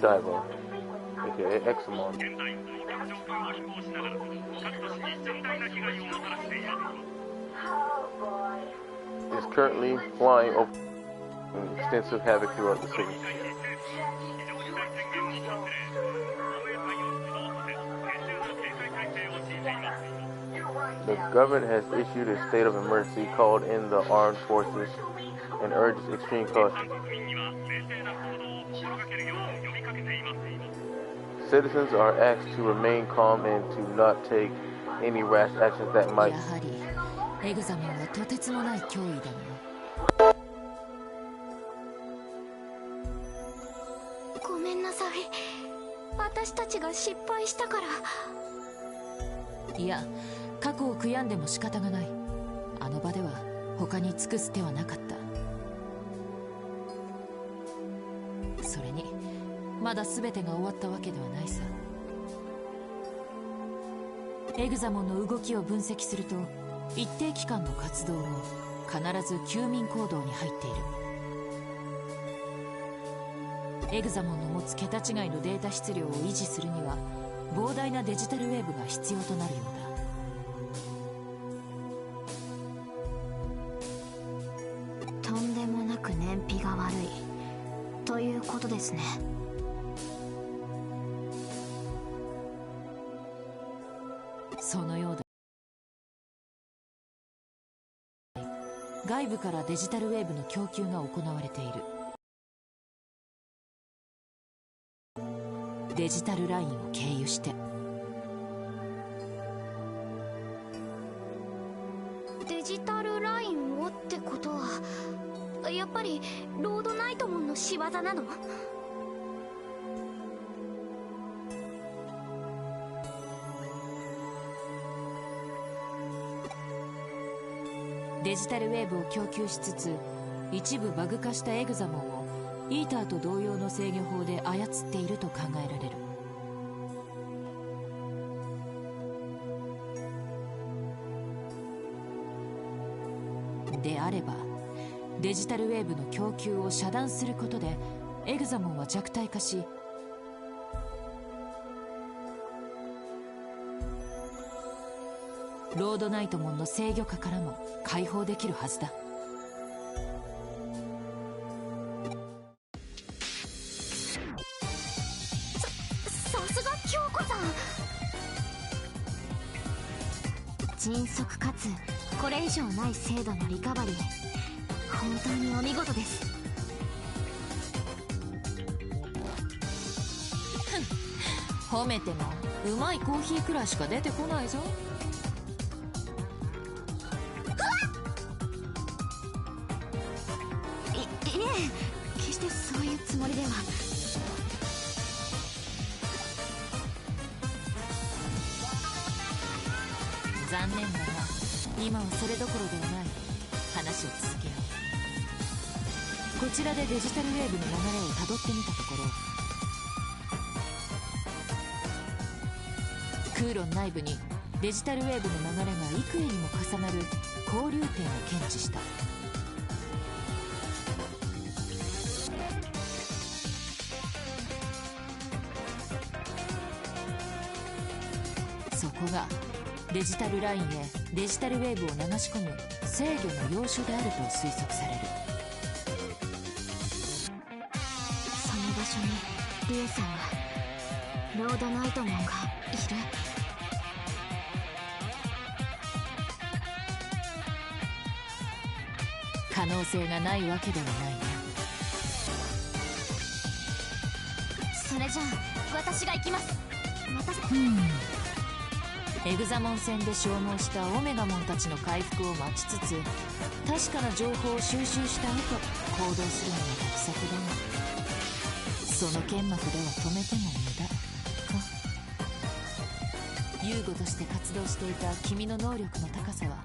Diver, aka Examon, is currently flying over extensive havoc throughout the city. The government has issued a state of emergency, called in the armed forces, and urges extreme caution. Citizens are asked to remain calm and to not take any rash actions that might. やはりエグザモンはとてつもない脅威だな。ごめんなさい。私たちが失敗したから。いや、過去を悔やんでも仕方がない。あの場では他に尽くす手はなかった。それにまだ全てが終わったわけではないさ。エグザモンの動きを分析すると、一定期間の活動後必ず休眠行動に入っている。エグザモンの持つ桁違いのデータ質量を維持するには膨大なデジタルウェーブが必要となるようだ。とんでもなく燃費が悪いということですね。そのようだ。外部からデジタルウェーブの供給が行われている。デジタルラインを経由して。デジタルラインをってことは、やっぱりロードナイトモンの仕業なの？デジタルウェーブを供給しつつ、一部バグ化したエグザモンをイーターと同様の制御法で操っていると考えられる。であれば、デジタルウェーブの供給を遮断することでエグザモンは弱体化し、ロードナイトモンの制御下からも解放できるはずだ。さすが京子さん。迅速かつこれ以上ない精度のリカバリー、本当にお見事です。褒めてもうまいコーヒーくらいしか出てこないぞ。いえ、決してそういうつもりでは。残念だが今はそれどころではない。話を続けよう。こちらでデジタルウェーブの流れをたどってみたところ、空論内部にデジタルウェーブの流れが幾重にも重なる交流点を検知した。そこがデジタルラインへデジタルウェーブを流し込む制御の要所であると推測される。その場所にリエさんが、ロードナイトモンがいる。可能性がないわけではないね。それじゃあ私が行きます。エグザモン戦で消耗したオメガモンたちの回復を待ちつつ、確かな情報を収集した後行動するのが得策だが、その剣幕では止めても無駄か。遊具として活動していた君の能力の高さは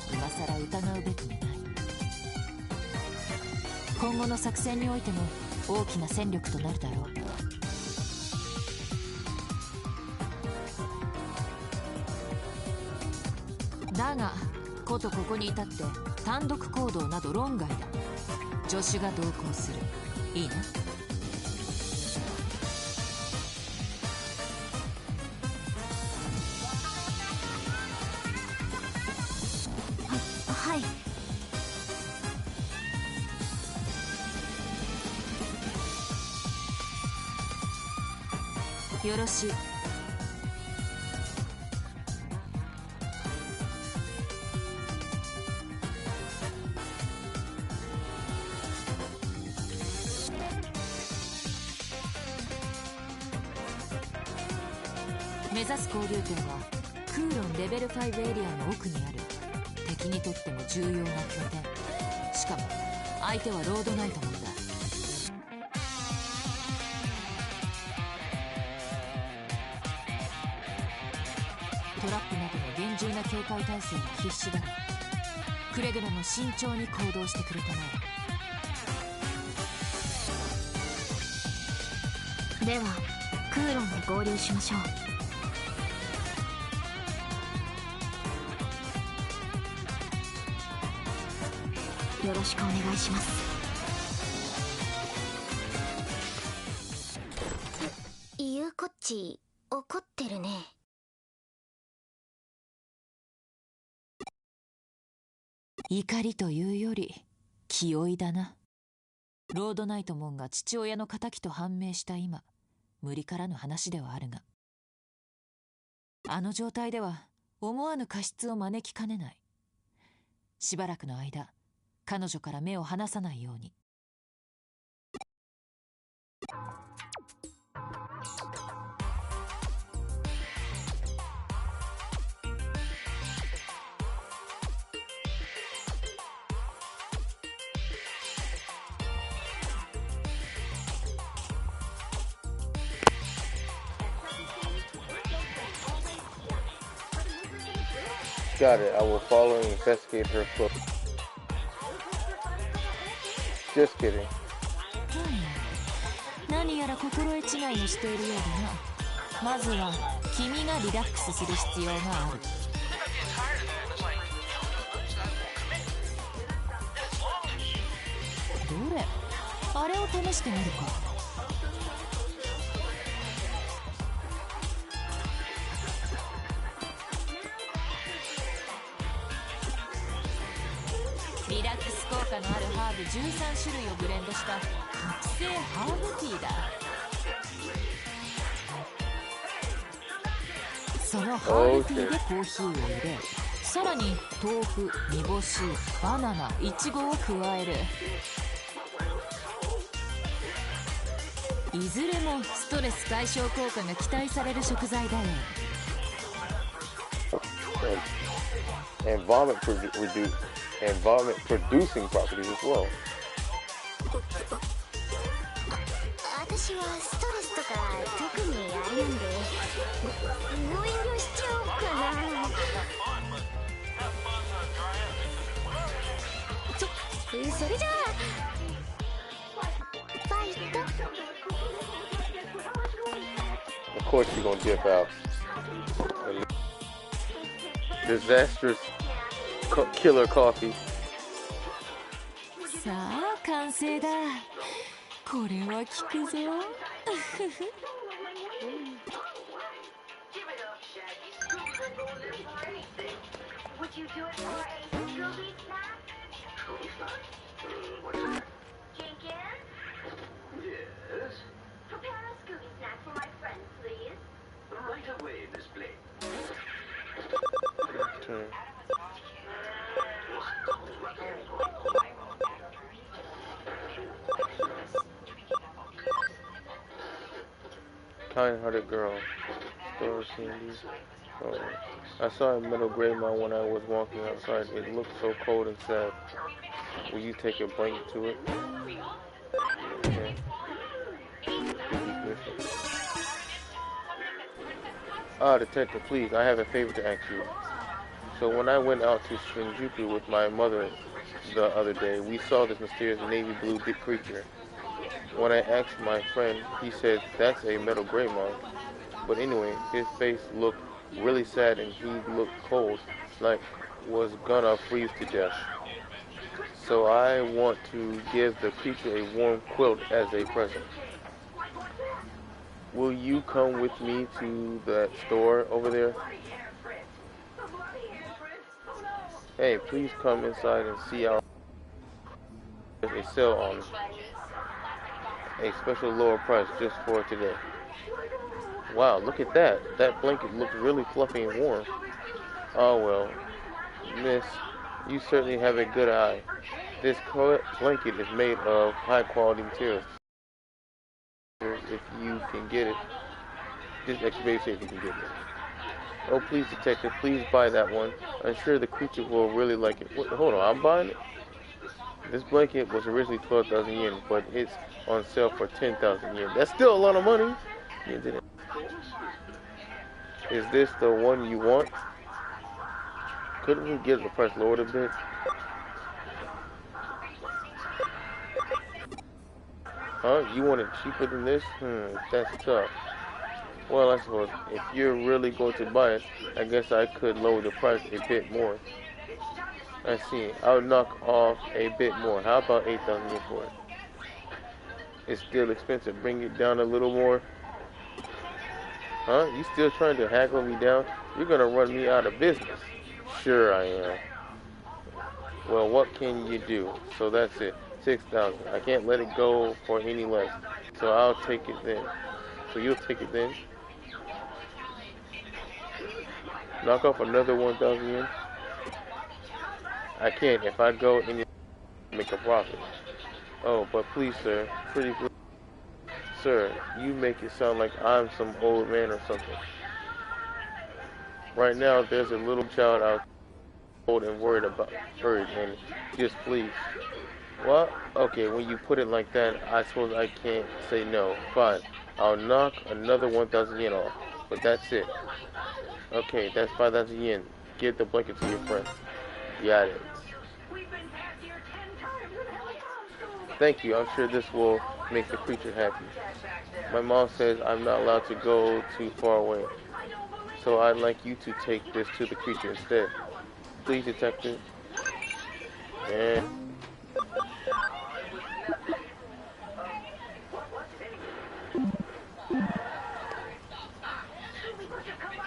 今さら疑うべきもない。今後の作戦においても大きな戦力となるだろう。だがことここに至って単独行動など論外だ。助手が同行する。いいな。はい。よろしい。目指す交流点はクーロンレベル5エリアの奥にある敵にとっても重要な拠点。しかも相手はロードナイトモンだ。トラップなどの厳重な警戒態勢は必至だが、くれぐれも慎重に行動してくれたまえ。ではクーロンで合流しましょう。よろしくお願いします。ゆうこっち怒ってるね。怒りというより気負いだな。ロードナイトモンが父親の仇と判明した今、無理からぬ話ではあるが、あの状態では思わぬ過失を招きかねない。しばらくの間彼女から目を離さないように。Got it. I will follow and investigate her close. Just kidding. 何やら心得違いをしているようだな。まずは君がリラックスする必要がある。どれ、あれを試してみるか。リラックス効果のあるハーブ13種類をブレンドした特製ハーブティーだ。そのハーブティーでコーヒーを入れ、さらに豆腐、煮干し、バナナ、イチゴを加える。いずれもストレス解消効果が期待される食材だよ。And vomit producing properties as well. 私はストレスとか特にあれなんで、ご遠慮しちゃおうかな。それじゃあファイト。 Of course you're gonna dip out. Disastrous killer coffee. さあ完成だ。これは効くぞ。Kind-hearted girl. Store candy. Oh. I saw a metal Greymon when I was walking outside. It looked so cold and sad. Will you take a blanket to it? Okay. Ah, detective, please. I have a favor to ask you. So when I went out to Shinjuku with my mother the other day, we saw this mysterious navy blue creature. When I asked my friend, he said that's a metal Greymon. But anyway, his face looked really sad and he looked cold, like was gonna freeze to death. So I want to give the creature a warm quilt as a present. Will you come with me to that store over there? Hey, please come inside and see our there's a sale on a special lower price just for today. Wow, look at that. That blanket looks really fluffy and warm. Oh well, miss, you certainly have a good eye. This blanket is made of high quality materials. If you can get it, just extra baby if you can get it. Oh please detective, please buy that one. I'm sure the creature will really like it. Wait, hold on, I'm buying it? This blanket was originally 12,000 yen, but it's on sale for 10,000 yen. That's still a lot of money. Is this the one you want? Couldn't we get the price lowered a bit? Huh? You want it cheaper than this? That's tough. Well, I suppose if you're really going to buy it, I guess I could lower the price a bit more. I see. I'll knock off a bit more. How about 8,000 yen for it? It's still expensive. Bring it down a little more. Huh? You still trying to haggle me down? You're gonna run me out of business. Sure I am. Well, what can you do? So that's it. 6,000. I can't let it go for any less. So I'll take it then. So you'll take it then? Knock off another 1,000 yen? I can't. If I go any make a profit. Oh, but please, sir. Pretty please. Sir, you make it sound like I'm some old man or something. Right now, there's a little child out old and worried and just please. What? Okay, when you put it like that, I suppose I can't say no. Fine. I'll knock another 1,000 yen off. But that's it. Okay, that's 5,000 yen. Give the blanket to your friend. Got it. Thank you. I'm sure this will make the creature happy. My mom says I'm not allowed to go too far away. So I'd like you to take this to the creature instead. Please, detective. And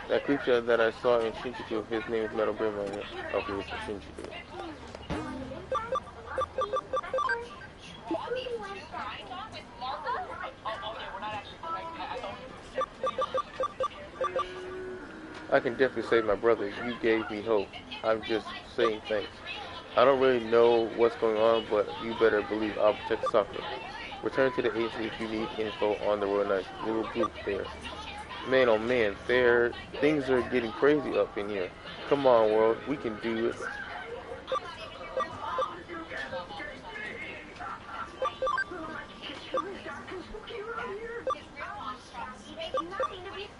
that creature that I saw in Shinjuku, his name is Metal Grim. Okay, it's Shinjuku. I can definitely say, my brother, you gave me hope. I'm just saying thanks. I don't really know what's going on, but you better believe I'll protect Sakura. Return to the agency if you need info on the Royal Knights. Little group there. Man, oh man, things are getting crazy up in here. Come on, world, we can do it.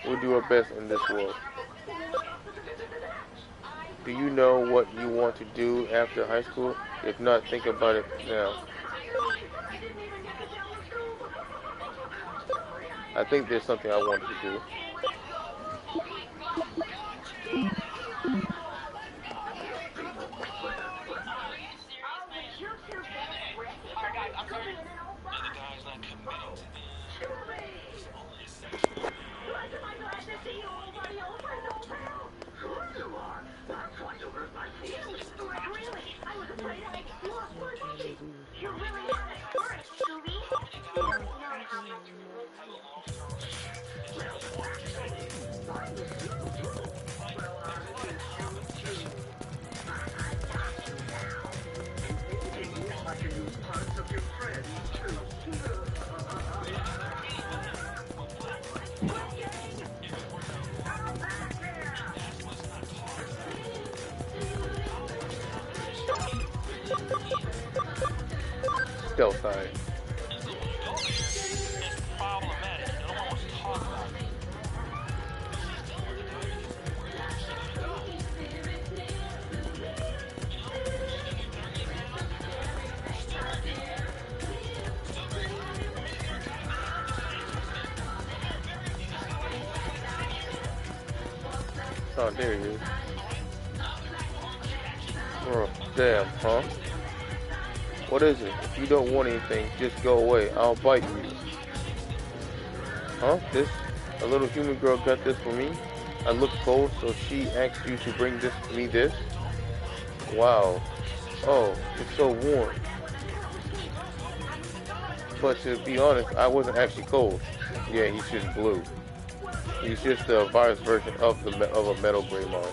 We'll do our best in this world. Do you know what you want to do after high school? If not, think about it now. I think there's something I want to do. Stealth side. Oh, there he is. Oh, damn, huh? What is it? If you don't want anything, just go away. I'll bite you. Huh? This? A little human girl got this for me? I look cold, so she asked you to bring me this? Wow. Oh, it's so warm. But to be honest, I wasn't actually cold. Yeah, he's just blue. He's just a virus version of a metal Greymon.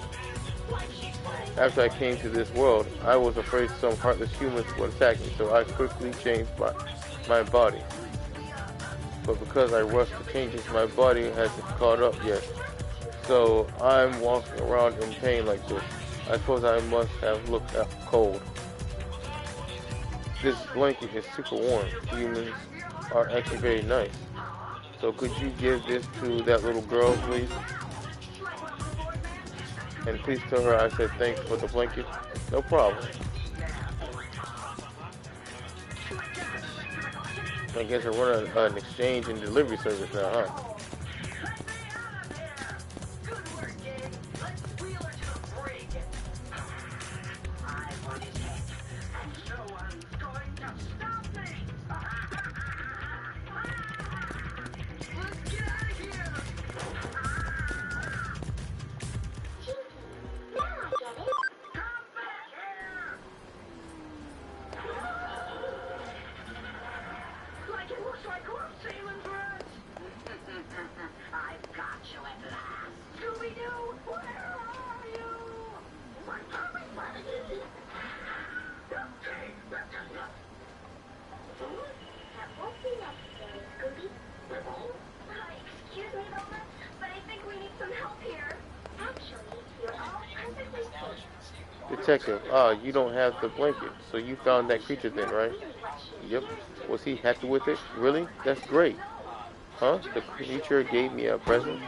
After I came to this world, I was afraid some heartless humans would attack me, so I quickly changed my body. But because I rushed the changes, my body hasn't caught up yet. So I'm walking around in pain like this. I suppose I must have looked cold. This blanket is super warm. Humans are actually very nice. So could you give this to that little girl, please? And please tell her I said thanks for the blanket. No problem. I guess we're running an exchange and delivery service now, huh? Detective, you don't have the blanket, so you found that creature then, right? Yep. Was he happy with it? Really? That's great. Huh? The creature gave me a present?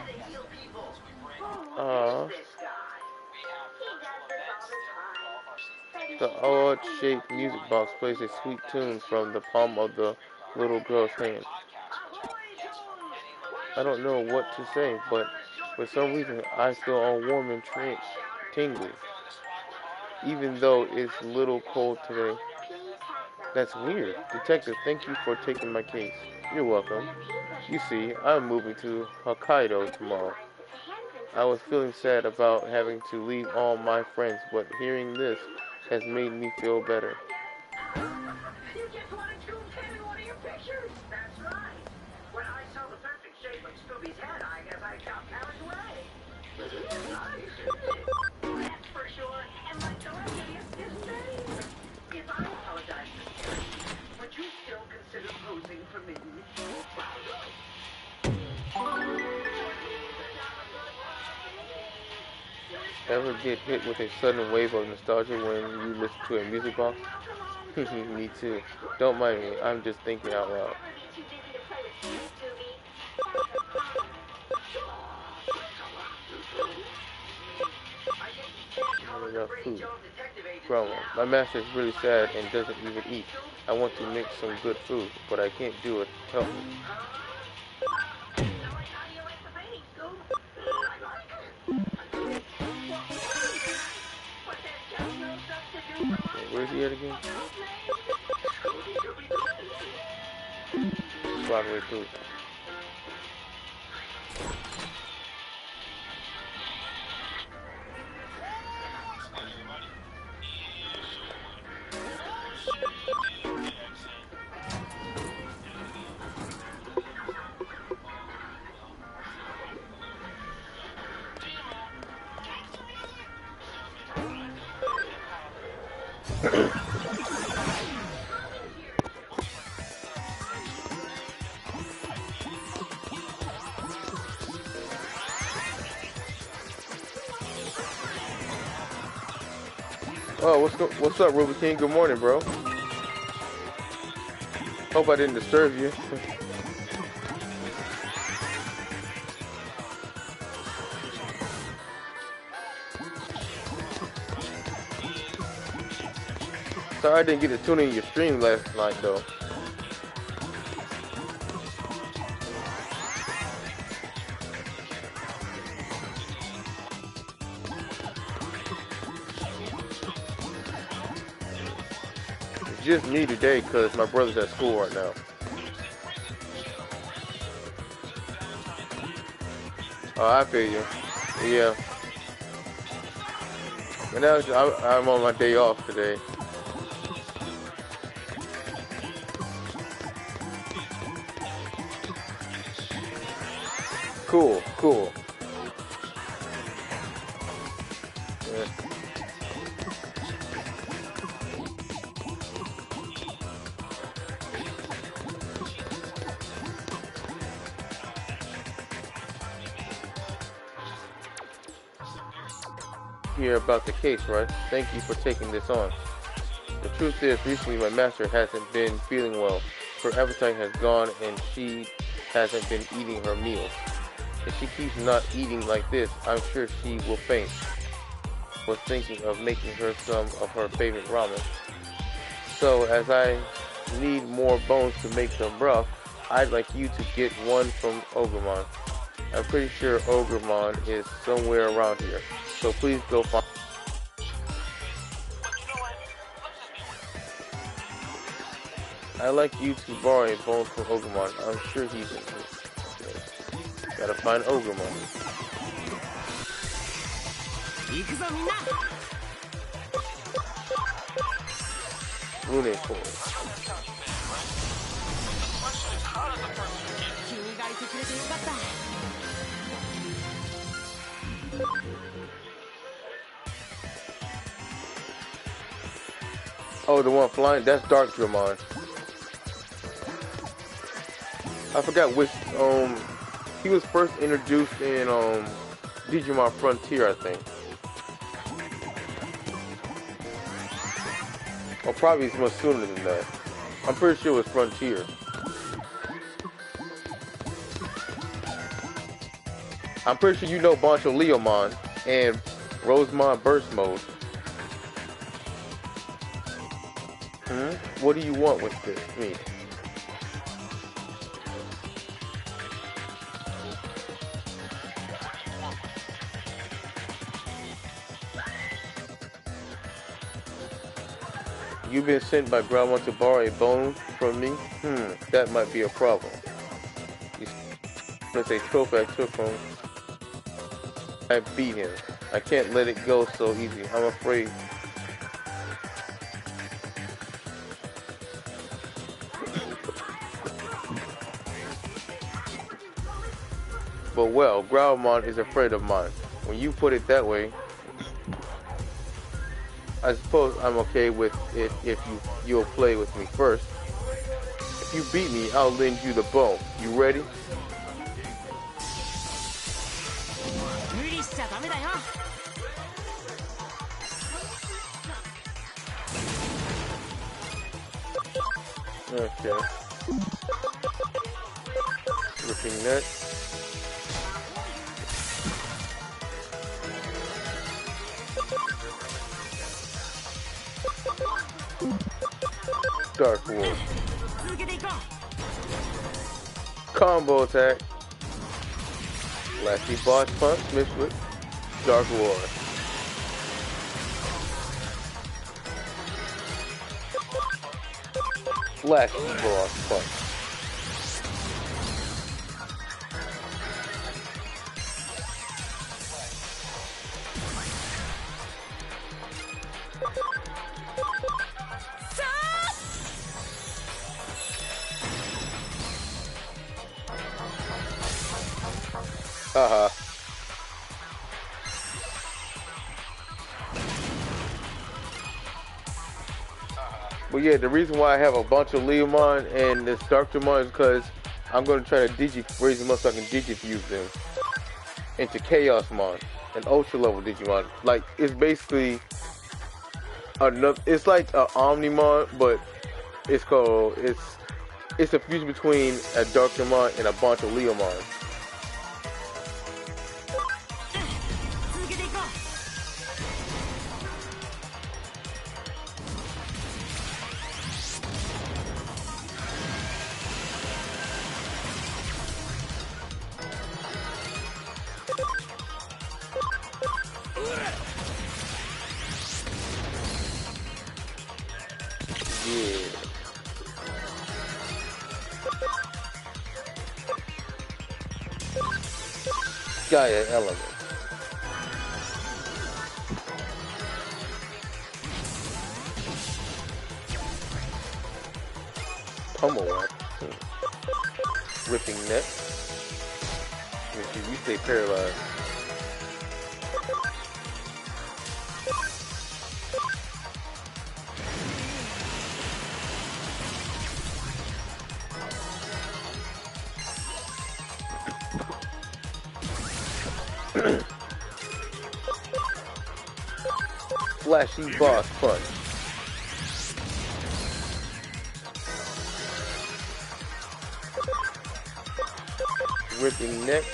The odd-shaped music box plays a sweet tune from the palm of the little girl's hand. I don't know what to say, but for some reason I feel all warm and tingly, even though it's a little cold today. That's weird. Detective, thank you for taking my case. You're welcome. You see, I'm moving to Hokkaido tomorrow. I was feeling sad about having to leave all my friends, but hearing this has made me feel better. You just wanted Scoob to in one of your pictures. That's right. When I saw the perfect shape of Scooby's head, I guess I got carried away. That's for sure. And like the rest of you, is name. If I apologize to you, would you still consider posing for me? Ever get hit with a sudden wave of nostalgia when you listen to a music box? Me too. Don't mind me, I'm just thinking out loud. Not enough food. Grandma, my master is really sad and doesn't even eat. I want to make some good food, but I can't do it. Help me. Where's he at again? Broadway food. Oh, what's up, Ruby King? Good morning, bro. Hope I didn't disturb you. Sorry I didn't get to tune in your stream last night, though. just me today because my brother's at school right now. Oh, I feel you. Yeah. And now I'm on my day off today. Cool, cool. Yeah. Hear about the case, right? Thank you for taking this on. The truth is, recently my master hasn't been feeling well. Her appetite has gone and she hasn't been eating her meals. If she keeps not eating like this, I'm sure she will faint. Was thinking of making her some of her favorite ramen. So as I need more bones to make them rough, I'd like you to get one from Ogremon. I'm pretty sure Ogremon is somewhere around here. So please go find. I'd like you to borrow a bone from Ogremon. I'm sure he's in here. Gotta find Ogremon. Rune Core. Oh, the one flying? That's Darkdramon. I forgot which, he was first introduced in, Digimon Frontier, I think. Or probably it's much sooner than that. I'm pretty sure it was Frontier. I'm pretty sure you know Bancho Leomon and Rosemon Burst Mode. What do you want with this? Me? You've been sent by Grandma to borrow a bone from me? That might be a problem. It's a trophy I took from. I beat him. I can't let it go so easy. I'm afraid. But well, Growlmon is afraid of mine. When you put it that way, I suppose I'm okay with it if you'll play with me first. If you beat me, I'll lend you the bone. You ready? Okay. Ripping that. Dark War. Combo attack. Lasty boss punch mixed with Dark War. Lasty boss punch. Haha. But yeah, the reason why I have a bunch of Leomon and this Darkdramon is because I'm going to try to raise them up so I can Digifuse them into Chaosmon, an Ultra level Digimon. Like, it's basically another, it's like an Omnimon, but it's called, it's a fusion between a Darkdramon and a bunch of Leomon. Yeah. guy an element. Pummel whack. Ripping neck. You stay paralyzed. Flashy boss punch. Ripping neck.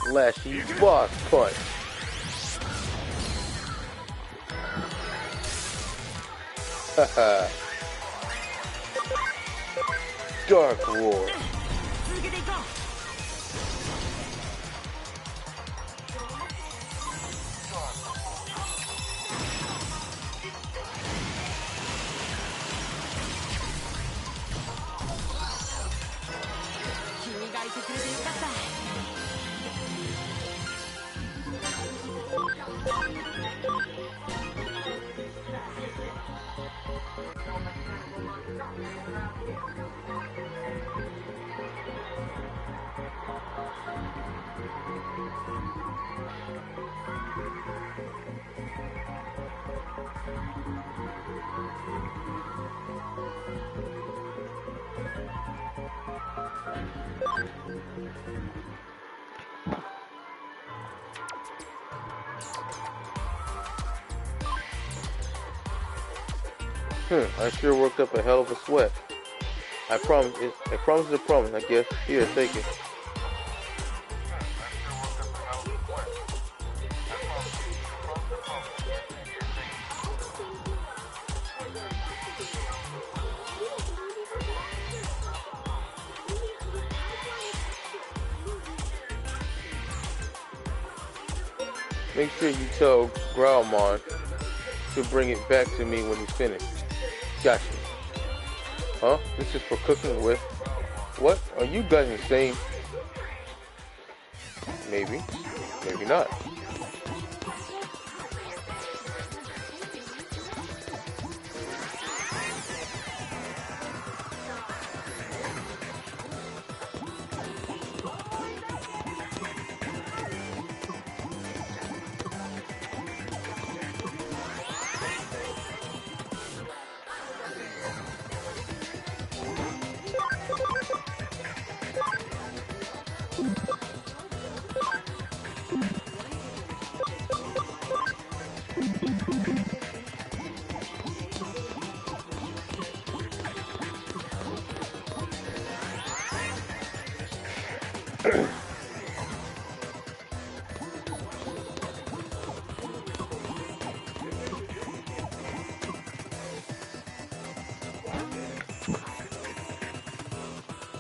Flashy boss punch. Haha. Dark Roar. I sure worked up a hell of a sweat. I promise is a promise, I guess. Here, take it. Make sure you tell Growlmon to bring it back to me when he's finished. Gotcha. Huh? This is for cooking with... What? Are you guys insane? Maybe. Maybe not.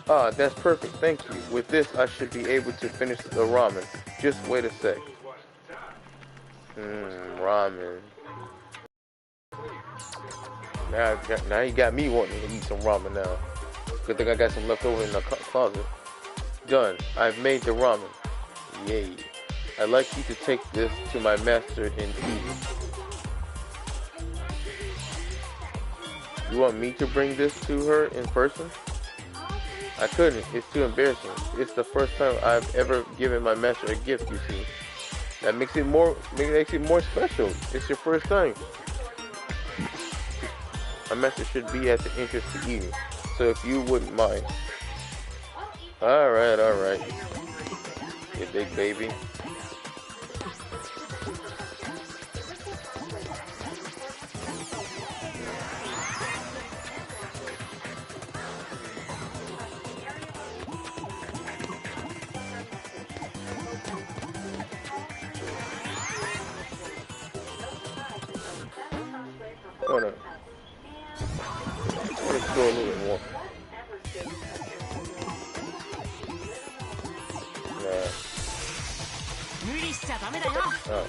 Ah, that's perfect, thank you. With this, I should be able to finish the ramen. Just wait a sec. Ramen. Now you got me wanting to eat some ramen now. Good thing I got some left over in the closet. Done. I've made the ramen. Yay. I'd like you to take this to my master and eat it. You want me to bring this to her in person? I couldn't. It's too embarrassing. It's the first time I've ever given my master a gift, you see. That makes it more special. It's your first time. My master should be at the entrance to eating. So if you wouldn't mind. Alright. You big baby. Hold on. Let's go a little bit more. Nah. Oh.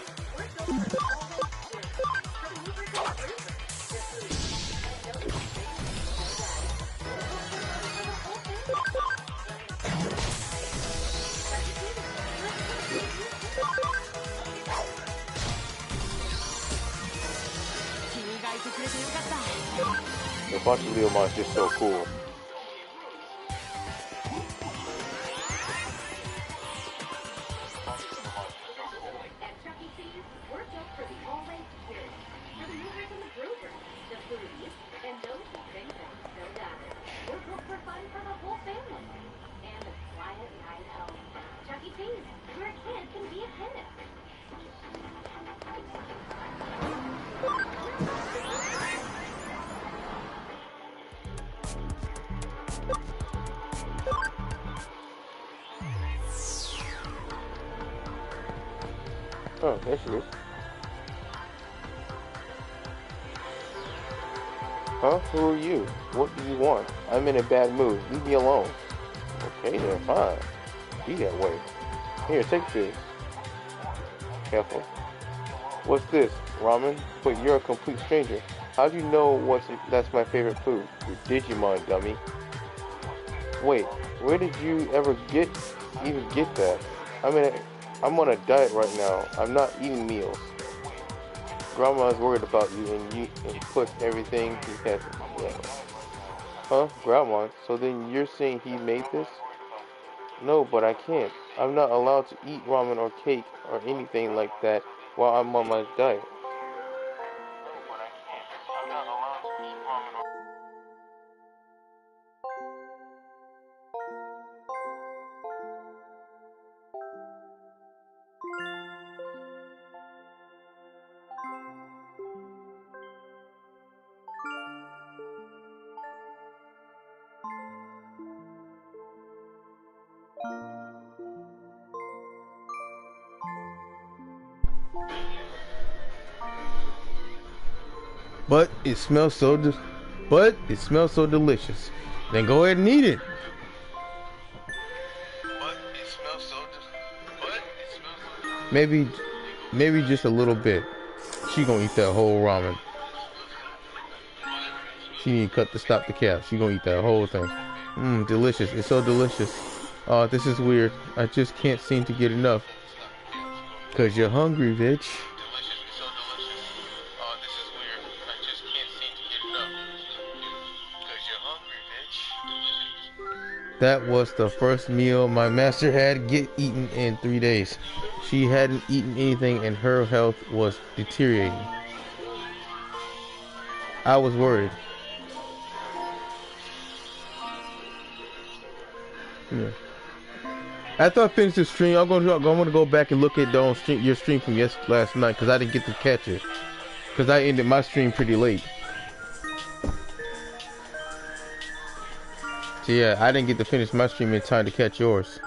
The bunch of Leomon is just so cool. Oh, there she is. Huh? Who are you? What do you want? I'm in a bad mood. Leave me alone. Okay, then fine. Be that way. Here, take this. Careful. What's this? Ramen? But you're a complete stranger. How do you know that's my favorite food? You're Digimon, dummy. Wait, where did you ever even get that? I'm on a diet right now. I'm not eating meals. Grandma's worried about you and puts everything he has. Yeah. Huh? Grandma? So then you're saying he made this? No, but I can't. I'm not allowed to eat ramen or cake or anything like that while I'm on my diet. But it smells so delicious. Then go ahead and eat it. Maybe just a little bit. She gonna eat that whole ramen. She need to stop the cap. She gonna eat that whole thing. Delicious. It's so delicious. Oh, this is weird. I just can't seem to get enough. 'Cause you're hungry, bitch. That was the first meal my master had eaten in 3 days. She hadn't eaten anything and her health was deteriorating. I was worried. After I finish this stream, I'm gonna go back and look at your stream from last night because I didn't get to catch it. Because I ended my stream pretty late. So yeah, I didn't get to finish my stream in time to catch yours.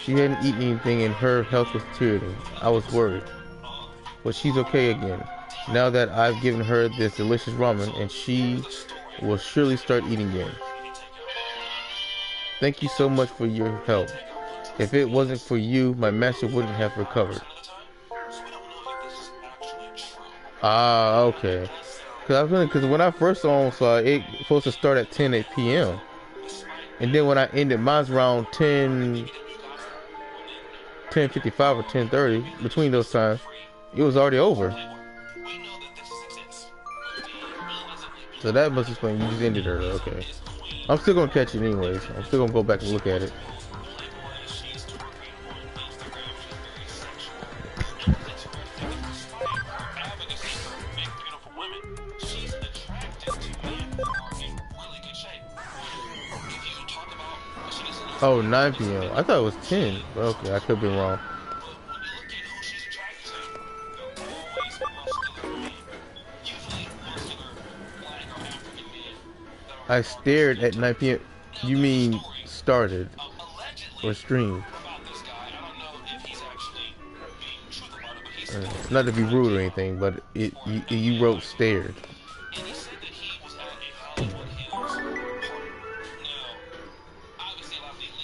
She hadn't eaten anything and her health was deteriorating. I was worried. But she's okay again. Now that I've given her this delicious ramen and she will surely start eating again. Thank you so much for your help. If it wasn't for you, my master wouldn't have recovered. Ah, okay. Because when I first saw it was supposed to start at 10 p.m. And then when I ended mine's around 10:55 or 10:30, between those times, it was already over. So that must explain you just ended her, okay. I'm still gonna catch it anyways. I'm still gonna go back and look at it. Oh, 9 p.m. I thought it was 10. Okay, I could be wrong. I stared at 9 p.m. You mean started or streamed? Not to be rude or anything, but you wrote stared.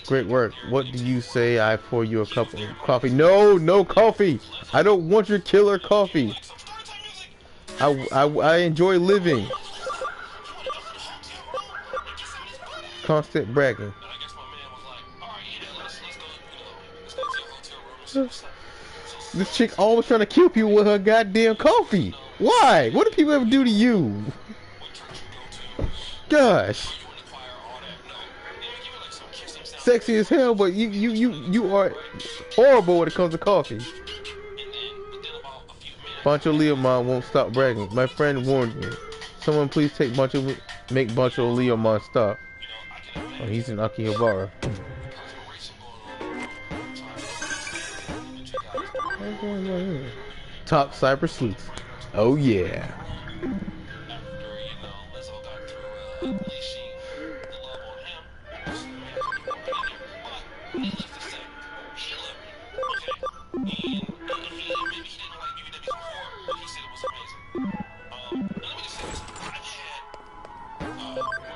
Great work. What do you say I pour you a cup of coffee? No, no coffee. I don't want your killer coffee. I enjoy living. Constant bragging. This chick always trying to kill people with her goddamn coffee. Why? What do people ever do to you? Gosh. Sexy as hell, but you are horrible when it comes to coffee. Bancho Leomon won't stop bragging. My friend warned me. Someone please make Bancho Leomon stop. Oh, he's in Akihabara. Top cyber sleuth. Oh yeah.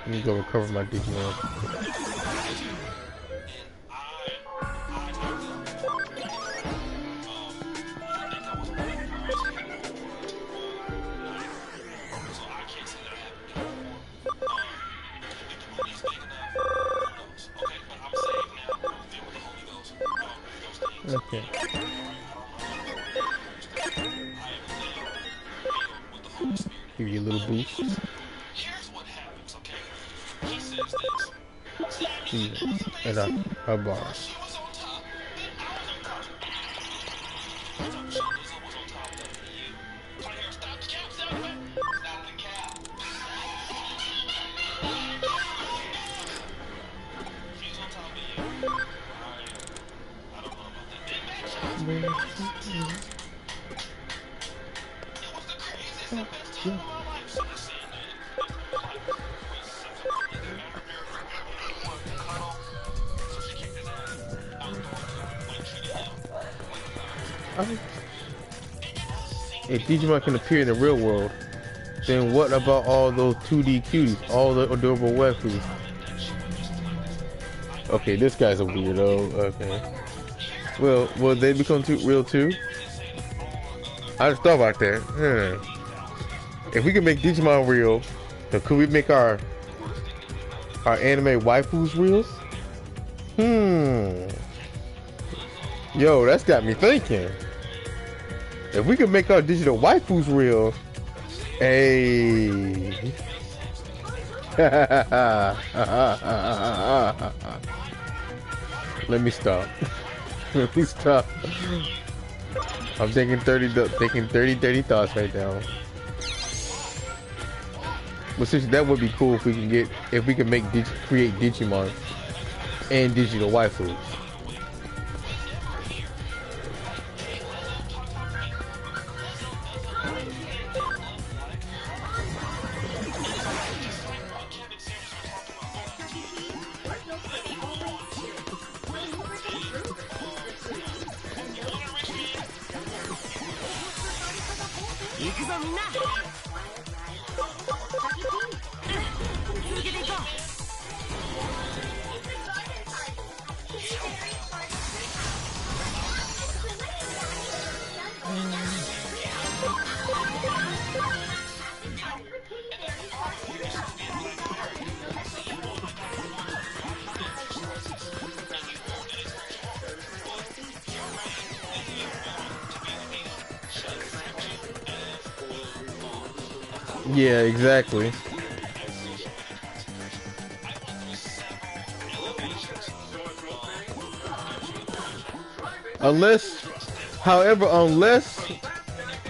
Let me go recover my Digimon. Okay. Give you a little boost. And a bar. If Digimon can appear in the real world, then what about all those 2D cuties, all the adorable waifus? Okay, this guy's a weirdo. Okay. Well, will they become real too? I just thought about that. If we can make Digimon real, then could we make our anime waifus real? Yo, that's got me thinking. If we can make our digital waifus real, hey. Let me stop. Let me stop. I'm thinking 30 thoughts right now. But seriously, that would be cool if we can create Digimon and digital waifus. Yeah, exactly. Unless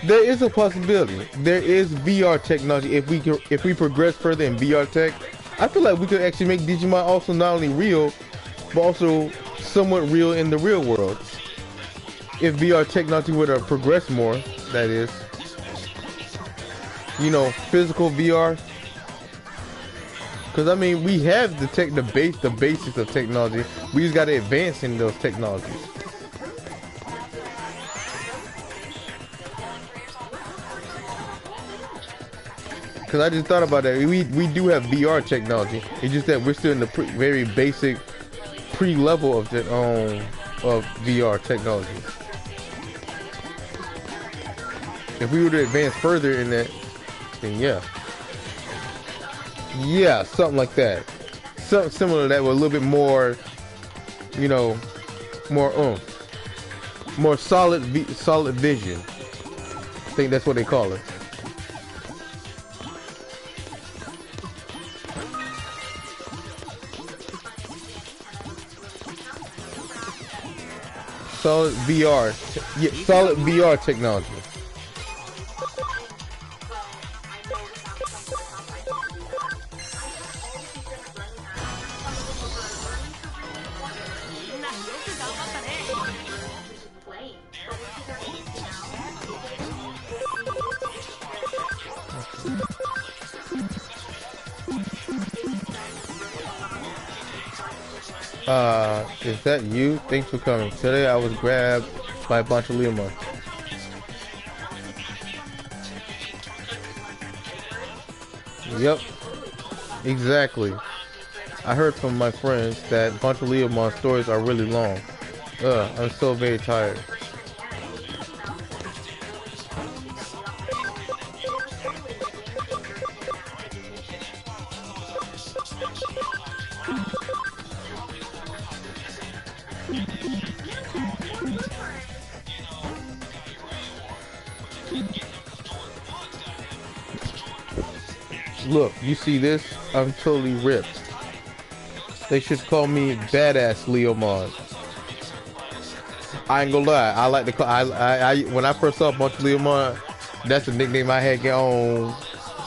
there is a possibility, there is VR technology. If we progress further in VR tech, I feel like we could actually make Digimon also not only real, but also somewhat real in the real world. If VR technology were to progress more, that is. You know, physical VR. Because I mean, we have the basics of technology. We just got to advance in those technologies. Because I just thought about that. We do have VR technology. It's just that we're still in the very basic pre-level of the of VR technology. If we were to advance further in that, then yeah, something like that. Something similar to that with a little bit more, you know, more solid vision. I think that's what they call it. Solid VR technology. Is that you? Thanks for coming. Today I was grabbed by a bunch of Leomon. Yep. Exactly. I heard from my friends that a bunch of Leomon stories are really long. I'm so very tired. Look, you see this? I'm totally ripped. They should call me Badass Leomon. I ain't gonna lie. I like to call. When I first saw a bunch of Leomon, that's the nickname I had on.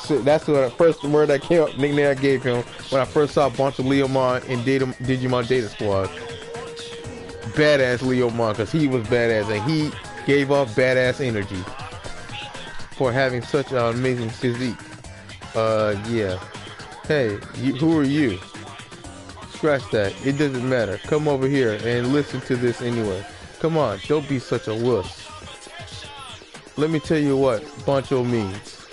So that's the first word that came up. Nickname I gave him when I first saw a bunch of Leomon in Digimon Data Squad. Badass Leomon, because he was badass and he gave off badass energy for having such an amazing physique. Yeah. Hey, who are you? Scratch that. It doesn't matter. Come over here and listen to this anyway. Come on, don't be such a wuss. Let me tell you what Bancho means.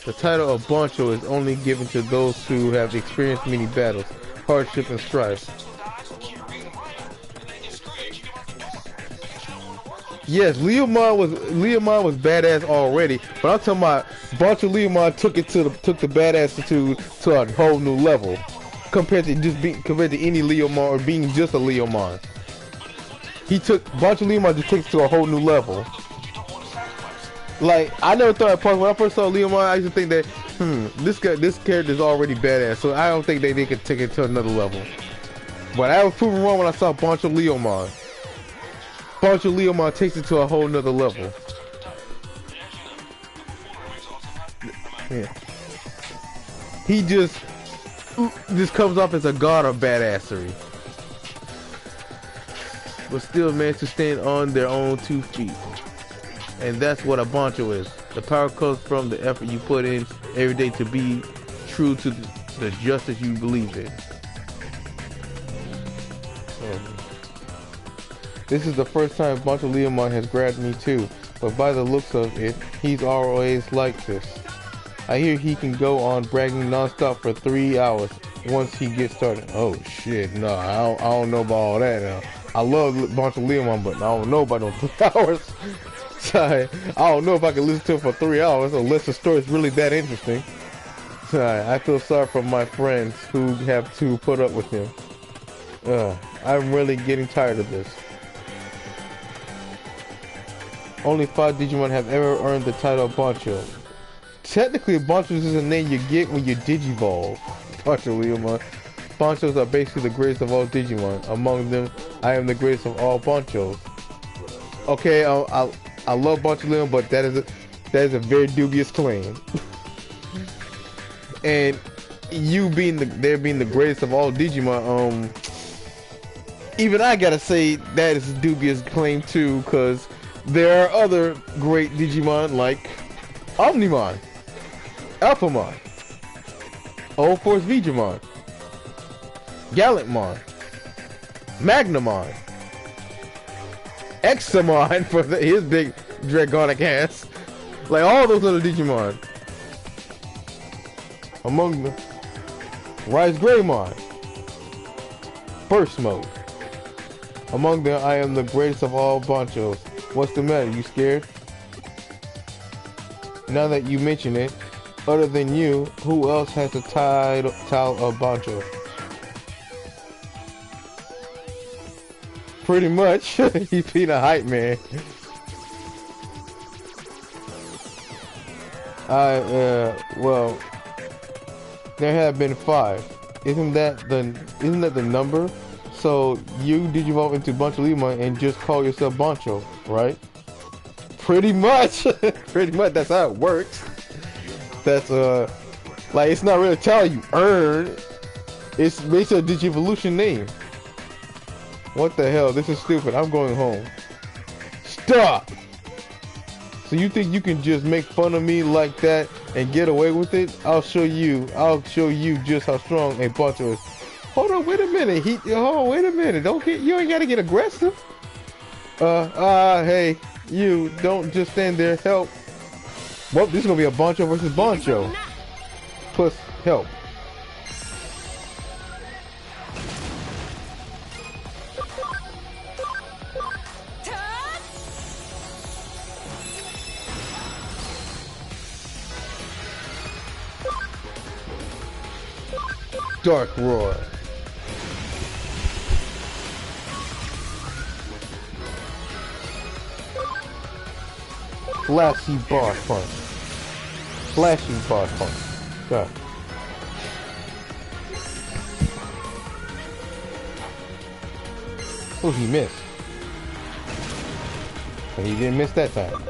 The title of Bancho is only given to those who have experienced many battles, hardship, and strife. Yes, Leomon was badass already, but I'm talking about Bancho Leomon took the badass to a whole new level compared to any Leomon or being just a Leomon. Bancho Leomon just takes it to a whole new level. Like I never thought when I first saw Leomon, I used to think that this character is already badass, so I don't think they could take it to another level. But I was proven wrong when I saw Bancho Leomon. Bancho Leomon takes it to a whole nother level. Yeah. He just comes off as a god of badassery. But still managed to stand on their own 2 feet. And that's what a Bancho is. The power comes from the effort you put in every day to be true to the justice you believe in. This is the first time Bancho Leomon has grabbed me too, but by the looks of it, he's always like this. I hear he can go on bragging non-stop for 3 hours once he gets started. Oh shit, no, I don't know about all that now. I love Bancho Leomon, but I don't know about those 3 hours. Sorry, I don't know if I can listen to it for 3 hours unless the story is really that interesting. Sorry, I feel sorry for my friends who have to put up with him. I'm really getting tired of this. Only 5 Digimon have ever earned the title of Bancho. Technically, Bancho is a name you get when you Digivolve. Bancho Leomon. Banchos are basically the greatest of all Digimon. Among them, I am the greatest of all Banchos. Okay, I love Bancho Leomon, but that is a very dubious claim. And you being the greatest of all Digimon, even I gotta say that is a dubious claim too, because there are other great Digimon like Omnimon, Alphamon, Old Force Vegemon, Gallantmon, Magnamon, Examon for his big dragonic ass. Like all those other Digimon. Among them, Rise Greymon. Burst mode. Among them, I am the greatest of all Bonchos. What's the matter? You scared? Now that you mention it, other than you, who else has the title of Boncho? Pretty much. He's been a hype man. Well, there have been 5. Isn't that the number? So you Digivolve into Boncholimon and just call yourself Boncho, right? Pretty much. Pretty much. That's how it works. That's like it's not really a talent you earn. It's basically a Digivolution name. What the hell? This is stupid. I'm going home. Stop! So you think you can just make fun of me like that and get away with it? I'll show you just how strong a Boncho is. Hold on, wait a minute. Wait a minute. You ain't gotta get aggressive. Hey, you don't just stand there. Help. Well, this is gonna be a Boncho versus Boncho. Plus help. Dark Roar. Flashy bar punch. Flashing bar punch. God. Oh, he missed. But he didn't miss that time.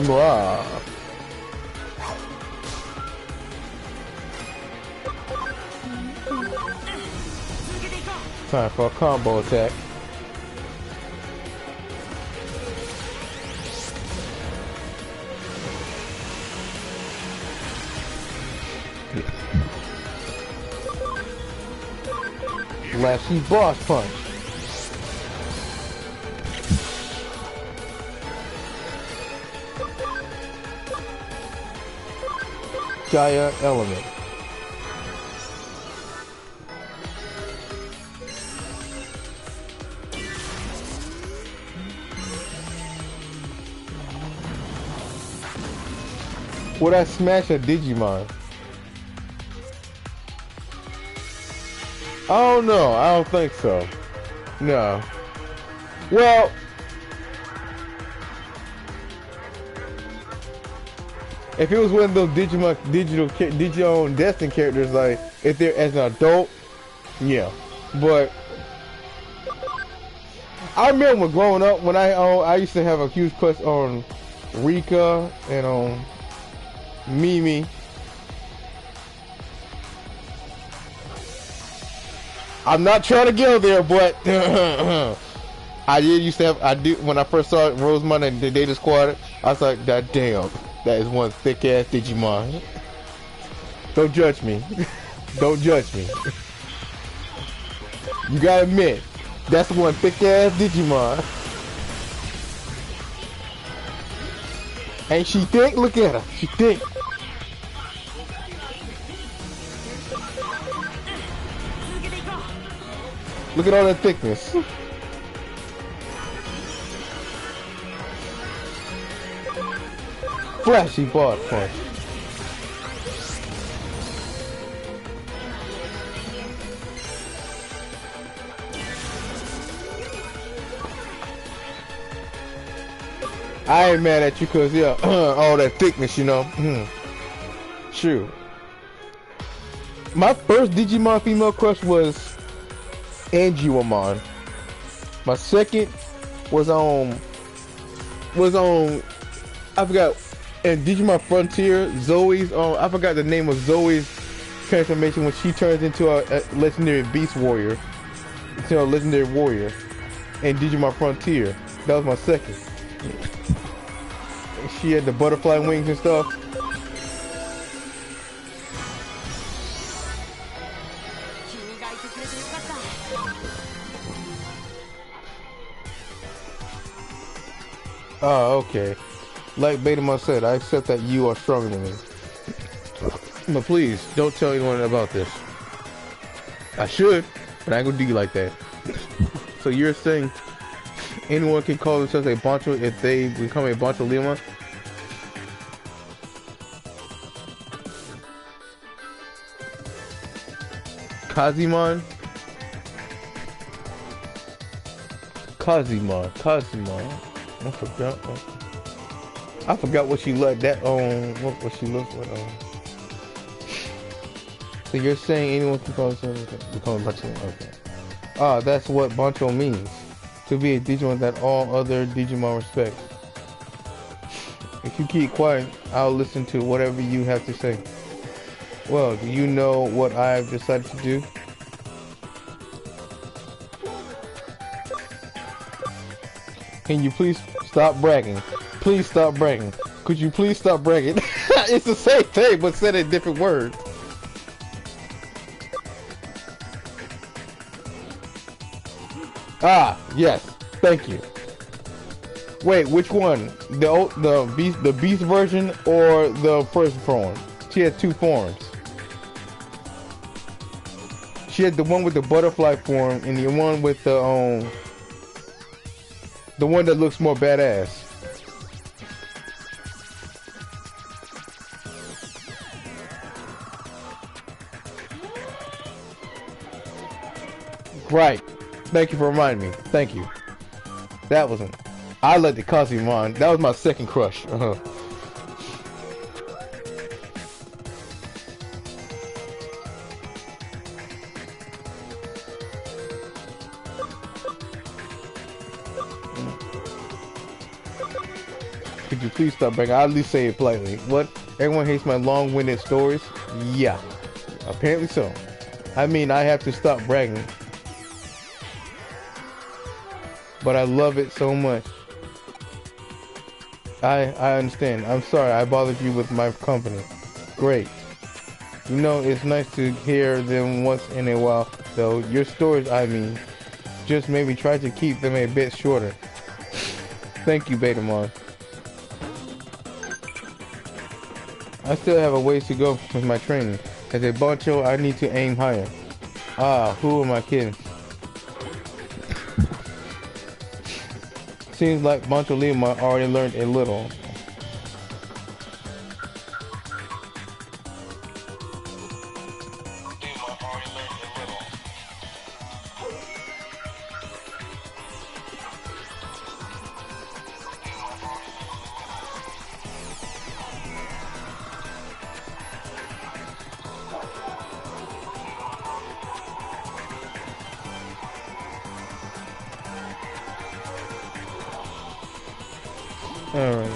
Wow. Time for a combo attack. Flashy boss punch. Gaia element. Would I smash a Digimon? I don't know. I don't think so. No. Well, if it was one of those Digimon Destined characters, like if they're as an adult, yeah. But I remember growing up when I used to have a huge crush on Rika and on Mimi. I'm not trying to go there, but I did when I first saw Rosemont and the Data Squad, I was like, that damn, that is one thick ass Digimon. Don't judge me. Don't judge me. You gotta admit, that's one thick ass Digimon. Ain't she thick? Look at her. She thick. Look at all that thickness. Flashy bar punch. I ain't mad at you cause yeah, all that thickness, you know. True. My first Digimon female crush was Angiwamon. My second was on I forgot, in Digimon Frontier, Zoe's I forgot the name of Zoe's transformation when she turns into a legendary beast warrior. Into a legendary warrior in Digimon Frontier. That was my second. She had the butterfly wings and stuff. Oh, okay. Like Betamon said, I accept that you are stronger than me. But please, don't tell anyone about this. I should, but I ain't gonna do you like that. So you're saying anyone can call themselves a Bancho if they become a Bancho Lima? Kazimon? Kazimon. I forgot what she looked that what she looks like. So you're saying anyone can call themselves become a Bancho? Okay. Ah, that's what Bancho means. To be a Digimon that all other Digimon respect. If you keep quiet, I'll listen to whatever you have to say. Well, do you know what I've decided to do? Can you please stop bragging? Please stop bragging. Could you please stop bragging? It's the same thing, but said in different words. Ah, yes. Thank you. Wait, which one? The beast version or the first form? She had two forms. She had the one with the butterfly form and the one with the one that looks more badass. Right. Thank you for reminding me. Thank you. That wasn't. I let the Kazimon. That was my second crush. Could you please stop bragging? I'll at least say it politely. What? Everyone hates my long-winded stories? Yeah. Apparently so. I mean, I have to stop bragging. But I love it so much. I understand. I'm sorry I bothered you with my company. Great. You know, it's nice to hear them once in a while, though. Your stories, I mean, just maybe try to keep them a bit shorter. Thank you, Betamon. I still have a ways to go with my training. As a Bancho, I need to aim higher. Ah, who am I kidding? Seems like Bancho Lima already learned a little. Alright.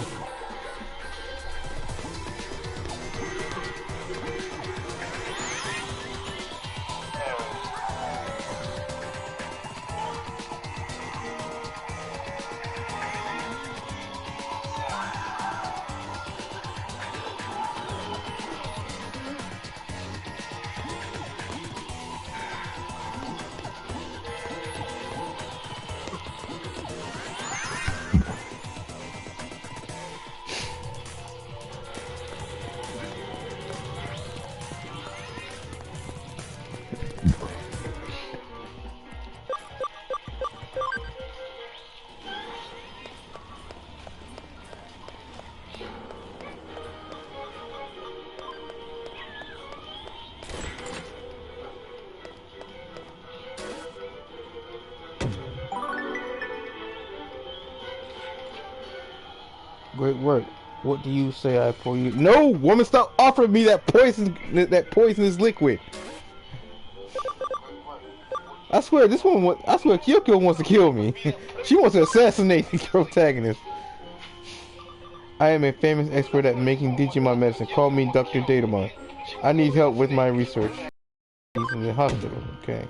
Great work. What do you say I pour you? No, woman, stop offering me that poisonous liquid. I swear, this one. I swear, Kyoko wants to kill me. She wants to assassinate the protagonist. I am a famous expert at making Digimon medicine. Call me Dr. Datamon. I need help with my research. He's in the hospital. Okay.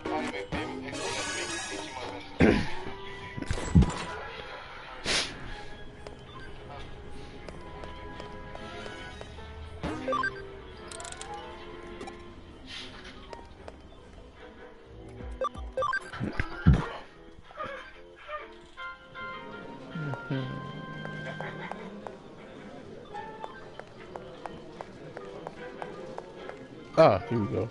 Ah, here we go.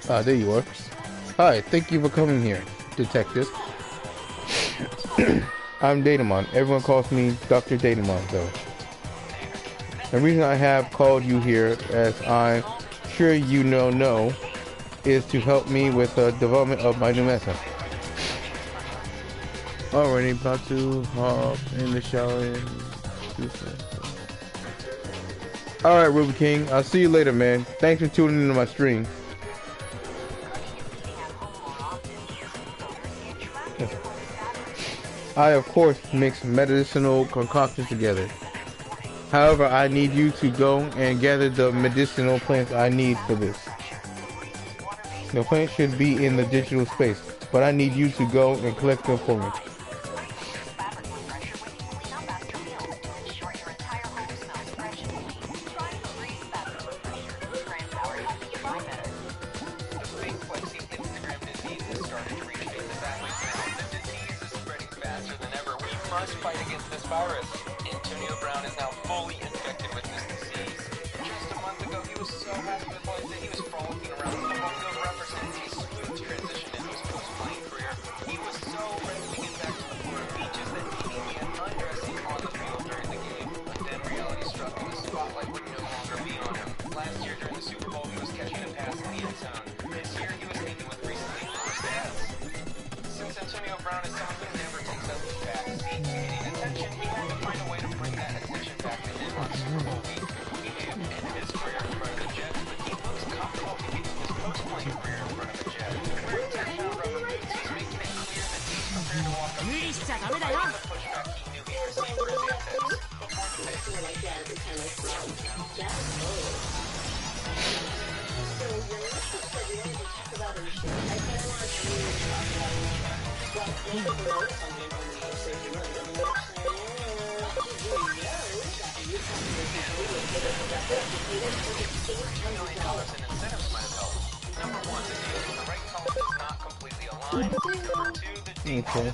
Ah, there you are. Hi, thank you for coming here, detective. I'm Digimon. Everyone calls me Dr. Digimon, though. The reason I have called you here, as I'm sure you know, is to help me with the development of my new method. Already about to hop in the shower and do something. Alright, Ruby King. I'll see you later, man. Thanks for tuning into my stream. I, of course, mix medicinal concoctions together. However, I need you to go and gather the medicinal plants I need for this. The plants should be in the digital space, but I need you to go and collect them for me. Okay.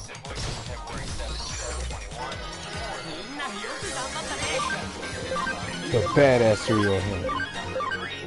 The badassery on him.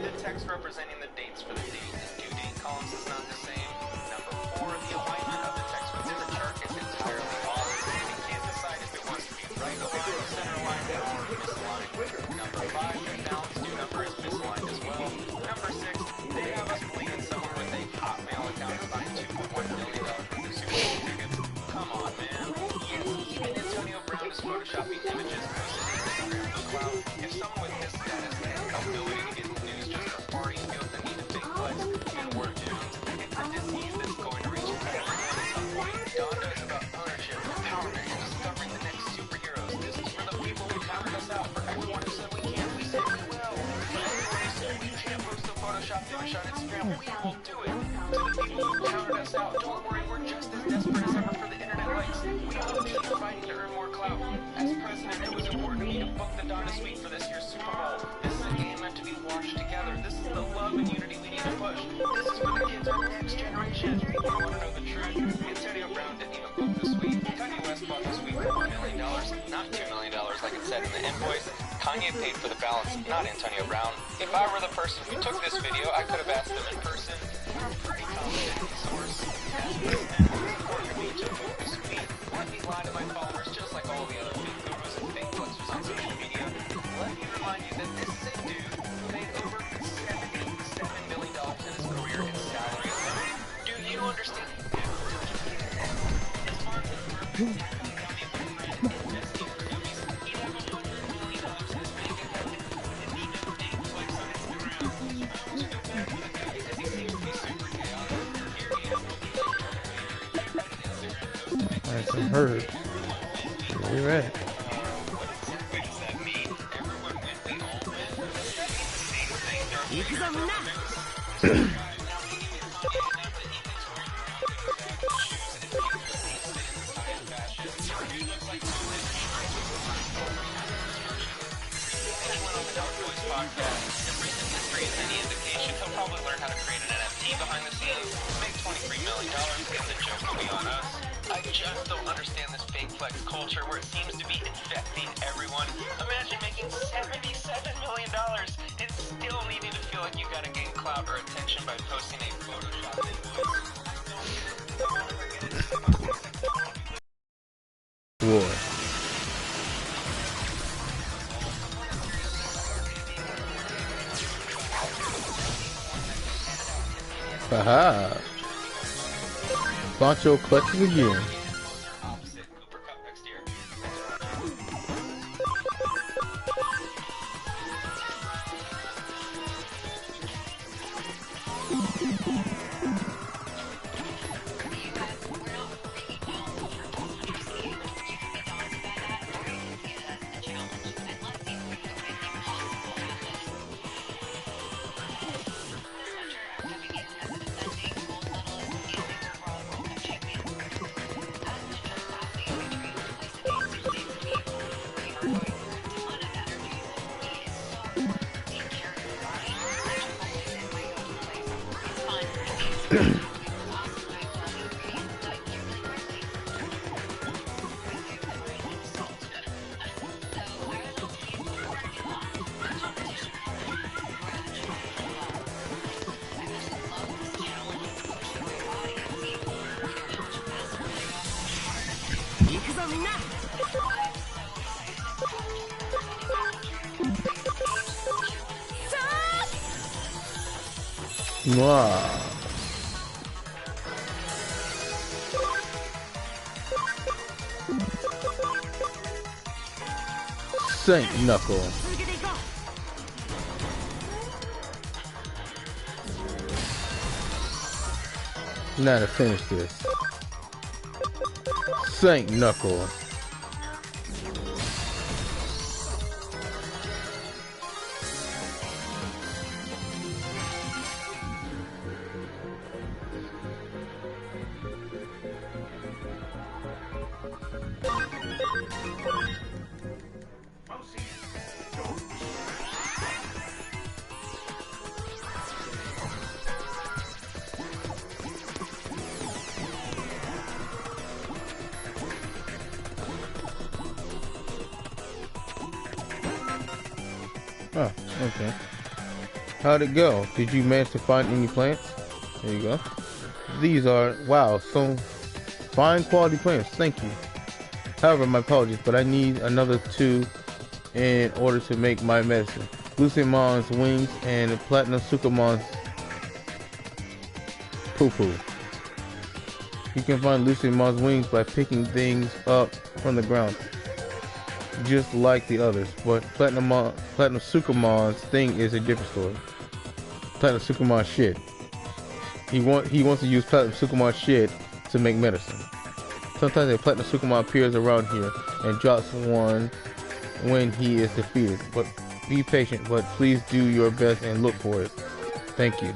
The text representing the dates for the date and due date columns is not the same. Number 4, the alignment of the text within the chart is entirely off. It can't decide if it wants to be right aligned, center aligned, or misaligned. Number 5, the balanced new number is misaligned as well. Number 6, they have us believing someone with a Hotmail account is buying $2.1 million worth of Super Bowl tickets. Come on, man. Yes, even Antonio Brown is photoshopping images posted to the cloud. If someone with this status has the ability to get the news just for party feels the need to fake clicks and word tunes, it's a disease that's going to reach its end at some point. Donda is about ownership, empowerment, and discovering the next superheroes. This is for the people who counted us out. For everyone who said we can't, we said we will. For everyone who said we can't post a Photoshop image on Instagram, we will do it. To the people who counted us out, don't worry, we're just as desperate as ever for the internet likes. We will keep fighting to earn more clout. As president, it was important to me to book the Donda Suite for this year's Super Bowl. This is a game meant to be watched together. This is the love and unity we need to push. This is for the kids, our next generation. You want to know the truth? Antonio Brown didn't even book the suite. Kanye West bought the suite for $1 million, not $2 million like it said in the invoice. Kanye paid for the balance, not Antonio Brown. If I were the person who took this video, I could have asked them in person. We're a pretty confident source. As president, it's important to me to book the suite. Let me lie to my followers just like all the other fake gurus and fake flexers on social media. Let me remind you that this is a dude who made over $77 million in his career in salary alone. Do you understand? Alright, some herbs. Where you at? If recent history is any indication, he'll probably learn how to create an NFT behind the scenes, make $23 million, and the joke will be on us. I just don't understand this fake flex culture where it seems to be infecting everyone. Imagine making $77 million and still needing to feel like you gotta gain clout or attention by posting a Photoshop invoice. War. Haha. Poncho clutches again. Opposite Cooper Cup next year. Wow. Saint Knuckle. Now to finish this. Saint Knuckle. Oh, okay. How'd it go? Did you manage to find any plants? There you go. These are, wow, some fine quality plants. Thank you. However, my apologies, but I need another 2 in order to make my medicine. Lucimon's wings and Platinum Sukamon's poo-poo. You can find Lucimon's wings by picking things up from the ground, just like the others, but Platinum Sukamon's thing is a different story. Platinum Sukamon's shit. He wants to use Platinum Sukamon's shit to make medicine. Sometimes a Platinum Sukamon appears around here and drops one when he is defeated. But be patient, but please do your best and look for it. Thank you.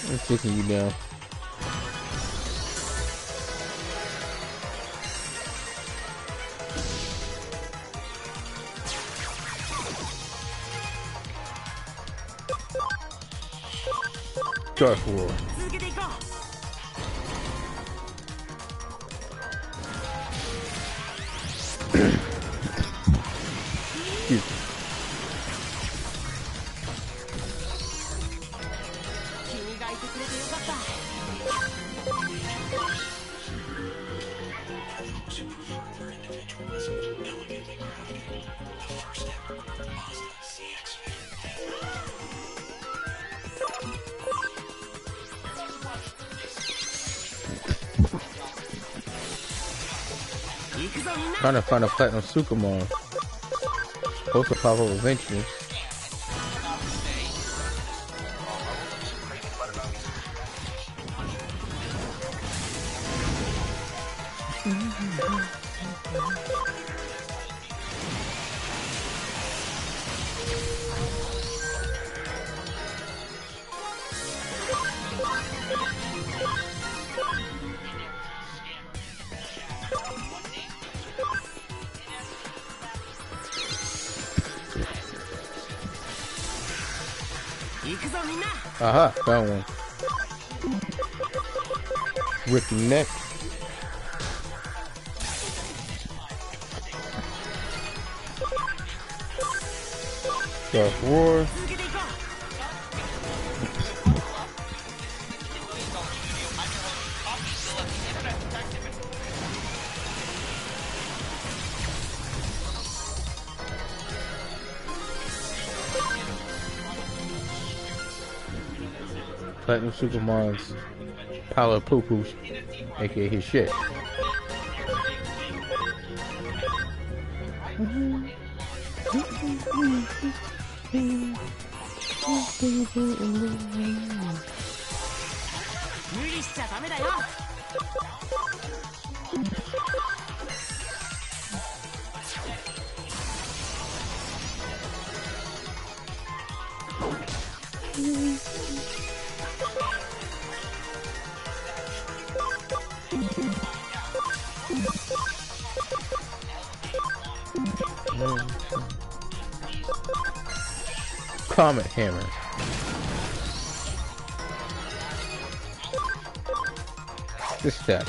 It's taking you down. Dark War. Excuse me. Trying to find a platinum Sukamon. Supposed to pop up eventually. Aha, found one. Ricky neck. Dark Roar. Platinum Supermon's pile of poo-poo, aka his shit. Comet Hammer. This step.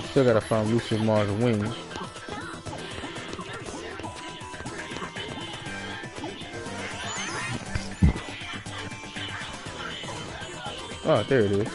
Still gotta find Lucid Mars wings. Oh, there it is.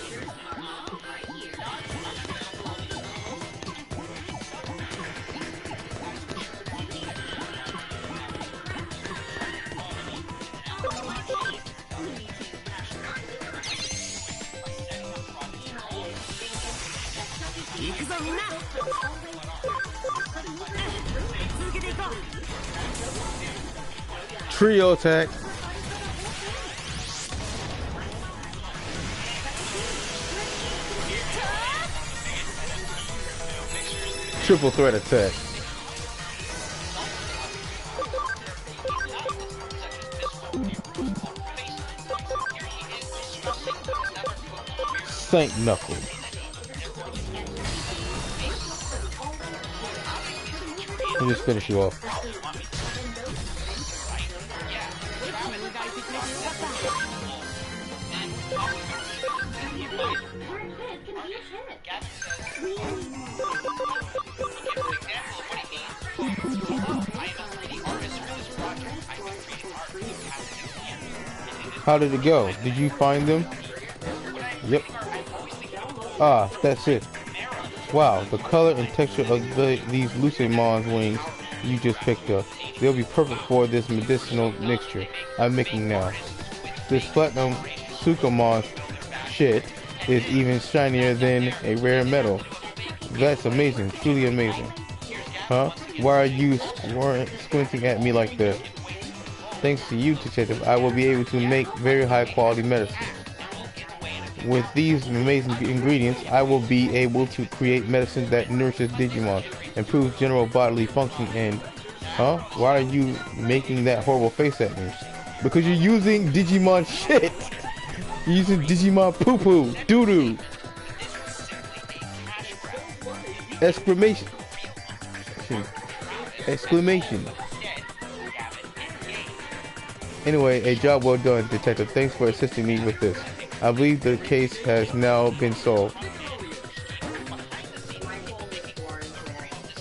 Trio attack. Triple threat attack. Saint Knuckle. Let me just finish you off. How did it go? Did you find them? Yep. Ah, that's it. Wow, the color and texture of these Lucidmon's wings you just picked up. They'll be perfect for this medicinal mixture I'm making now. This platinum Sukamon shit is even shinier than a rare metal. That's amazing, truly amazing. Huh? Why are you squinting at me like this? Thanks to you, Detective, I will be able to make very high quality medicine. With these amazing ingredients, I will be able to create medicine that nourishes Digimon, improves general bodily function, and... Huh? Why are you making that horrible face at me? Because you're using Digimon shit! You're using Digimon poo-poo, doo-doo! Exclamation. Exclamation. Anyway, a job well done, Detective. Thanks for assisting me with this. I believe the case has now been solved.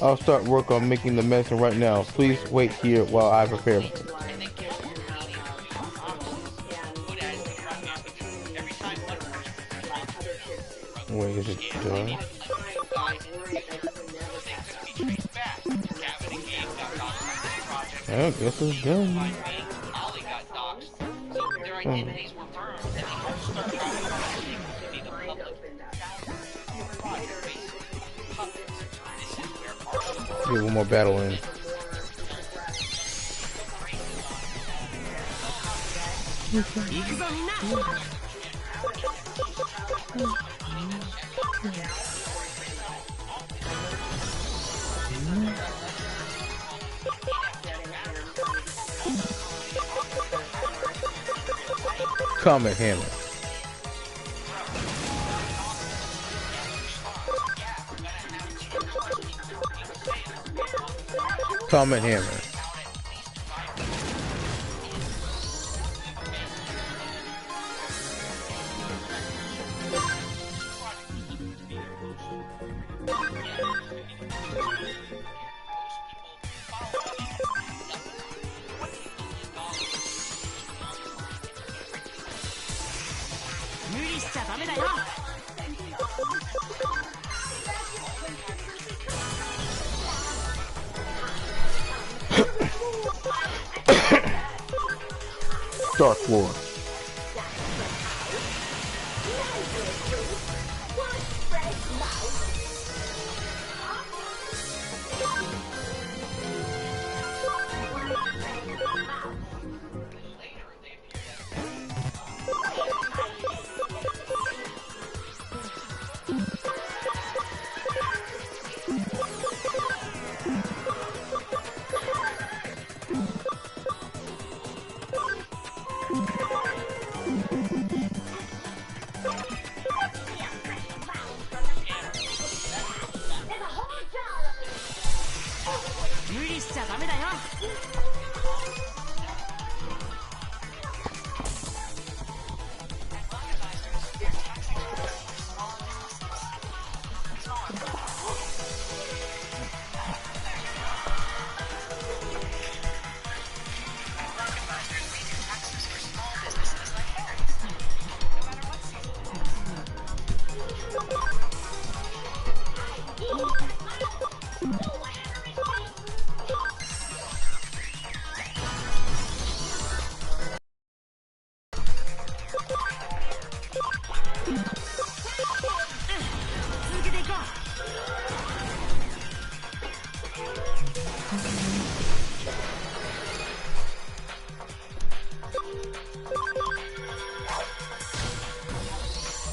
I'll start work on making the medicine right now. Please wait here while I prepare. Wait, is it done? I guess it's done. Get one more battle in. Comet Hammer. Comet Hammer. Dark Lord.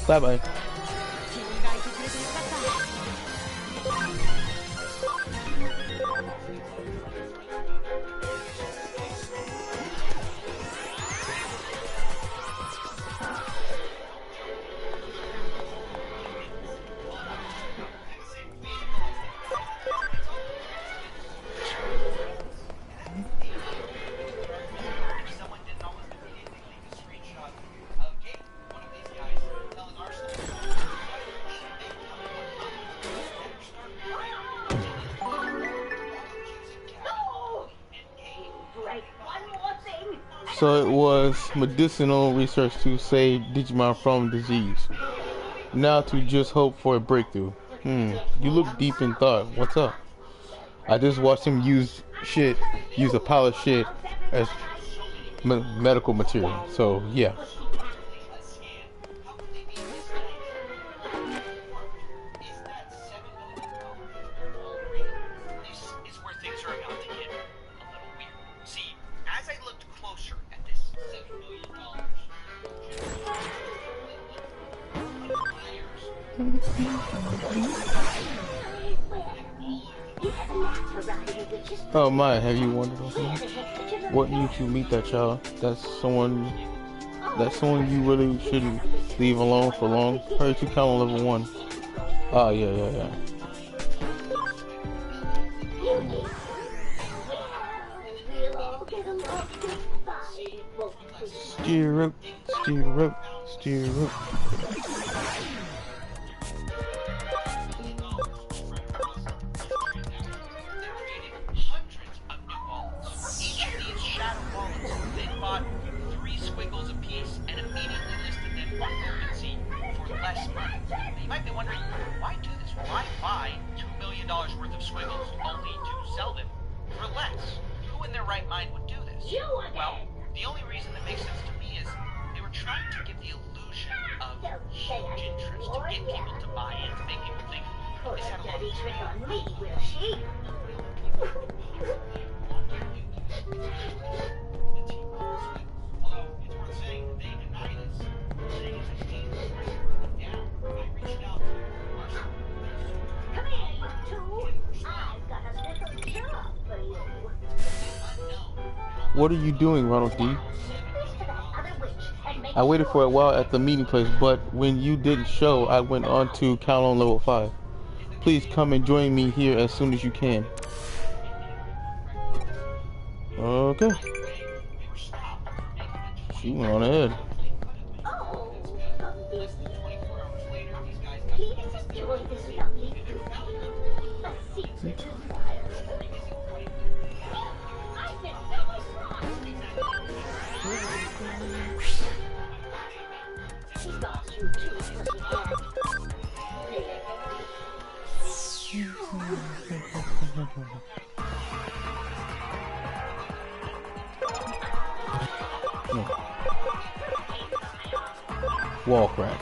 Bye-bye. So it was medicinal research to save Digimon from disease. Now to just hope for a breakthrough. You look deep in thought. What's up? I just watched him use a pile of shit as medical material. So yeah. Oh my, have you wondered what made you meet that child? That's someone you really shouldn't leave alone for long. Heard you count on level 1. Oh yeah. Steer rope, steer rope, steer rope. Each of these shadow wallets then bought 3 squiggles apiece and immediately listed them on OpenSea for less money. Now you might be wondering, why do this? Why buy $2 million worth of squiggles only to sell them for less? Who in their right mind would do this? Well, the only reason that makes sense to me is they were trying to give the illusion of huge interest, to get people to buy in, to make people think this had a lot of trick on me, will she? Come here, you two. I've got a little job for you. What are you doing, Ronald D? I waited for a while at the meeting place, but when you didn't show, I went on to Calon level 5. Please come and join me here as soon as you can. Okay. She went on ahead. Oh, please enjoy this lovely food. A secret of mine. I've been really smart. He got you too, because he had. No. Wall crack.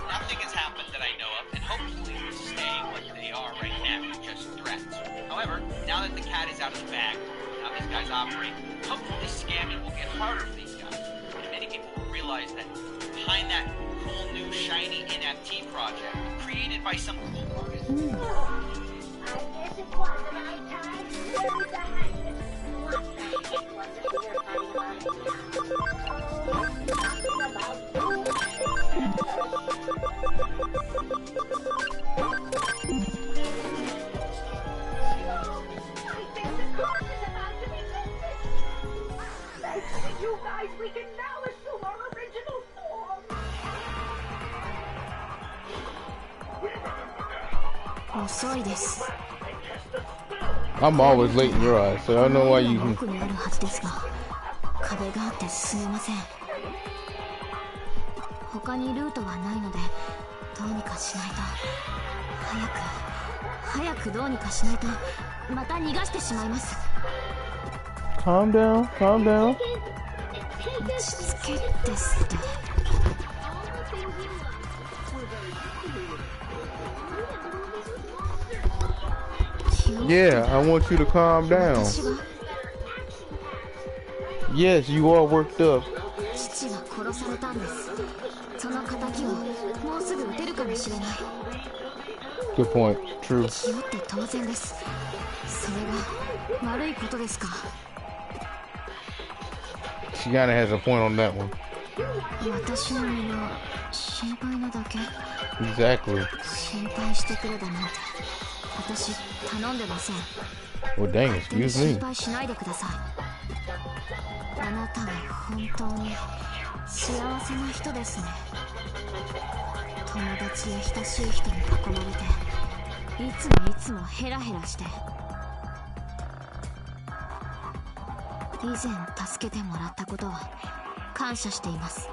Nothing has happened that I know of, and hopefully will stay what they are right now, just threats. However, now that the cat is out of the bag, how these guys operate, hopefully scamming will get harder for these guys. And many people will realize that behind that cool new shiny NFT project, created by some cool artist, I guess it was the right time to learn behind it. What the heck was it you were fighting about? Talking about You guys, we can now assume our original form. I'm always late in your eyes, so I don't know why you can. 奥にあるはずですが、壁があって進めません。他にルートはないので、どうにかしないと。早くどうにかしないと、また逃がしてしまいます。Calm down, calm down. 落ち着けですって。Yeah, I want you to calm down. Yes, you are worked up. 父が殺されたんです。その仇をもうすぐ撃てるかもしれない。Good point. True. 気負って当然です。それが悪いことですか。She kinda has a point on that one. 私の身が心配なだけ。 Exactly. 心配してくれだなんて。私頼んでません。 Well, dang, 勝手に excuse 心 me. 配しないでください。あなたは本当に幸せな人ですね。友達や親しい人に囲まれて、いつもヘラヘラして。以前助けてもらったことは感謝しています。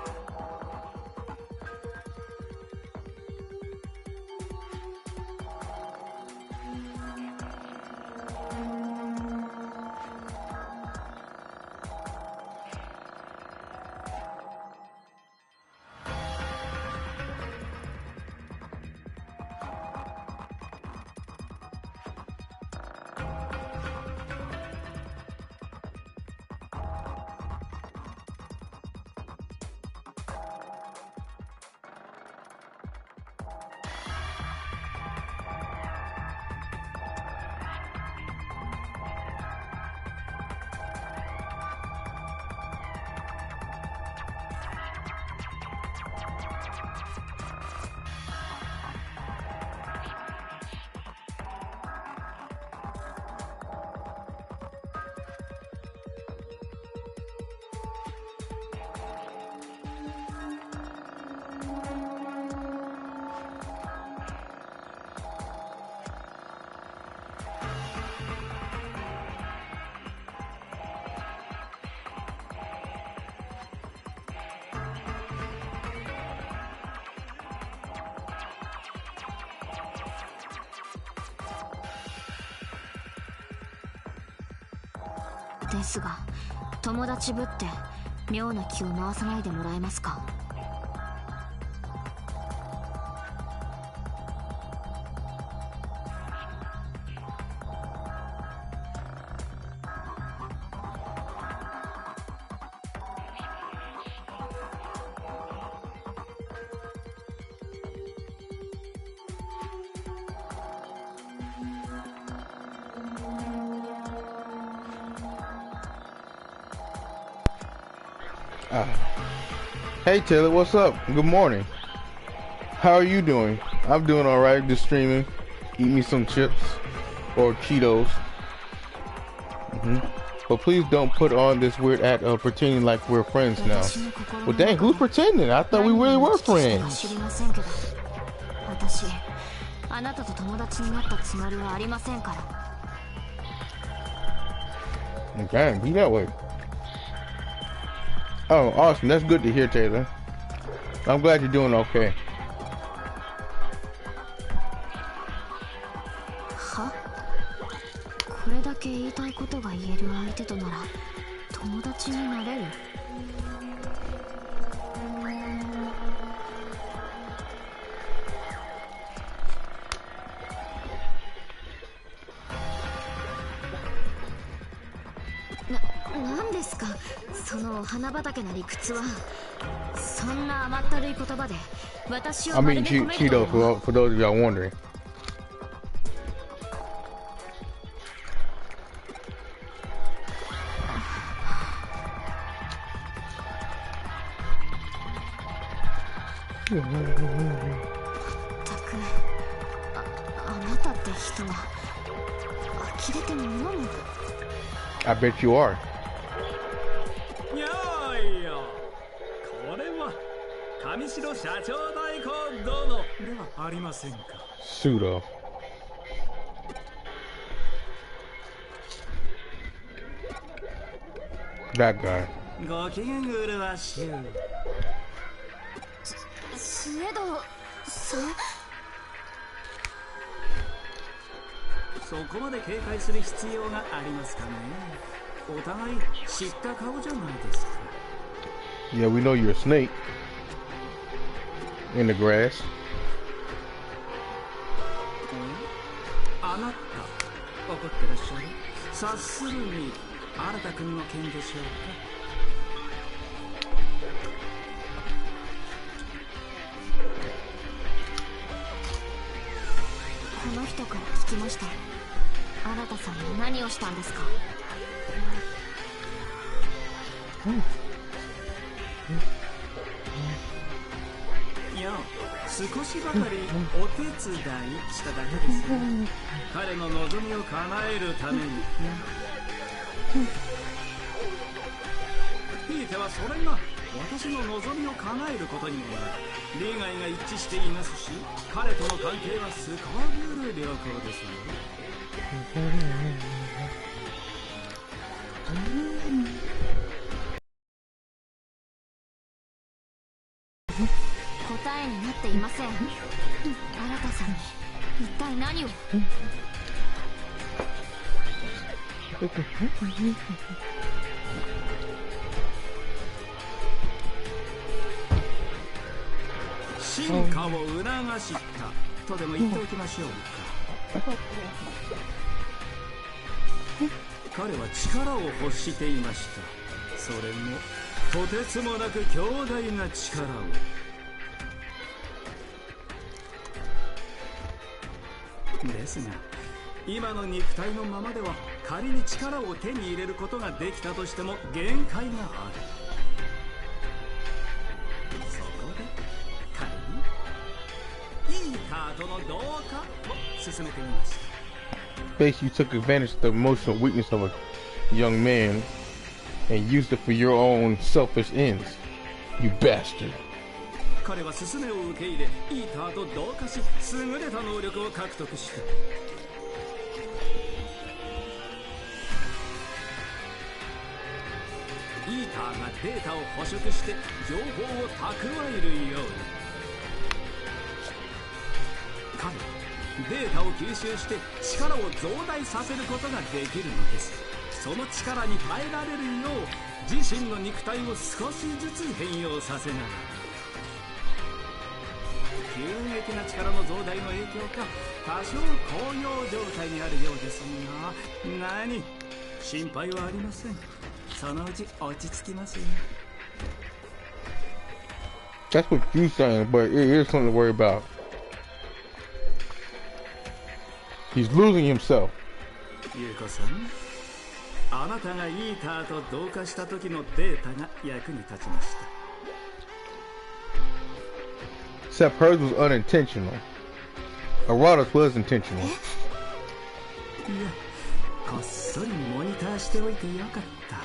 ですが、友達ぶって妙な気を回さないでもらえますか。Hey Taylor, what's up? Good morning. How are you doing? I'm doing alright, just streaming. Eat me some chips or Cheetos. But please don't put on this weird act of pretending like we're friends now. Well dang, who's pretending? I thought we really were friends. 私、あなたと友達になったつもりはありませんから。 Damn, be that way. Oh, awesome. That's good to hear, Taylor. I'm glad you're doing okay. は？これだけ言いたいことが言える相手となら友達になれる？なんですかその花畑な理屈は。そんな甘ったるい言葉で私を I 丸 mean め込めると Cheeto for those of y'all wondering. たくあなたって人は呆れても飲む。 I bet you are. いやいや、これは上白社長代行殿ではありませんか。 Pseudo. That guy. ご機嫌うるわしゅう。スエドさん。そこまで警戒する必要がありますかね。お互い知った顔じゃないですか。 Yeah, we know you're a snake. In the grass. あなた、怒ってらっしゃる。察するに、新君の件でしょうか。 この人から聞きました。新さんに何をしたんですか。いや、少しばかりお手伝いしただけです。彼の望みを叶えるために。ひいてはそれが私の望みを叶えることにもなる。利害が一致していますし、彼との関係はすこぶる良好ですよ。答えになっていません。新さんに一体何を。進化を促したとでも言っておきましょうか。彼は力を欲していました。それもとてつもなく強大な力を。ですが今の肉体のままでは仮に力を手に入れることができたとしても限界がある。そこで彼にイーターとの同化を進めてみました。 Basically, you took advantage of the emotional weakness of a young man and used it for your own selfish ends. You bastard. 彼は勧めを受け入れ、イーターと同化し、優れた能力を獲得した。イーターがデータを捕食して情報を蓄えるように。彼はデータを吸収して力を増大させることができるのです。その力に耐えられるよう自身の肉体を少しずつ変容させながら、急激な力の増大の影響か多少高揚状態にあるようですが、何心配はありません。そのうち落ち着きますよ。 That's what you're saying, but it is something to worry about. He's losing himself. ゆうこさん、あなたがイーターと同化した時のデータが役に立ちました。 Except hers was unintentional. Arata's was intentional. いや、こっそりモニターしておいてよかった。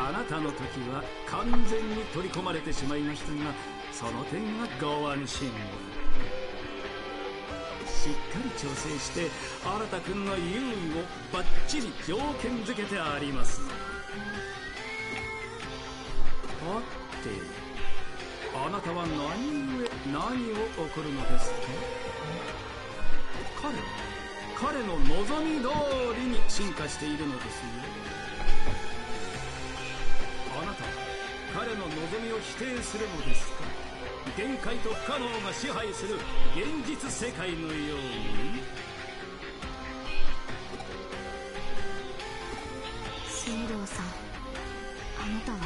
あなたの時は完全に取り込まれてしまいましたが、その点はご安心を。しっかり調整して新君の優位をバッチリ条件付けてあります。はて、あなたは何故何を怒るのですか？彼の望み通りに進化しているのですよ。あなたは彼の望みを否定するのですか？限界と不可能が支配する現実世界のように。聖堂さん、あなたは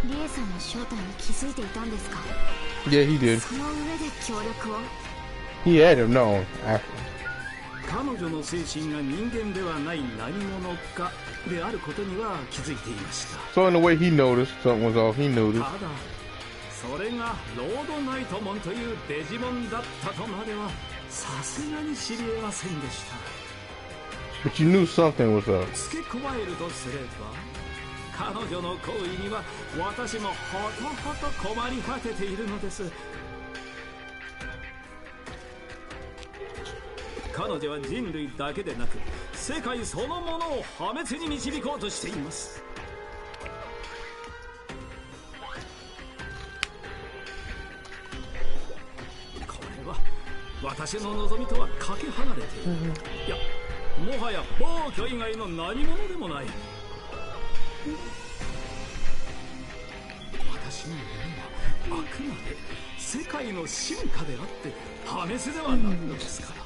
リエさんの正体に気づいていたんですか？ Yeah, he did. その上で協力を。 He had to have known after. 彼女の精神が人間ではない何者かであることには気づいていました。 So in the way he noticed something was off, he knew this. ただそれがロードナイトモンというデジモンだったとまではさすがに知り得ませんでした。 But you knew something was up. 付け加えるとすれば、彼女の行為には私もほとほと困り果てているのです。彼女は人類だけでなく世界そのものを破滅に導こうとしています。これは私の望みとはかけ離れている。いや、もはや暴挙以外の何者でもない。私の夢はあくまで世界の進化であって破滅ではないのですから。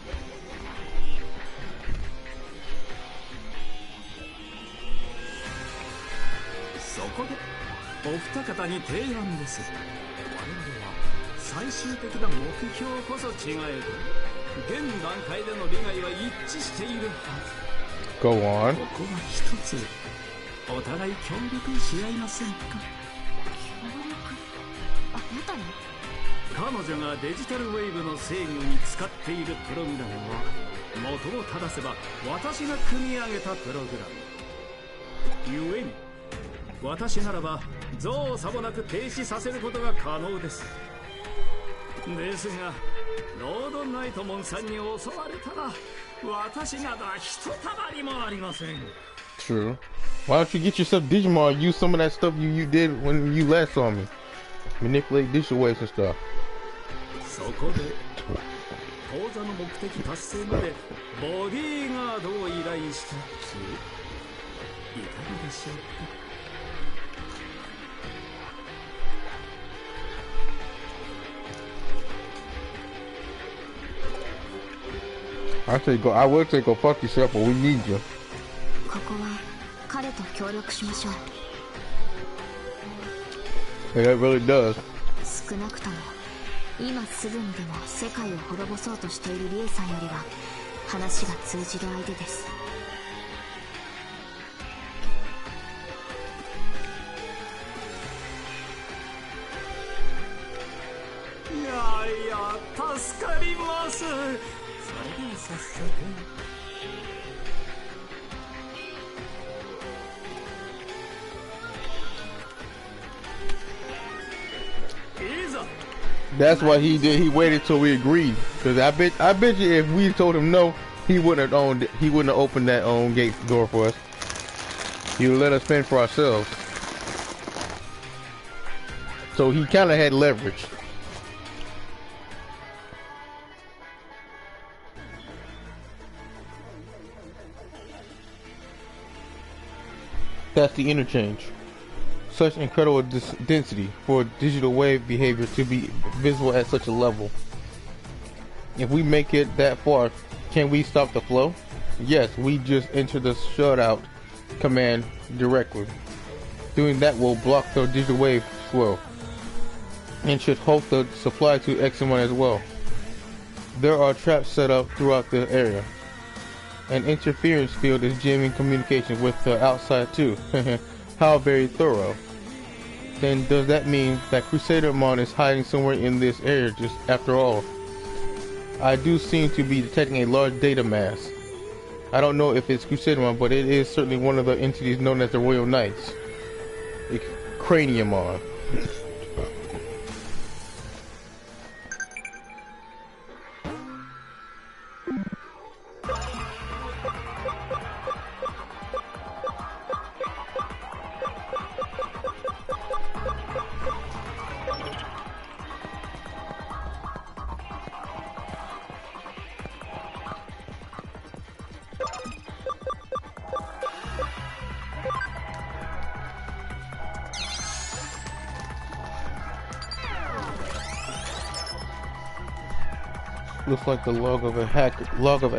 そこでお二方に提案です。我々は最終的な目標こそ違えど現段階での利害は一致しているはず。 Go on. ここは一つお互い協力し合いませんか？あなたに？彼女がデジタルウェーブの制御に使っているプログラムは元を正せば私が組み上げたプログラムゆえに、私ならば造作もなく停止させることが可能です。ですがロードナイトモンさんに襲われたら私などはひとたまりもありません。 True. Why don't you get yourself Digimon and use some of that stuff you did when you last saw me? Manipulate digital waves and stuff. そこで講座の目的達成までボディーガードを依頼したき、いかがでしょうか？ I would say go fuck yourself, but we need you. ここは彼と協力しましょう。 Yeah, that really does. 少なくとも今すぐにでも世界を滅ぼそうとしているリエさんよりは話が通じる相手です。いやいや、助かります。それでは早速。いざ。 That's what he did. He waited till we agreed. Cause I bet you if we told him no, he wouldn't have opened that gate door for us. He would let us fend for ourselves. So he kind of had leverage. That's the interchange. Such incredible density for digital wave behavior to be visible at such a level. If we make it that far, can we stop the flow? Yes, we just enter the shutout command directly. Doing that will block the digital wave flow and should halt the supply to X1 as well. There are traps set up throughout the area. An interference field is jamming communication with the outside too. How very thorough. Then does that mean that Crusadermon is hiding somewhere in this area just after all? I do seem to be detecting a large data mass. I don't know if it's Crusadermon, but it is certainly one of the entities known as the Royal Knights. Craniumon. Looks like the log of a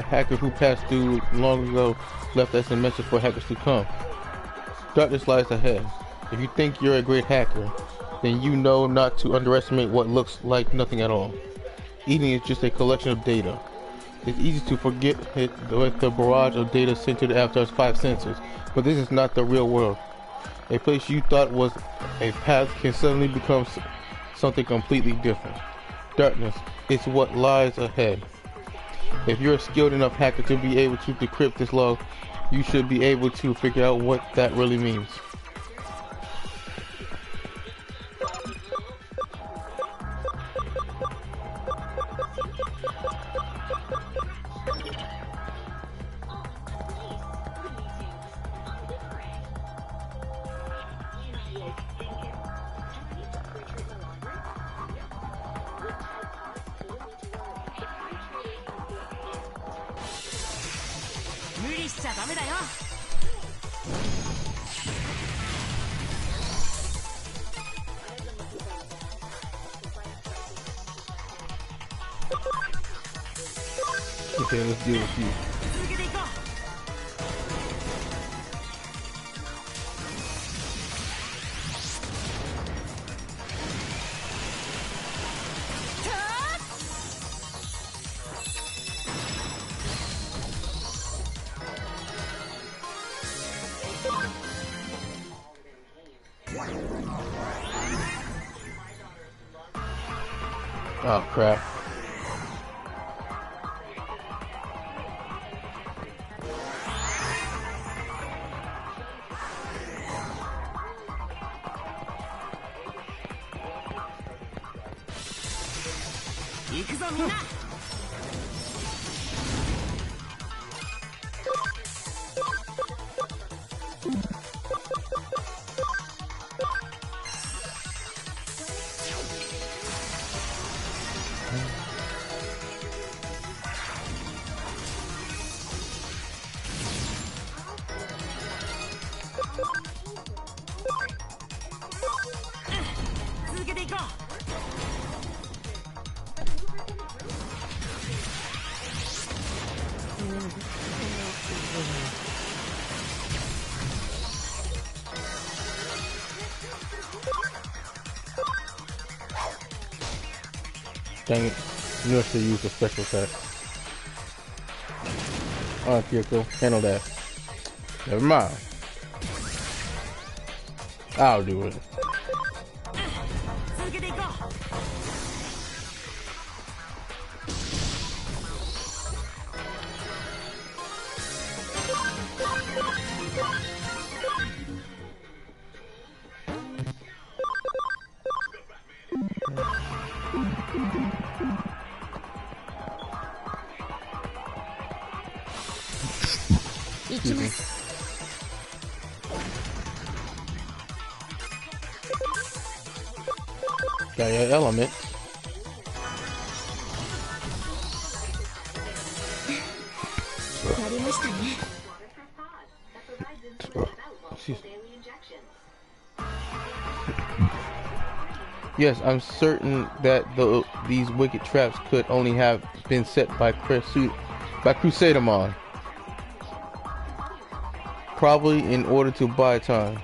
hacker who passed through long ago left us a message for hackers to come. Darkness lies ahead. If you think you're a great hacker, then you know not to underestimate what looks like nothing at all. Eating is just a collection of data. It's easy to forget it with the barrage of data sent to the Avatar's 5 senses, but this is not the real world. A place you thought was a path can suddenly become something completely different. Darkness is what lies ahead. If you're a skilled enough hacker to be able to decrypt this log, you should be able to figure out what that really means. Okay, let's deal with you. Oh crap. Dang it. You know I should use a special attack. Alright, Kyoko, handle that. Never mind. I'll do it. Got your element. Excuse me. Yes, I'm certain that these wicked traps could only have been set by Crusadamon. Probably in order to buy time.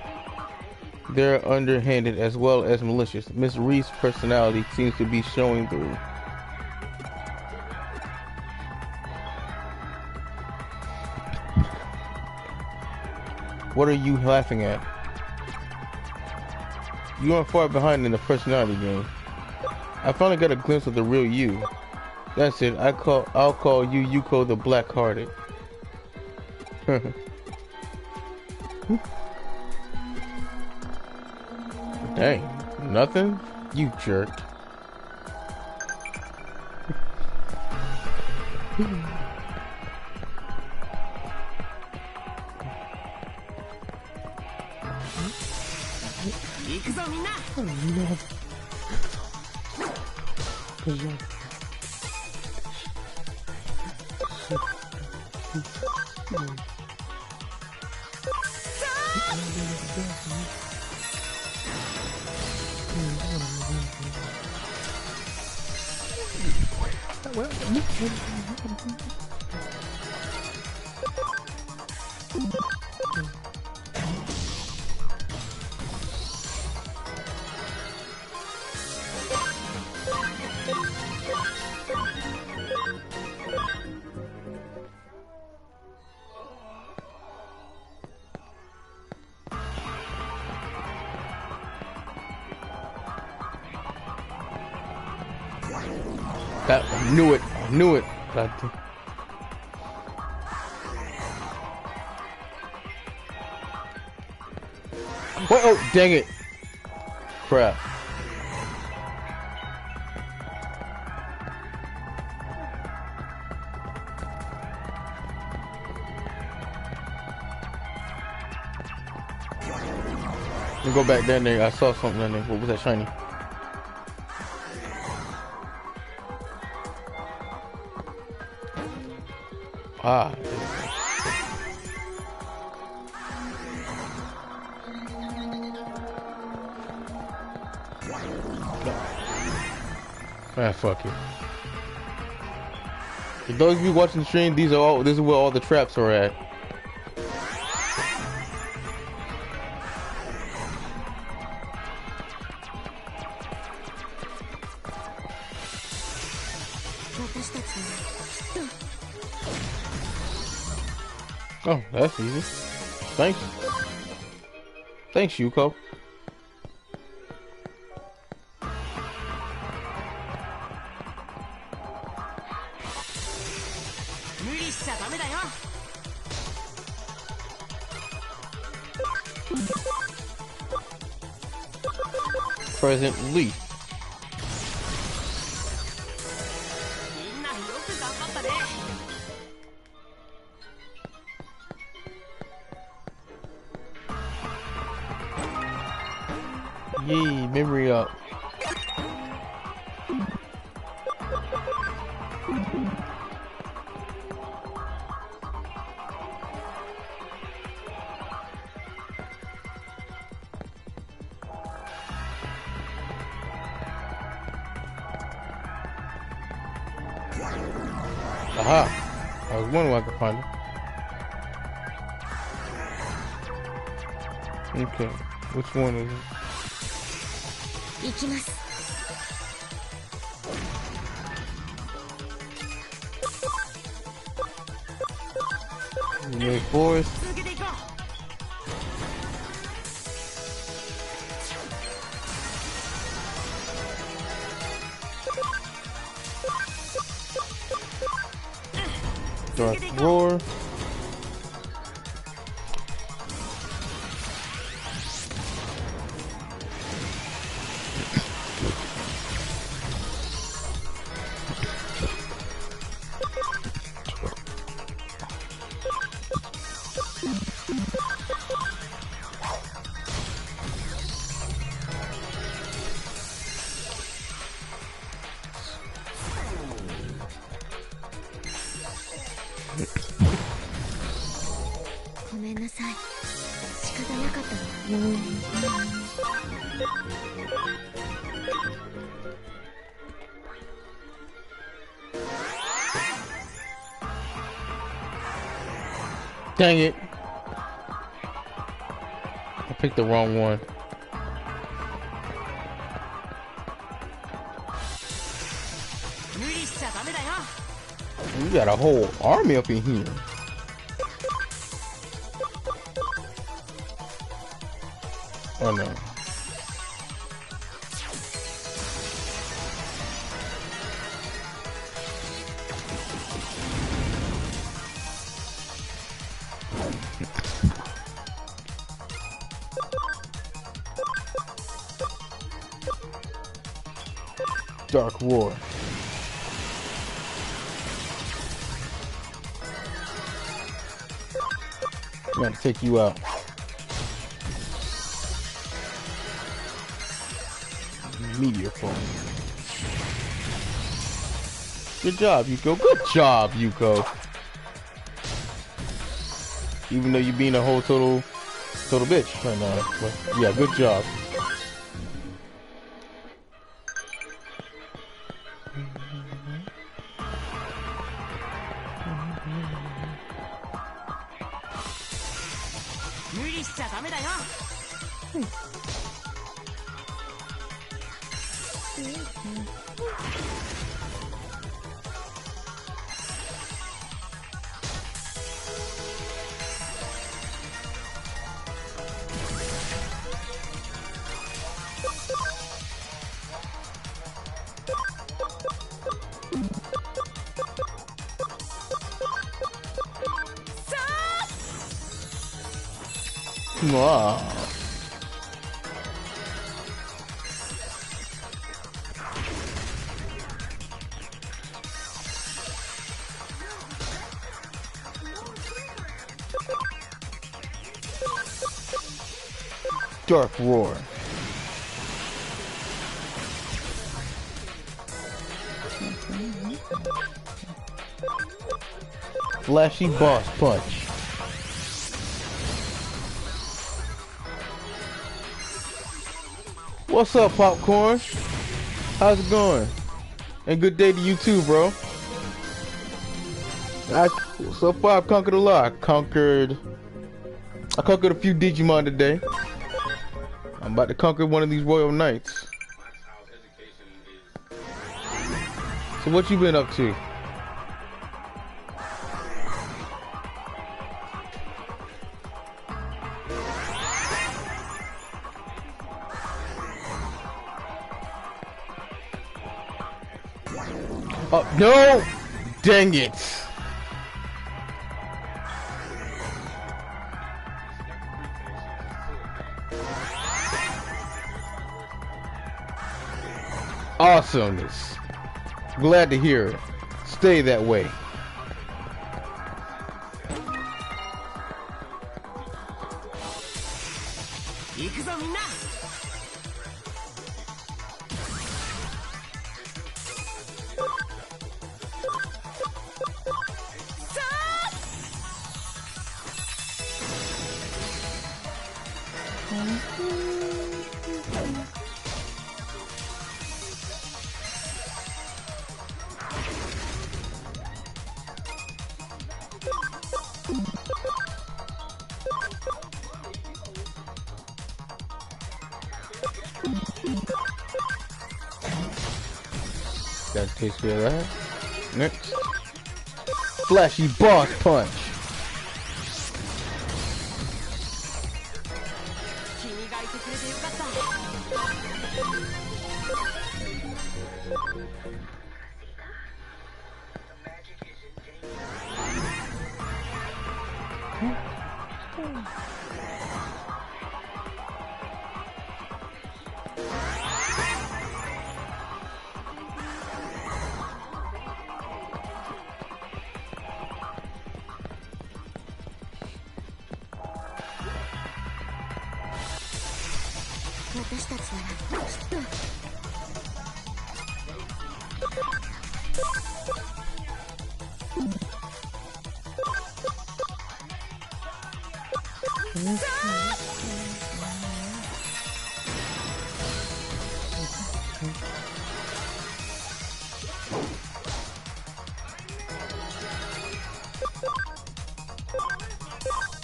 They're underhanded as well as malicious. Miss Reese's personality seems to be showing through. What are you laughing at? You aren't far behind in the personality game. I finally got a glimpse of the real you. That's it. I'll call you Yuko the Black-Hearted. Dang, nothing? You jerk. I knew it. What? Oh, dang it. Crap. Let me go back down there. I saw something down there. What was that shiny? Ah. Ah, fuck it. For those of you watching the stream, this is where all the traps are at. Oh, that's easy. Thanks. Thanks, Yuko. President Lee. Yay, memory up. Aha! I was wondering where I could find it. Okay, which one is it? New forest. Dark Roar. Dang it. I picked the wrong one. You got a whole army up in here. Oh no. Dark War. I'm gonna take you out. Meteor phone. Good job, Yuko. Good job, Yuko. Even though you're being a whole total bitch right now. But yeah, good job. Wow. Dark Roar. Flashy Boss Punch. What's up, Popcorn? How's it going? And good day to you too, bro. So far I've conquered a lot. I conquered a few Digimon today. I'm about to conquer one of these Royal Knights. So what you been up to? Oh, no! Dang it! Awesomeness. Glad to hear it. Stay that way. Got a taste of that. Next. Flashy Boss Punch.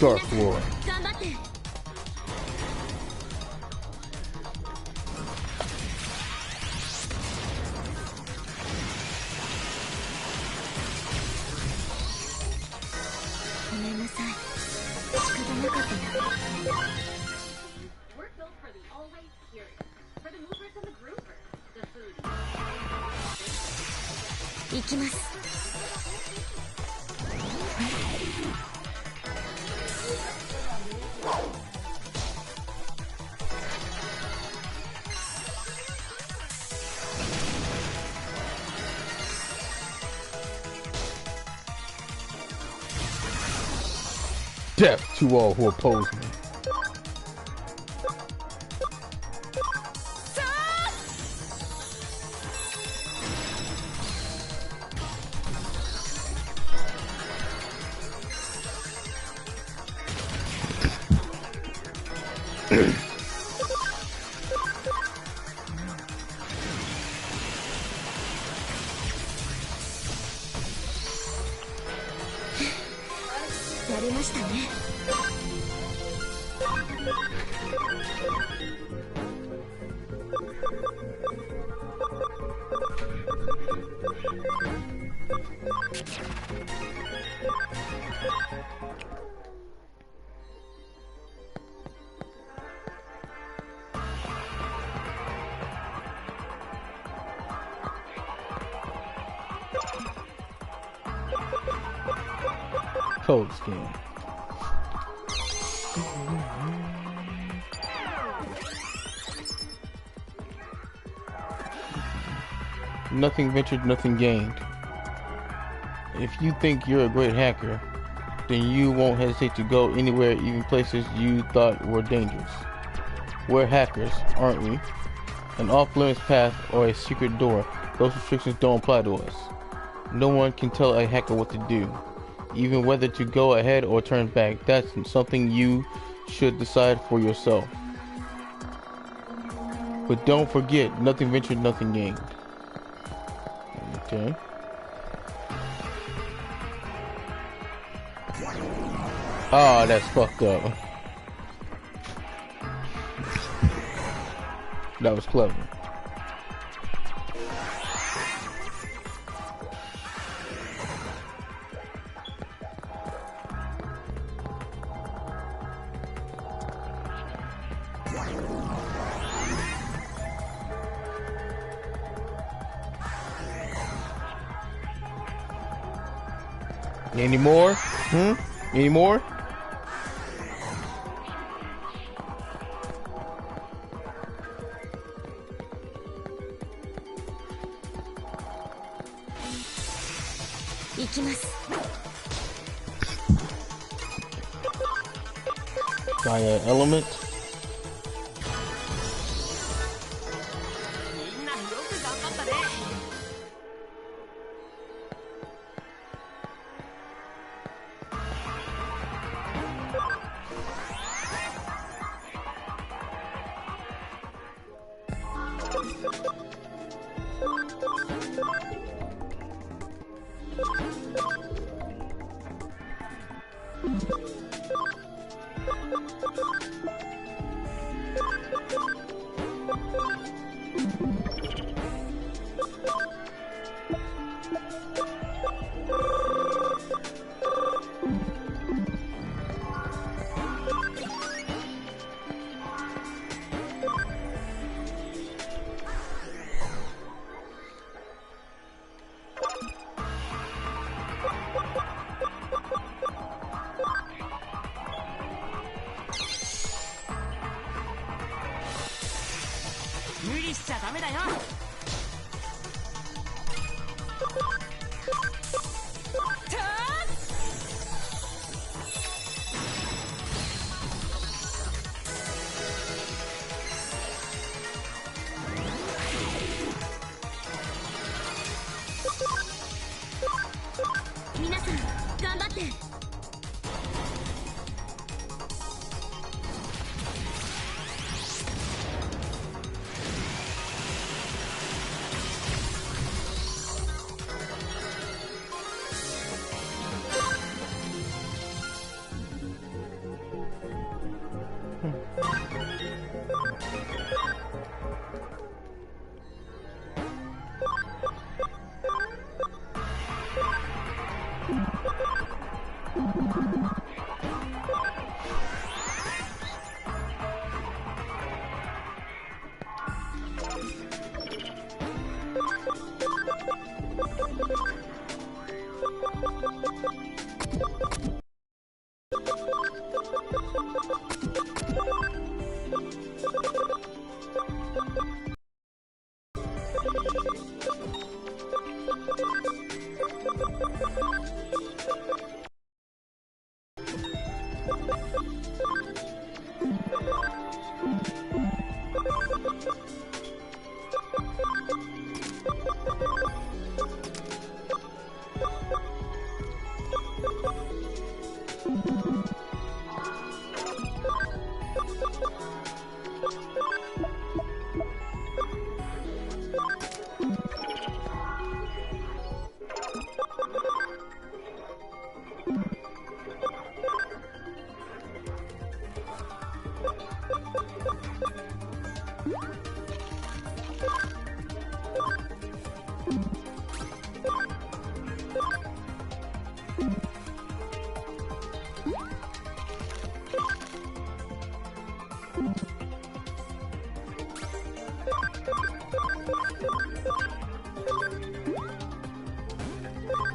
Dark Lord. 頑張って。ごめんなさい。仕方なかったな。行きます。Death to all who oppose me. Code skin. Nothing ventured, nothing gained. If you think you're a great hacker, then you won't hesitate to go anywhere, even places you thought were dangerous. We're hackers, aren't we? An off-limits path or a secret door, those restrictions don't apply to us. No one can tell a hacker what to do, even whether to go ahead or turn back. That's something you should decide for yourself. But don't forget, nothing ventured, nothing gained. Okay. Ah, that's fucked up. That was clever. Any more? Any more? Fire element.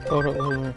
Hold on.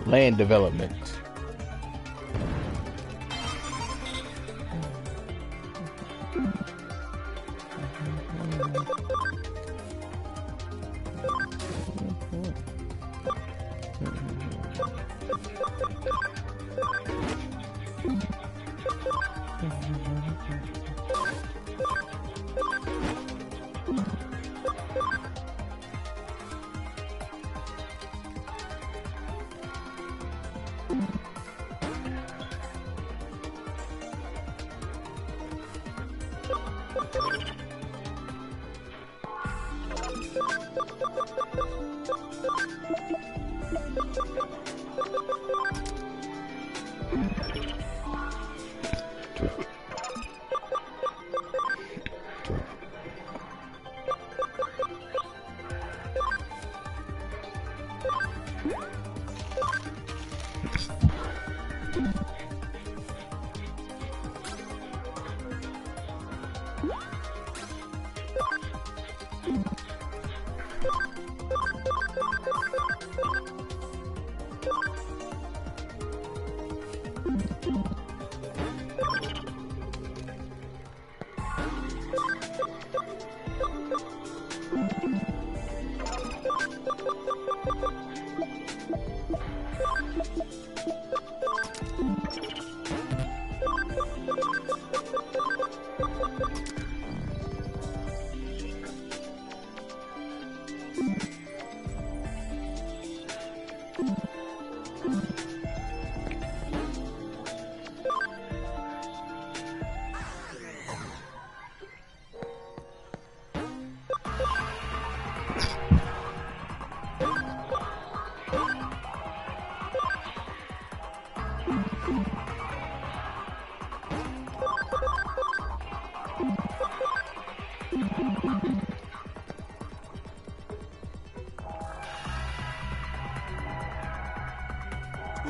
Land development.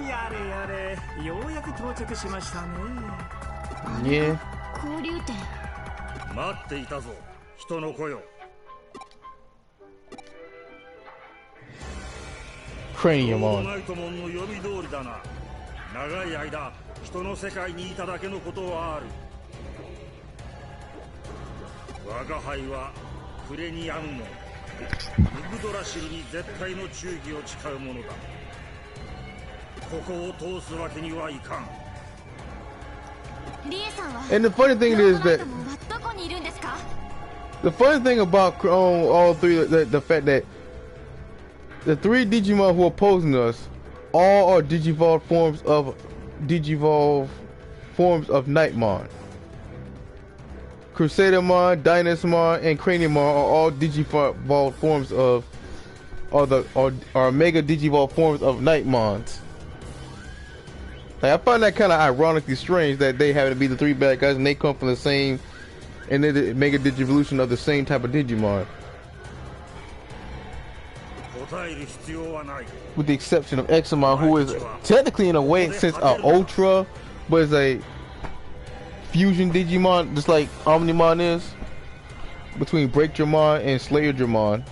やれやれ、ようやく到着しましたね。Yeah. 交流点。待っていたぞ、人の子よ。 Cranium ロード on. ナイトモンの読み通りだな。長い間人の世界にいただけのことはある。我が輩はクレニアムモン、ユグドラシルに絶対の忠義を誓うものだ。ここを通すわけにはいかん。リエさんは And the funny thing is ロードナイ that トモンはどこにいるんですか？ the funny thing about all three, the fact that the three Digimon who are opposing us all are Digivolve forms of Nightmon. Crusadermon, Dynasmon, and Craniumon are all Digivolve forms of are Mega Digivolve forms of Nightmons. Like, I find that kind of ironically strange that they happen to be the three bad guys and they come from the same, and they're the Mega Digivolution of the same type of Digimon. With the exception of Examon, who is technically in a way since Ultra, but is a fusion Digimon, just like Omnimon is, between Breakdramon and Slayerdramon.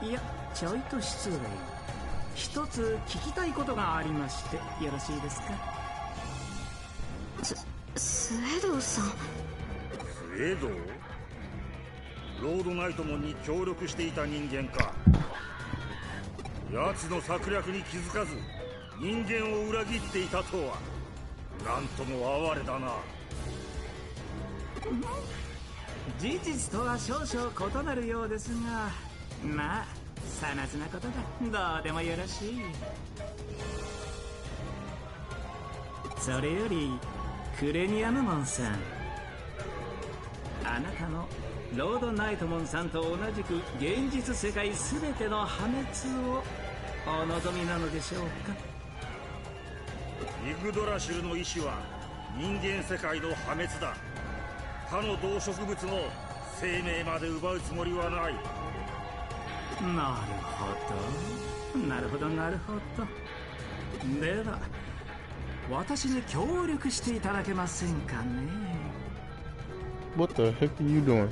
いや、ちょいと失礼。一つ聞きたいことがありまして、よろしいですか？スウェドウさん。スウェドウ？ロードナイトモンに協力していた人間か。奴の策略に気づかず人間を裏切っていたとは、なんとも哀れだな。事実とは少々異なるようですが、まあさなずなことだ。どうでもよろしい。それよりクレニアムモンさん、あなたのロードナイトモンさんと同じく現実世界すべての破滅をお望みなのでしょうか？イグドラシルの意志は人間世界の破滅だ。他の動植物の生命まで奪うつもりはない。なるほど、なるほど、なるほど。では私に協力していただけませんかね？ What the heck are you doing?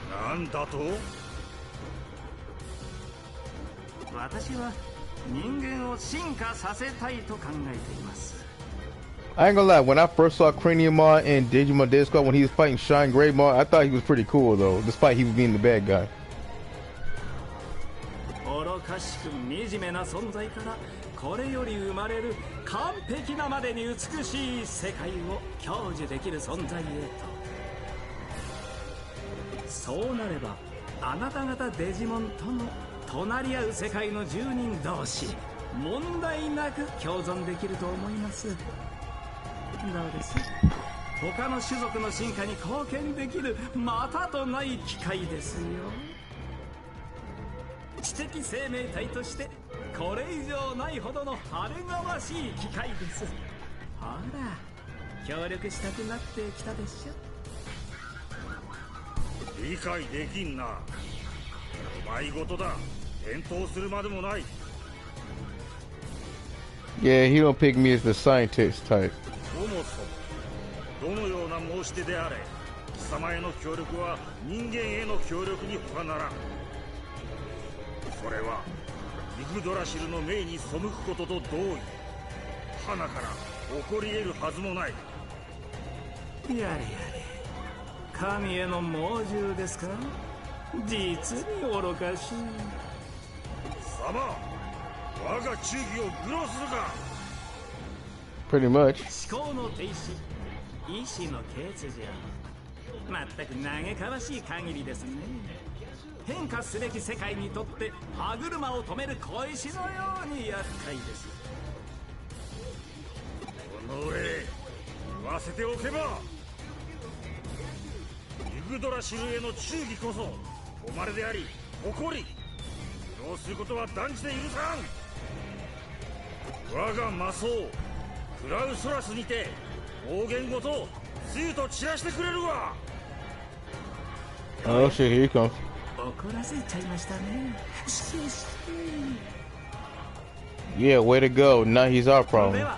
なんだと？私は人間を進化させたいと考えています。 I ain't gonna lie, when I first saw Craniumon in Digimon Dead Squad when he was fighting Shine Greymon, I thought he was pretty cool though, despite he was being the bad guy. 愚かしく惨めな存在からこれより生まれる完璧なまでに美しい世界を享受できる存在へと。そうなればあなた方デジモンとの隣り合う世界の住人同士問題なく共存できると思います。どうです？他の種族の進化に貢献できるまたとない機会ですよ。知的生命体としてこれ以上ないほどの晴れがましい機会です。ほら、協力したくなってきたでしょ。理解できんな。お前事だ。返答するまでもない。 Yeah, he don't pick me as the scientist type. そもそもどのような申し出であれ、貴様への協力は人間への協力に他ならん。それはイグドラシルの命に背くことと同意。花から起こり得るはずもない。やれやれ、神への猛獣ですか？実に愚かしい。貴様、我が忠義を愚弄するか？ Pretty much. 思考の停止、意志の欠如。まったく嘆かわしい限りですね。変化すべき世界にとって歯車を止める小石のように厄介です。この上言わせておけば、イグドラシルへの忠義こそ誉れであり誇り。そうすることは断じて許さん。我が魔装クラウソラスにて暴言ごとつゆと散らしてくれるわ。 Oh shit, here he comes. 怒らせちゃいましたね。 Yeah, way to go. Now he's our で problem. は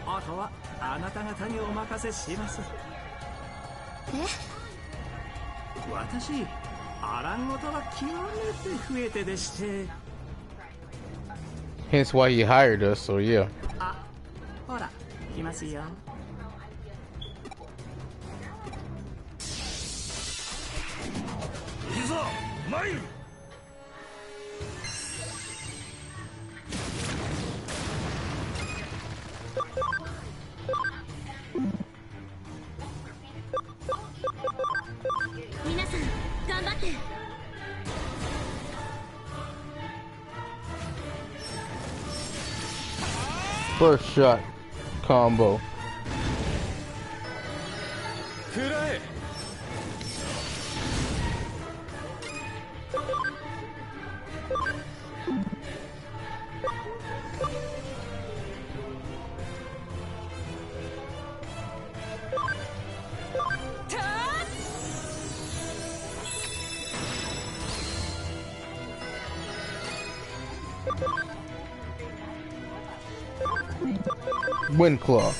あとはあなた方にお任せします。私アランごとは極めて増えてでして。 Hence why he hired us, so yeah. あ、ほら来ますよ。いざ参る。皆さん頑張って。 First shot combo. くらえ。 Wind Claw.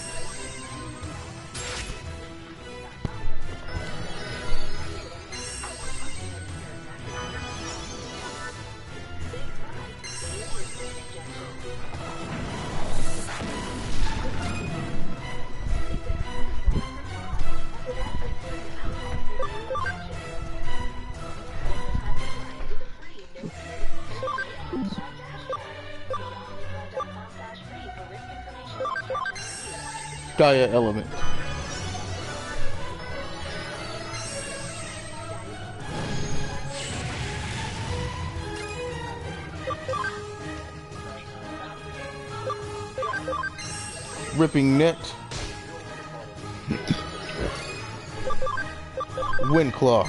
Gaia Element. Ripping Net. Wind Claw.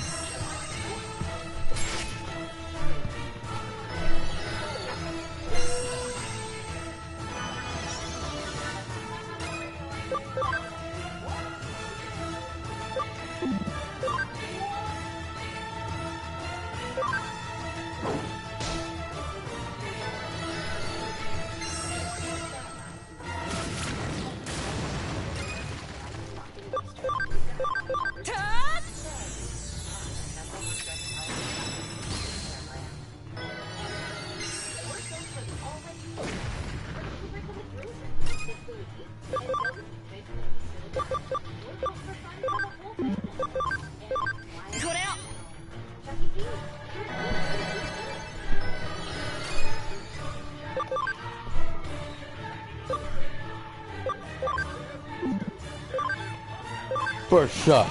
First shot.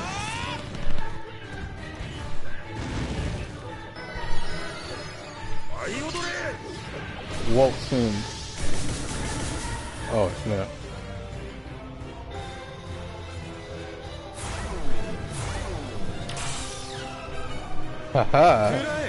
Waltz in. Oh snap. Haha.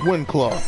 Wind Claw.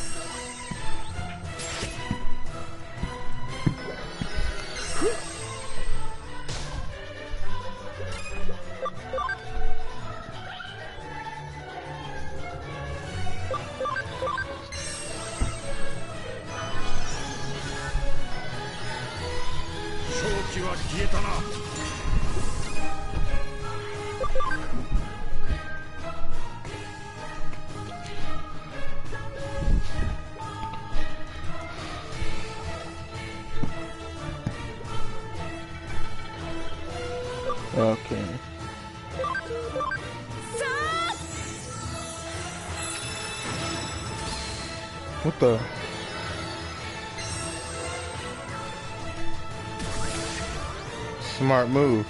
Okay. What the? smart move.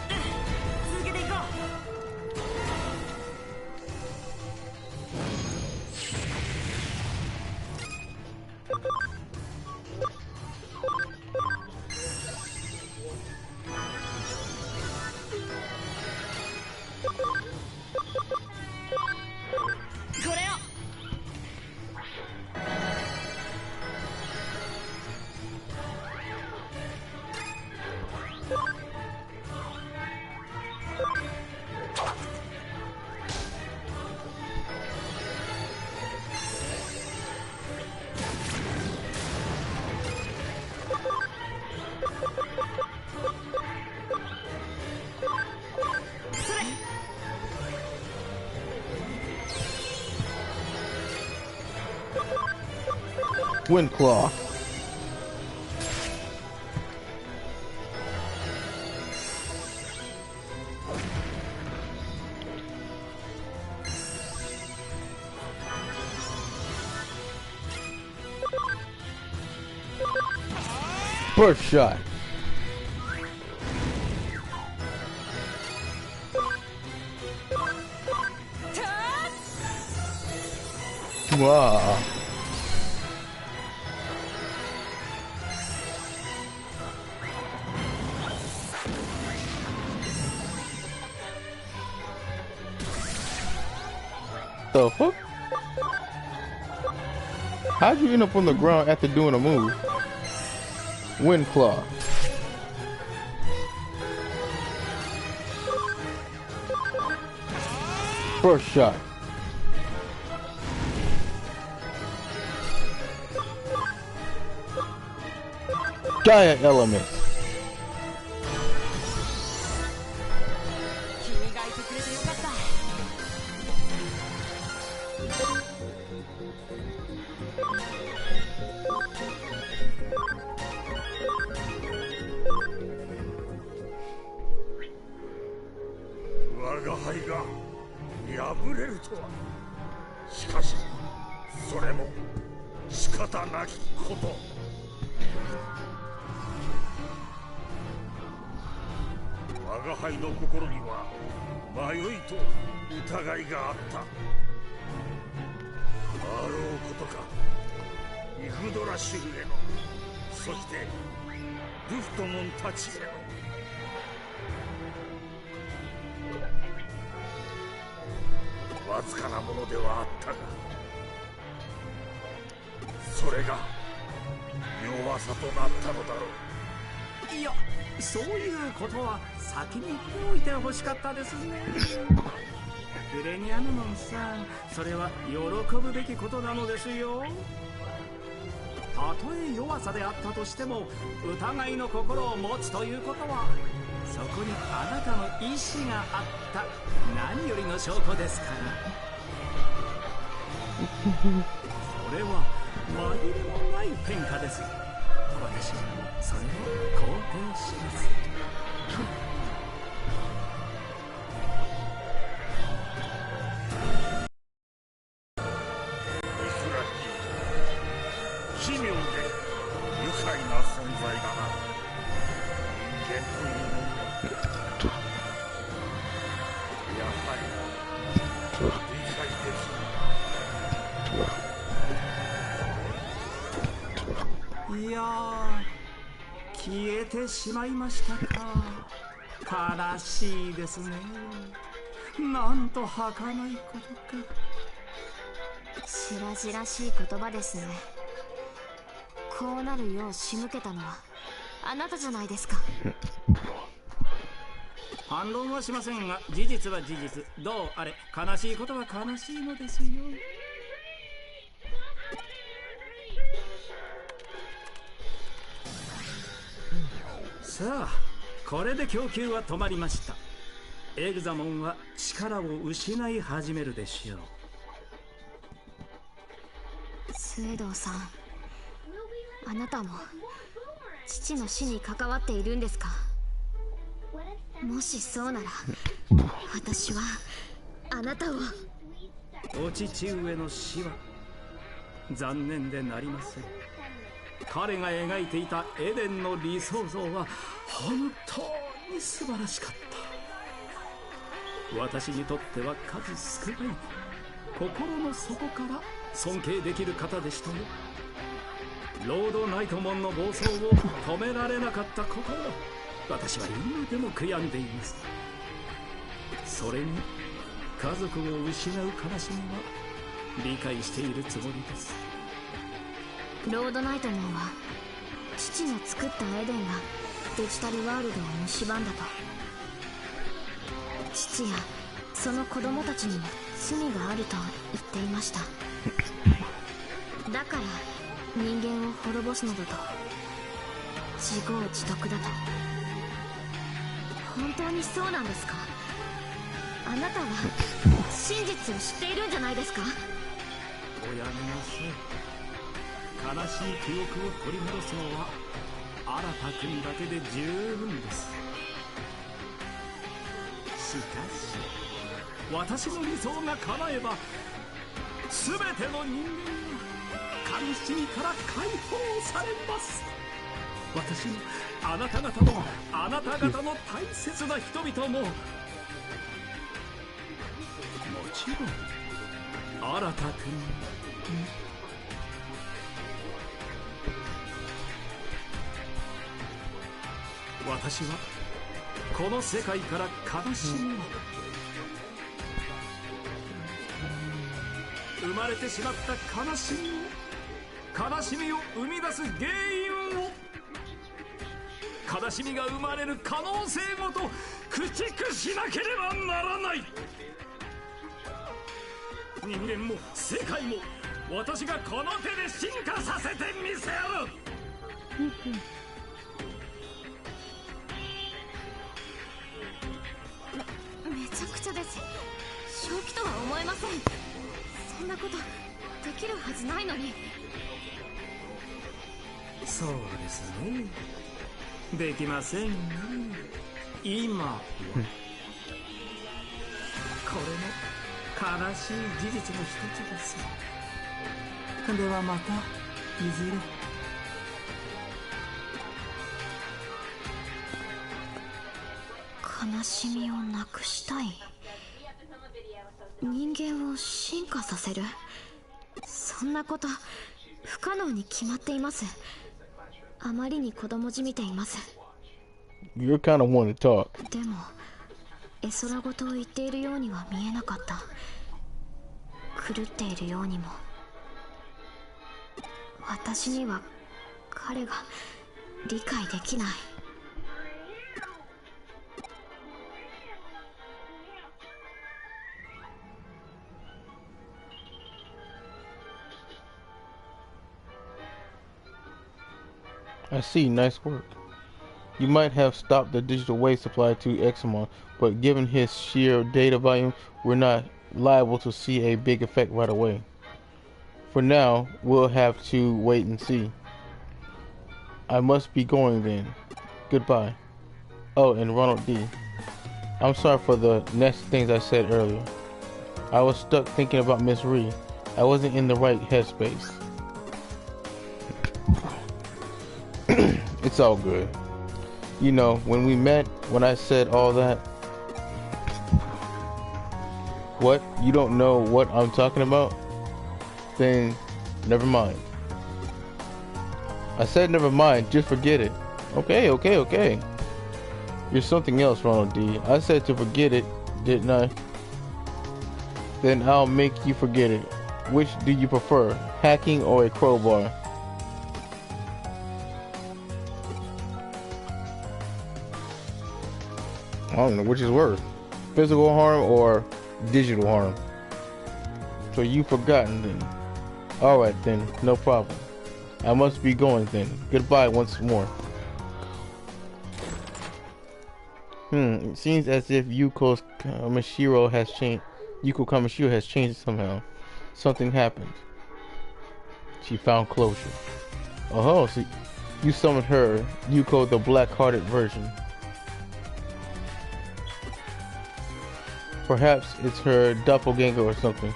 Wind Claw. First shot. Wow. The fuck? How'd you end up on the ground after doing a move? Wind Claw. First shot. Gaia Element.いや、そういうことは先に言っておいてほしかったですね。グレニアヌモンさん、それは喜ぶべきことなのですよ。たとえ弱さであったとしても疑いの心を持つということは、そこにあなたの意志があった何よりの証拠ですから。それは紛れもない変化です。私はそれを肯定します。奇妙で愉快な存在だな。人間というものはやはり理解できない。いやー、消えてしまいましたか。悲しいですね。なんと儚いことか。白々しい言葉ですね。こうなるよう仕向けたのはあなたじゃないですか。反論はしませんが、事実は事実。どうあれ、悲しいことは悲しいのですよ。さあ、これで供給は止まりました。エグザモンは力を失い始めるでしょう。スエドウさん、あなたも父の死に関わっているんですか？もしそうなら私はあなたを。お父上の死は残念でなりません。彼が描いていたエデンの理想像は本当に素晴らしかった。私にとっては数少ない心の底から尊敬できる方でしたよ。ロードナイトモンの暴走を止められなかったことを私は今でも悔やんでいます。それに家族を失う悲しみは理解しているつもりです。ロードナイトモンは父の作ったエデンがデジタルワールドを蝕んだと。父やその子供たちにも罪があると言っていました。だから人間を滅ぼすなどと自業自得だと。本当にそうなんですか？あなたは真実を知っているんじゃないですか？おやめなさい。悲しい記憶を取り戻すのは新君だけで十分です。しかし私の理想が叶えば全ての人間が悲しみから解放されます。私もあなた方の大切な人々ももちろん新君私はこの世界から悲しみを、生まれてしまった悲しみを生み出す原因を、悲しみが生まれる可能性ごと駆逐しなければならない。人間も世界も私がこの手で進化させてみせる。めちゃくちゃです。正気とは思えません。そんなことできるはずないのに。そうですね、できませんね。今はこれも悲しい事実の一つです。ではまたいずれ。悲しみをなくしたい。人間を進化させる。そんなこと不可能に決まっています。あまりに子供じみています。 You're kind of want to talk. でも絵空事を言っているようには見えなかった。狂っているようにも。私には彼が理解できない。I see, nice work. You might have stopped the digital waste supply to Examon, but given his sheer data volume, we're not liable to see a big effect right away. For now, we'll have to wait and see. I must be going then. Goodbye. Oh, and Ronald D. I'm sorry for the next things I said earlier. I was stuck thinking about Miss Ree. I wasn't in the right headspace. It's all good. You know, when we met, when I said all that. What? You don't know what I'm talking about? Then never mind. I said never mind, just forget it. Okay. You're something else, Ronald D. I said to forget it, didn't I? Then I'll make you forget it. Which do you prefer, hacking or a crowbar? I don't know which is worse, physical harm or digital harm. So you've forgotten then. Alright then, no problem. I must be going then. Goodbye once more. It seems as if Yuko Kamishiro has changed somehow. Something happened. She found closure. Oh, so you summoned her, Yuko the black-hearted version. Perhaps it's her doppelganger or something.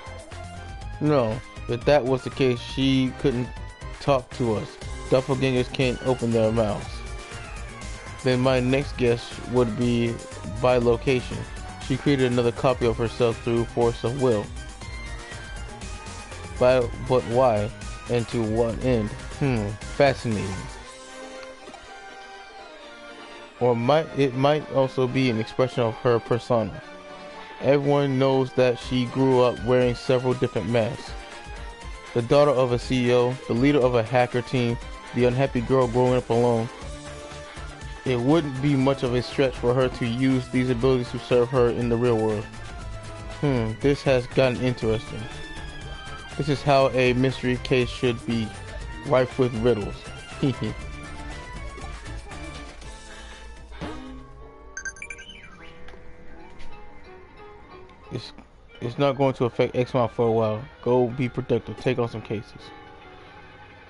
No, if that was the case, she couldn't talk to us. Doppelgangers can't open their mouths. Then my next guess would be by location. She created another copy of herself through force of will. But why? And to what end? Fascinating. Or it might also be an expression of her persona. Everyone knows that she grew up wearing several different masks. The daughter of a CEO, the leader of a hacker team, the unhappy girl growing up alone. It wouldn't be much of a stretch for her to use these abilities to serve her in the real world. This has gotten interesting. This is how a mystery case should be, rife with riddles. It's not going to affect X-Mount for a while. Go be productive. Take on some cases.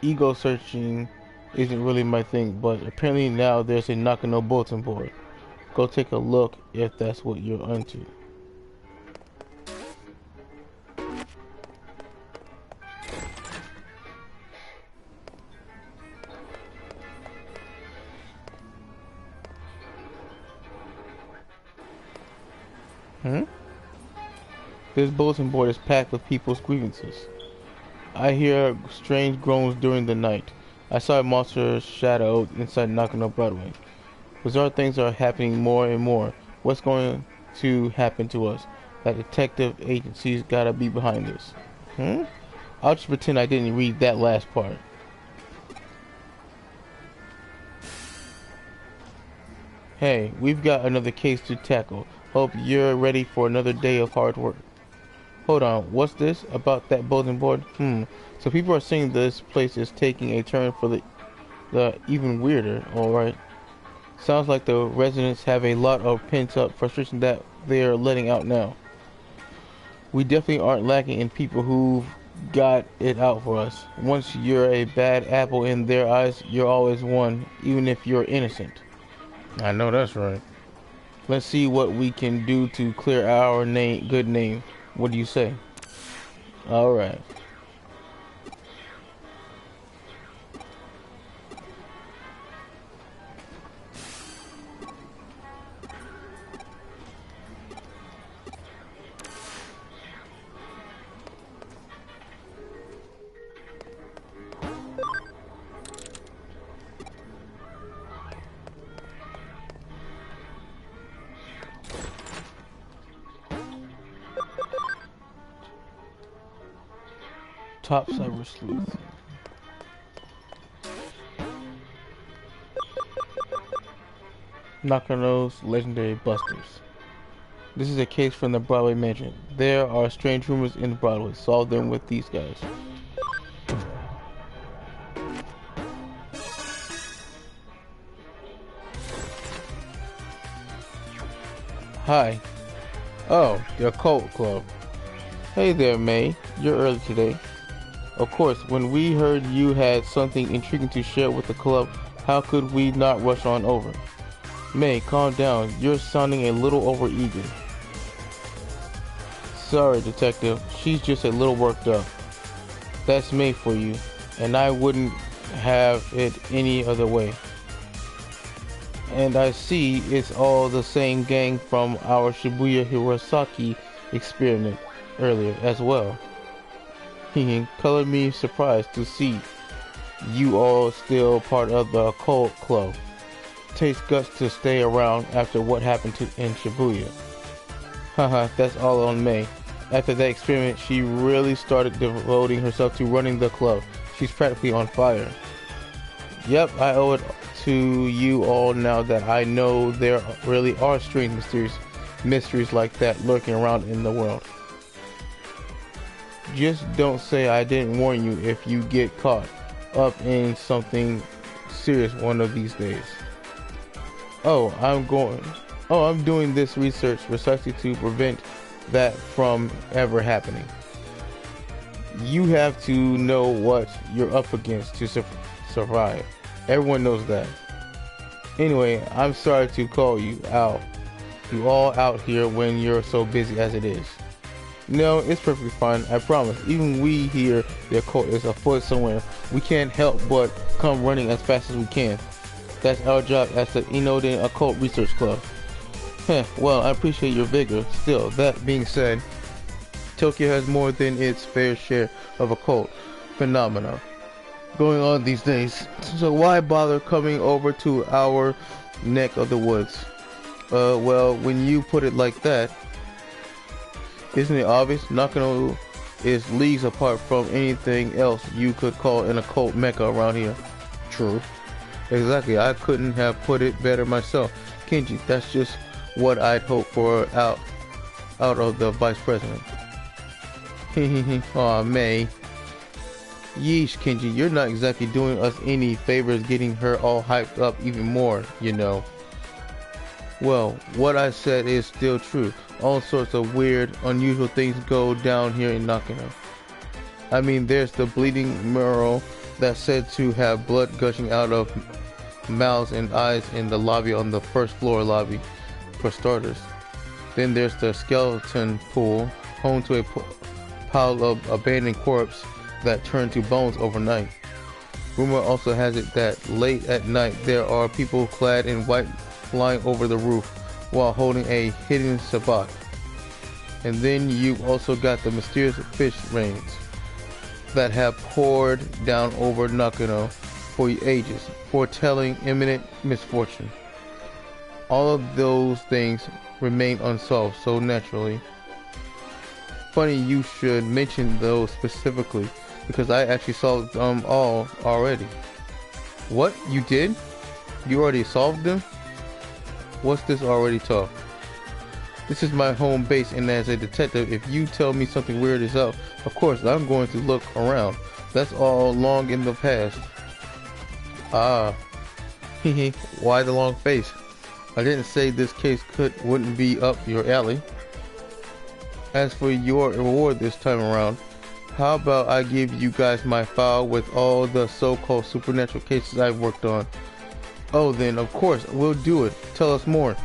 Ego searching isn't really my thing, but apparently now there's a Nakano bulletin board. Go take a look if that's what you're into. This bulletin board is packed with people's grievances. I hear strange groans during the night. I saw a monster shadow inside Nakano Broadway. Bizarre things are happening more and more. What's going to happen to us? That detective agency's gotta be behind this. I'll just pretend I didn't read that last part. Hey, we've got another case to tackle. Hope you're ready for another day of hard work. Hold on, what's this about that bulletin board? So people are saying this place is taking a turn for the even weirder, alright. Sounds like the residents have a lot of pent-up frustration that they're letting out now. We definitely aren't lacking in people who've got it out for us. Once you're a bad apple in their eyes, you're always one, even if you're innocent. I know that's right. Let's see what we can do to clear our good name. What do you say? Alright. Top Cyber Sleuth. Nakano's Legendary Busters. This is a case from the Broadway Mansion. There are strange rumors in Broadway. Solve them with these guys. Hi. Oh, the Occult Club. Hey there, May. You're early today. Of course, when we heard you had something intriguing to share with the club, how could we not rush on over? May, calm down. You're sounding a little overeager. Sorry, detective. She's just a little worked up. That's May for you, and I wouldn't have it any other way. And I see it's all the same gang from our Shibuya Hirosaki experiment earlier as well. He colored me surprised to see you all still part of the Occult Club. Takes guts to stay around after what happened in Shibuya. Haha, that's all on May. After that experiment, she really started devoting herself to running the club. She's practically on fire. Yep, I owe it to you all now that I know there really are strange mysteries like that lurking around in the world. Just don't say I didn't warn you if you get caught up in something serious one of these days. I'm doing this research precisely to prevent that from ever happening. You have to know what you're up against to survive. Everyone knows that. Anyway, I'm sorry to call you all out here when you're so busy as it is. No, it's perfectly fine, I promise. Even we here, the occult is afoot somewhere. We can't help but come running as fast as we can. That's our job as the Inoden Occult Research Club. Heh, well, I appreciate your vigor. Still, that being said, Tokyo has more than its fair share of occult phenomena going on these days. So why bother coming over to our neck of the woods? Well, when you put it like that, isn't it obvious? Nakano is leagues apart from anything else you could call an occult mecca around here. True. Exactly. I couldn't have put it better myself. Kenji, that's just what I'd hope for out of the vice president. Aw, May. Yeesh, Kenji, you're not exactly doing us any favors getting her all hyped up even more, you know. Well, what I said is still true. All sorts of weird, unusual things go down here in Nakano. I mean, there's the bleeding mural that's said to have blood gushing out of mouths and eyes in the lobby on the first floor lobby, for starters. Then there's the skeleton pool, home to a pile of abandoned corpses that turn to bones overnight. Rumor also has it that late at night there are people clad in white flying over the roof while holding a hidden sabak. And then you've also got the mysterious fish rains that have poured down over Nakano for ages, foretelling imminent misfortune. All of those things remain unsolved, so naturally. Funny you should mention those specifically, because I actually solved them all already. What? You did? You already solved them? What's this already talk? This is my home base, and as a detective, if you tell me something weird is up, of course I'm going to look around. That's all long in the past. Ah. Hehe. Why the long face? I didn't say this case wouldn't be up your alley. As for your reward this time around, how about I give you guys my file with all the so-called supernatural cases I've worked on? Oh, then of course we'll do it. Tell us more.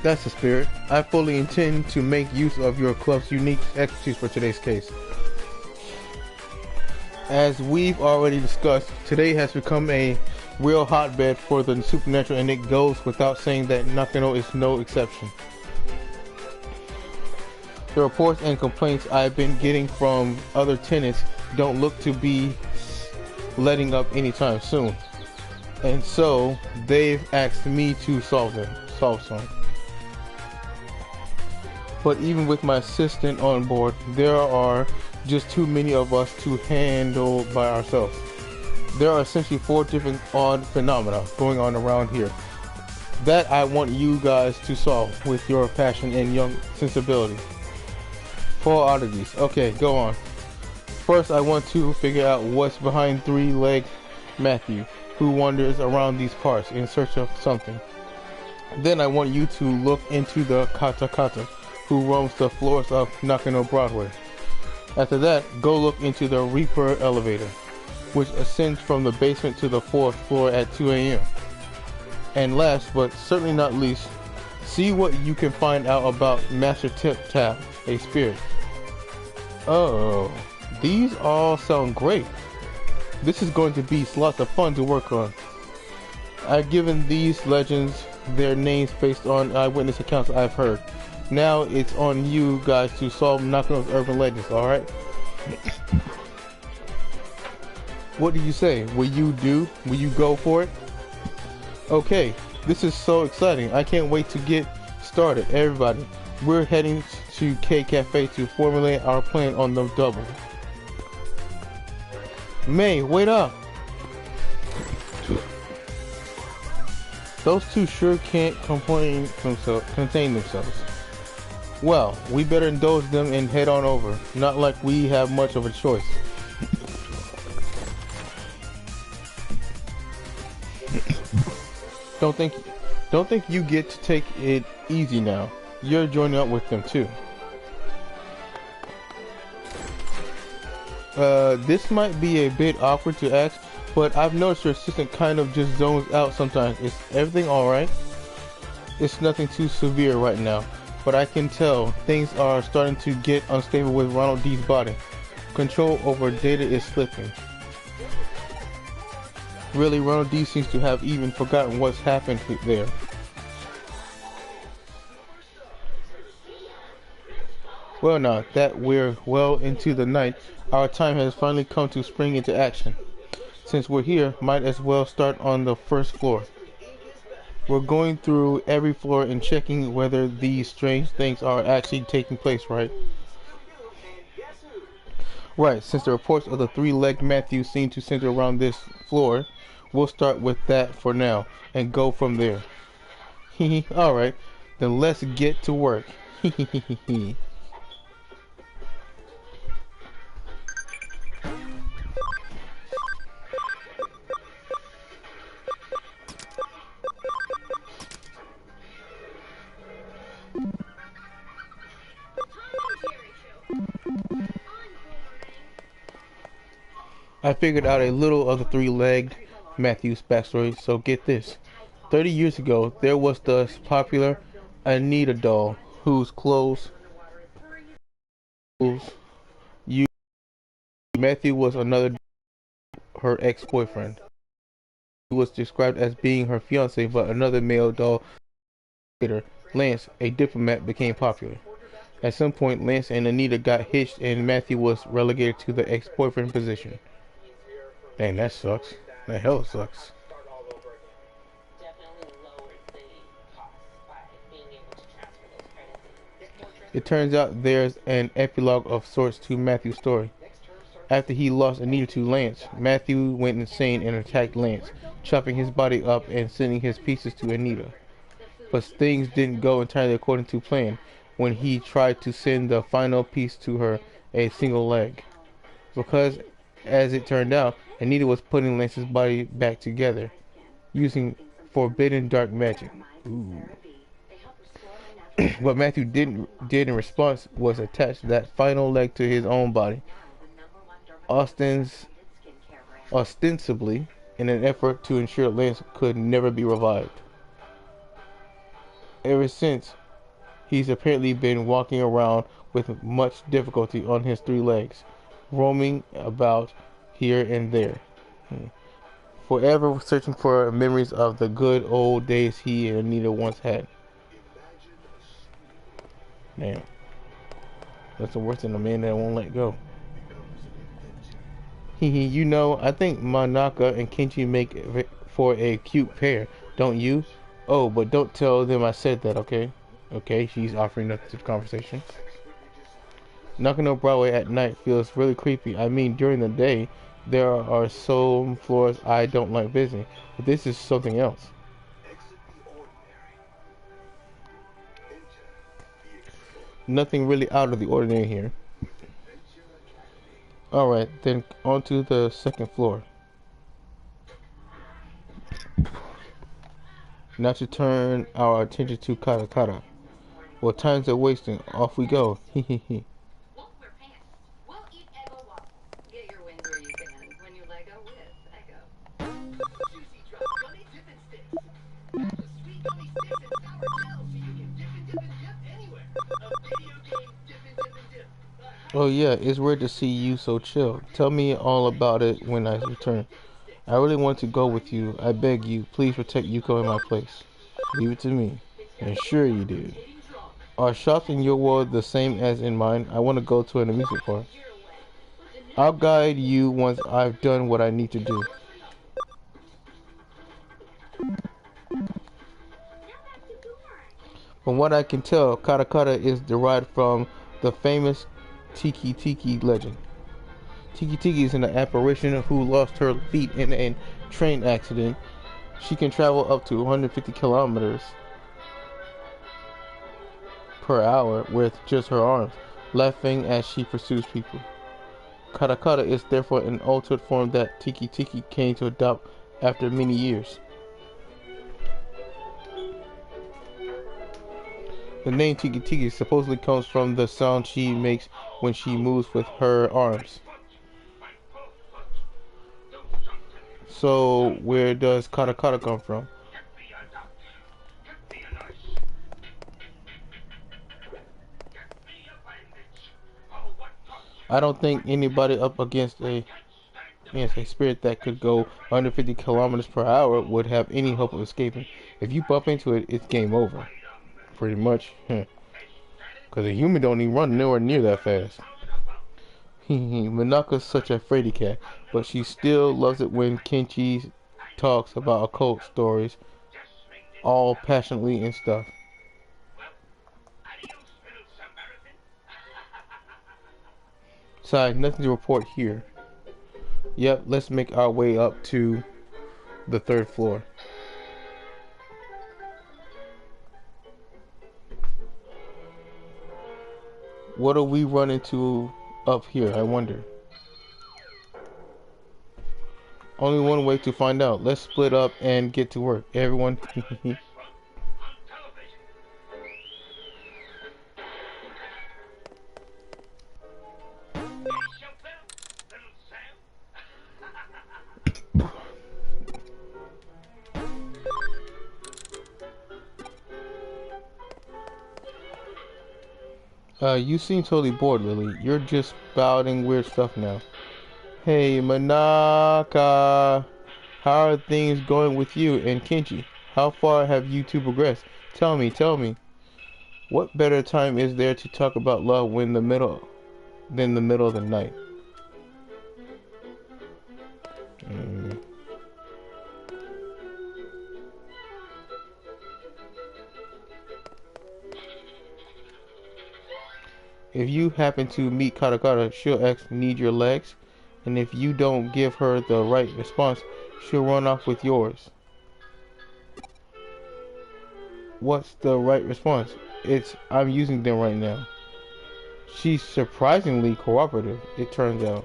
That's the spirit. I fully intend to make use of your club's unique expertise for today's case. As we've already discussed, today has become a real hotbed for the supernatural, and it goes without saying that Nakano is no exception. The reports and complaints I've been getting from other tenants don't look to be letting up anytime soon. And so they've asked me to solve some. But even with my assistant on board, there are just too many of us to handle by ourselves. There are essentially 4 different odd phenomena going on around here that I want you guys to solve with your passion and young sensibility. 4 oddities. Okay, go on. First, I want to figure out what's behind 3-legged Matthew, who wanders around these parts in search of something. Then I want you to look into the Kata Kata, who roams the floors of Nakano Broadway. After that, go look into the Reaper elevator, which ascends from the basement to the 4th floor at 2 a.m. And last, but certainly not least, see what you can find out about Master Tip Tap, a spirit. Oh, these all sound great. This is going to be lots of fun to work on. I've given these legends their names based on eyewitness accounts I've heard. Now it's on you guys to solve Nakano's urban legends, alright? What do you say? Will you go for it? Okay, this is so exciting. I can't wait to get started. Everybody, we're heading to K Cafe to formulate our plan on the double. May, wait up! Those two sure can't contain themselves. Well, we better indulge them and head on over. Not like we have much of a choice. Don't think you get to take it easy now. You're joining up with them too. This might be a bit awkward to ask, but I've noticed your assistant kind of just zones out sometimes. Is everything alright? It's nothing too severe right now, but I can tell things are starting to get unstable with Ronald D's body. Control over data is slipping. Really, Ronald D seems to have even forgotten what's happened there. Well now that we're well into the night, our time has finally come to spring into action. Since we're here, might as well start on the 1st floor. We're going through every floor and checking whether these strange things are actually taking place, right? Right, since the reports of the 3-legged Matthew seem to center around this floor, we'll start with that for now and go from there. Hehe, alright, then let's get to work. Hehehehe. I figured out a little of the 3-legged Matthew's backstory, so get this. 30 years ago, there was the popular Anita doll, whose clothes you Matthew was another her ex-boyfriend. He was described as being her fiance, but another male doll later, Lance, a diplomat, became popular. At some point, Lance and Anita got hitched and Matthew was relegated to the ex-boyfriend position. Dang, that sucks. That hell sucks. It turns out there's an epilogue of sorts to Matthew's story. After he lost Anita to Lance, Matthew went insane and attacked Lance, chopping his body up and sending his pieces to Anita. But things didn't go entirely according to plan when he tried to send the final piece to her, a single leg. Because, as it turned out, Anita was putting Lance's body back together, using forbidden dark magic. Ooh. What Matthew did in response was attach that final leg to his own body, ostensibly in an effort to ensure Lance could never be revived. Ever since, he's apparently been walking around with much difficulty on his 3 legs, roaming about here and there, forever searching for memories of the good old days he and Anita once had. Damn. That's worse than a man that won't let go. You know, I think Manaka and Kenji make for a cute pair, don't you? Oh, but don't tell them I said that, okay? Okay, she's offering nothing to the conversation. Nakano Broadway at night feels really creepy. I mean, during the day, there are some floors I don't like visiting, but this is something else. Nothing really out of the ordinary here. Alright, then on to the second floor. Now to turn our attention to Katakata. Well, times are wasting. Off we go. Hehehe. Oh yeah, it's weird to see you so chill. Tell me all about it when I return. I really want to go with you. I beg you, please protect Yuko in my place. Leave it to me. And sure you do. Are shops in your world the same as in mine? I want to go to an amusement park. I'll guide you once I've done what I need to do. From what I can tell, Katakata is derived from the famous Tiki Tiki legend. Tiki Tiki is an apparition who lost her feet in a train accident. She can travel up to 150 kilometers per hour with just her arms, laughing as she pursues people. Katakata is therefore an altered form that Tiki Tiki came to adopt after many years. The name Tiki Tiki supposedly comes from the sound she makes when she moves with her arms. So, where does Katakata come from? I don't think anybody up against a spirit that could go 150 kilometers per hour would have any hope of escaping. If you bump into it, it's game over. Pretty much. Because a human don't even run nowhere near that fast. Manaka's such a fraidy cat, but she still loves it when Kenchi talks about occult stories, all passionately and stuff. Besides, nothing to report here. Yep, let's make our way up to the third floor. What do we run into up here, I wonder? Only one way to find out. Let's split up and get to work. Everyone. You seem totally bored, Lily. You're just spouting weird stuff now. Hey, Manaka! How are things going with you and Kenji? How far have you two progressed? Tell me. What better time is there to talk about love than the middle of the night? If you happen to meet Katakata, she'll ask, need your legs? And if you don't give her the right response, she'll run off with yours. What's the right response? It's, I'm using them right now. She's surprisingly cooperative, it turns out.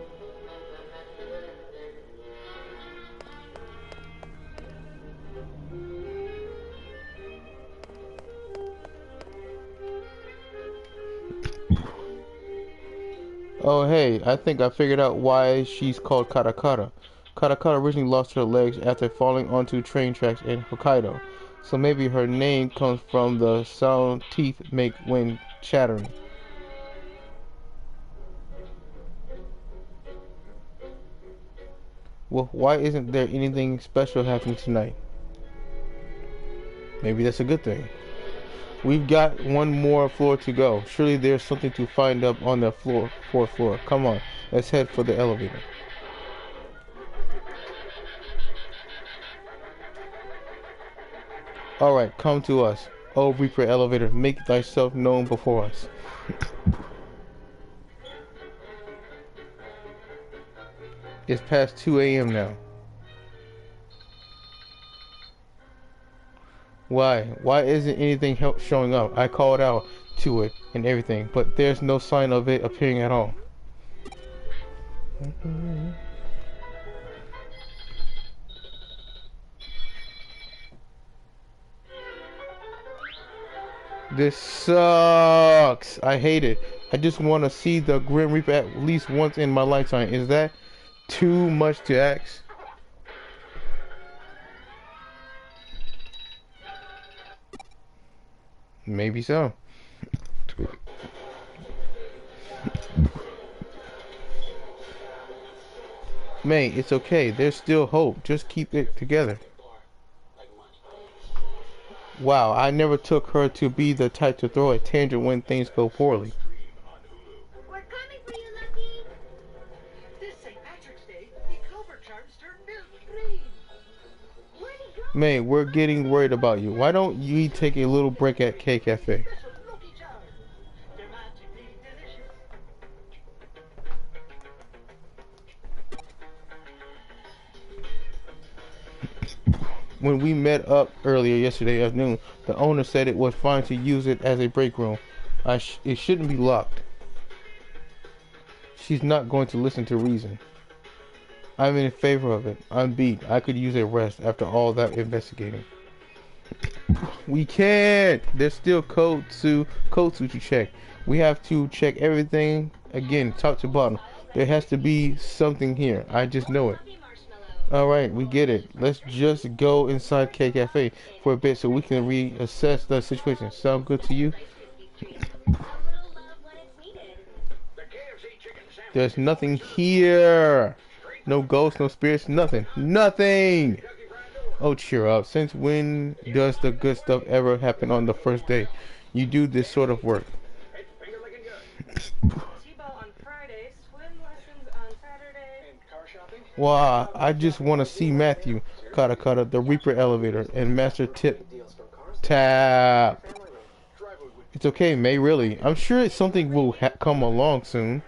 Oh hey, I think I figured out why she's called Katakata. Katakata originally lost her legs after falling onto train tracks in Hokkaido, so maybe her name comes from the sound teeth make when chattering. Well, why isn't there anything special happening tonight? Maybe that's a good thing. We've got one more floor to go. Surely there's something to find up on the fourth floor. Come on, let's head for the elevator. Alright, come to us. O Reaper Elevator, make thyself known before us. It's past 2 a.m. now. Why? Why isn't anything showing up? I called out to it and everything, but there's no sign of it appearing at all. This sucks. I hate it. I just want to see the Grim Reaper at least once in my lifetime. Is that too much to ask? Maybe so. May, it's okay. There's still hope. Just keep it together. Wow, I never took her to be the type to throw a tangent when things go poorly. We're coming for you, Lucky. This St. Patrick's Day, the clover charms turn milk green. Where'd he go? May, we're getting worried about you. Why don't you take a little break at K Cafe? Special Lucky charms. They're magically delicious. When we met up earlier yesterday afternoon, the owner said it was fine to use it as a break room. It shouldn't be locked. She's not going to listen to reason. I'm in favor of it. I'm beat. I could use a rest after all that investigating. We can't. There's still code to check. We have to check everything again, top to bottom. There has to be something here. I just know it. Alright, we get it. Let's just go inside K Cafe for a bit so we can reassess the situation. Sound good to you? There's nothing here. No ghosts, no spirits, nothing. Nothing! Oh, cheer up. Since when does the good stuff ever happen on the first day? You do this sort of work. Wow, I just want to see Matthew, Kata, the Reaper Elevator, and Master Tip Tap. It's okay, May, really. I'm sure something will come along soon.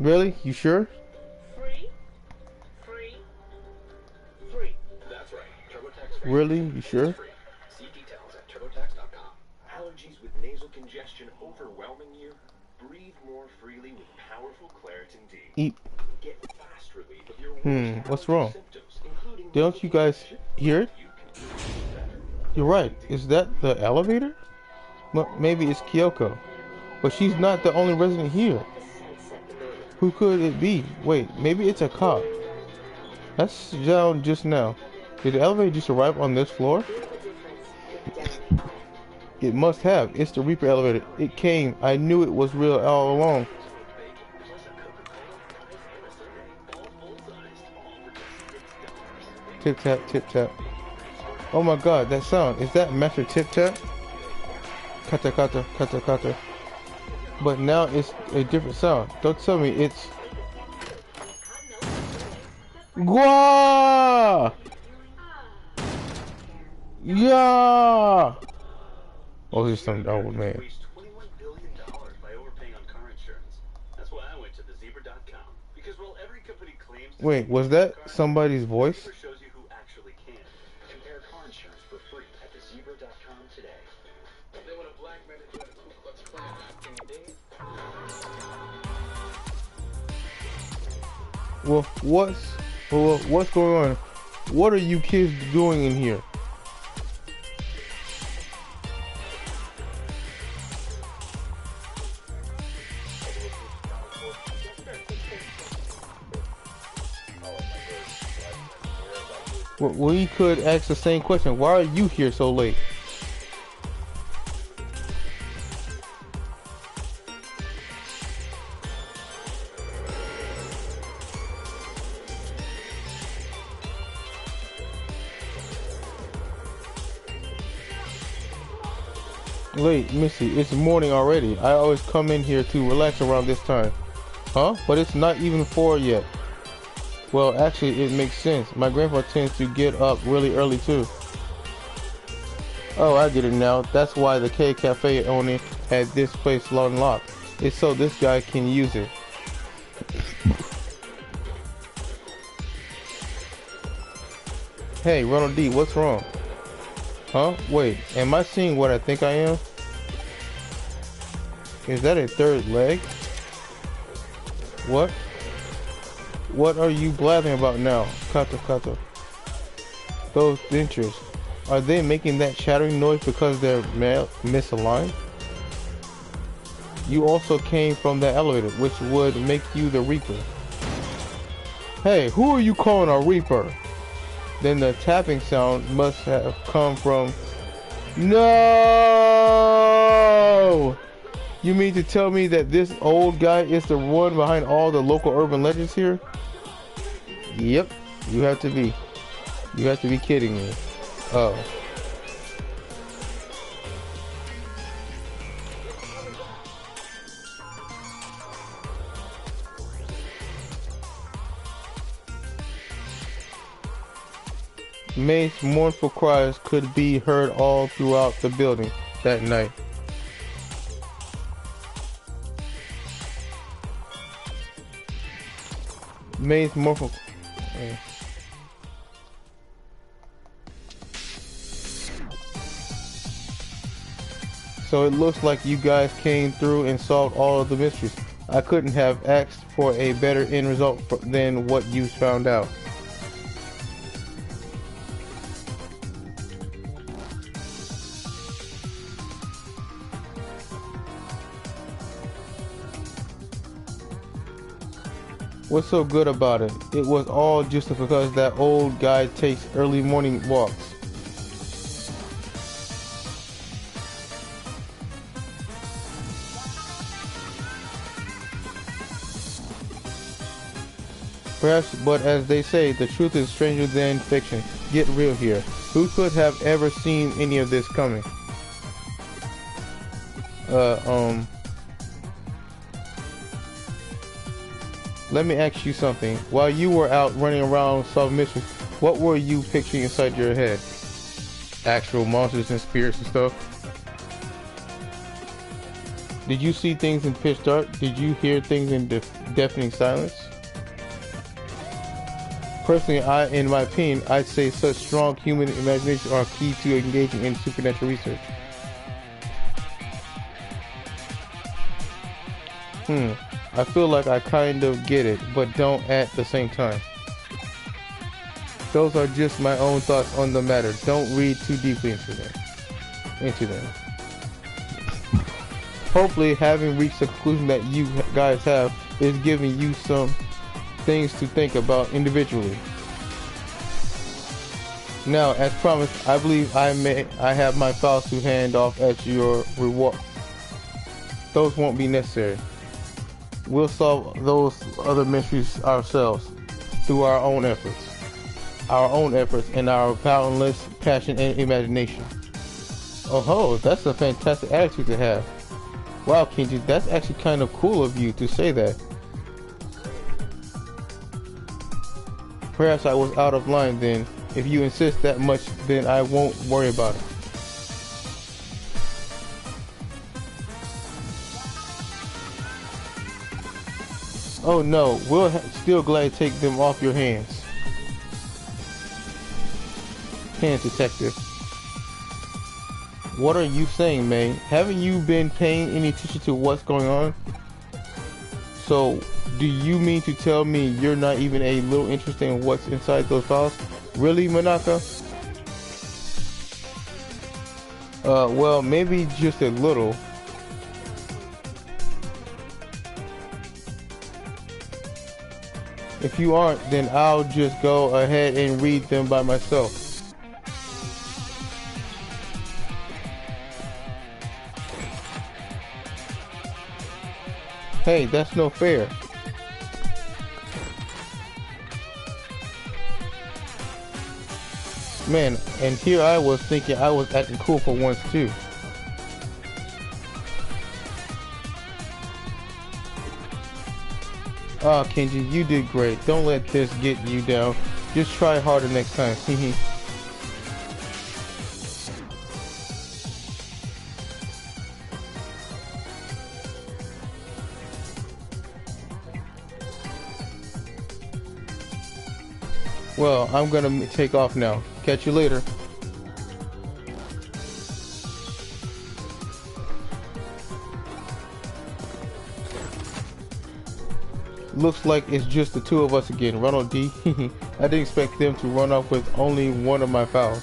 Really? You sure? Really? You sure? See details at turbotax.com. Allergies with nasal congestion overwhelming you? Breathe more freely with powerful Claritin D. Get fast relief of your What's wrong? symptoms, including Don't you guys hear it? You're right. Is that the elevator? Well, maybe it's Kyoko. But she's not the only resident here. Who could it be? Wait, maybe it's a cop. That's down just now. Did the elevator just arrive on this floor? It must have. It's the Reaper elevator. It came. I knew it was real all along. Tip tap, tip tap. Oh my god, that sound. Is that Master Tip Tap? Kata kata, kata kata. But now it's a different sound. Don't tell me it's... Gwa! Yeah! Oh, this is some old man. $21 billion by overpaying on car insurance. That's why I went to thezebra.com. Because while every company claims... Wait, was that somebody's voice? Zebra shows you who actually can. Compare car insurance for free at thezebra.com today. They want a black man to join the Ku Klux Klan back in the day. Well, what's going on? What are you kids doing in here? Well, we could ask the same question. Why are you here so late? Late, Missy. It's morning already. I always come in here to relax around this time. Huh? But it's not even 4 yet. Well, actually, it makes sense. My grandpa tends to get up really early, too. Oh, I get it now. That's why the K Cafe owner had this place unlocked. It's so this guy can use it. Hey, Ronald D, what's wrong? Huh? Wait, am I seeing what I think I am? Is that a third leg? What? What are you blathering about now? Kata. Those dentures. Are they making that chattering noise because they're misaligned? You also came from the elevator, which would make you the Reaper. Hey, who are you calling a Reaper? Then the tapping sound must have come from... No! You mean to tell me that this old guy is the one behind all the local urban legends here? Yep, you have to be. You have to be kidding me. Oh. May's mournful cries could be heard all throughout the building that night. May's mournful... So it looks like you guys came through and solved all of the mysteries. I couldn't have asked for a better end result than what you found out. What's so good about it? It was all just because that old guy takes early morning walks. Perhaps, but as they say, the truth is stranger than fiction. Get real here. Who could have ever seen any of this coming? Let me ask you something. While you were out running around solving missions, what were you picturing inside your head? Actual monsters and spirits and stuff? Did you see things in pitch dark? Did you hear things in deafening silence? Personally, in my opinion, I'd say such strong human imagination are key to engaging in supernatural research. I feel like I kind of get it, but don't at the same time. Those are just my own thoughts on the matter. Don't read too deeply into them. Hopefully, having reached the conclusion that you guys have is giving you some things to think about individually. Now, as promised, I believe I have my files to hand off at your reward. Those won't be necessary. We'll solve those other mysteries ourselves through our own efforts and our boundless passion and imagination. Oh ho, that's a fantastic attitude to have. Wow, Kenji, that's actually kind of cool of you to say that. Perhaps I was out of line then. If you insist that much, then I won't worry about it. Oh no, we'll still glad to take them off your hands. Hands, detective. What are you saying, May? Haven't you been paying any attention to what's going on? So, do you mean to tell me you're not even a little interested in what's inside those files? Really, Manaka? Well, maybe just a little. If you aren't, then I'll just go ahead and read them by myself. Hey, that's no fair. Man, and here I was thinking I was acting cool for once too. Ah, Kenji, you did great. Don't let this get you down. Just try harder next time. Hehe. Well, I'm gonna take off now. Catch you later. Looks like it's just the two of us again. Ronald D. I didn't expect them to run off with only one of my fouls.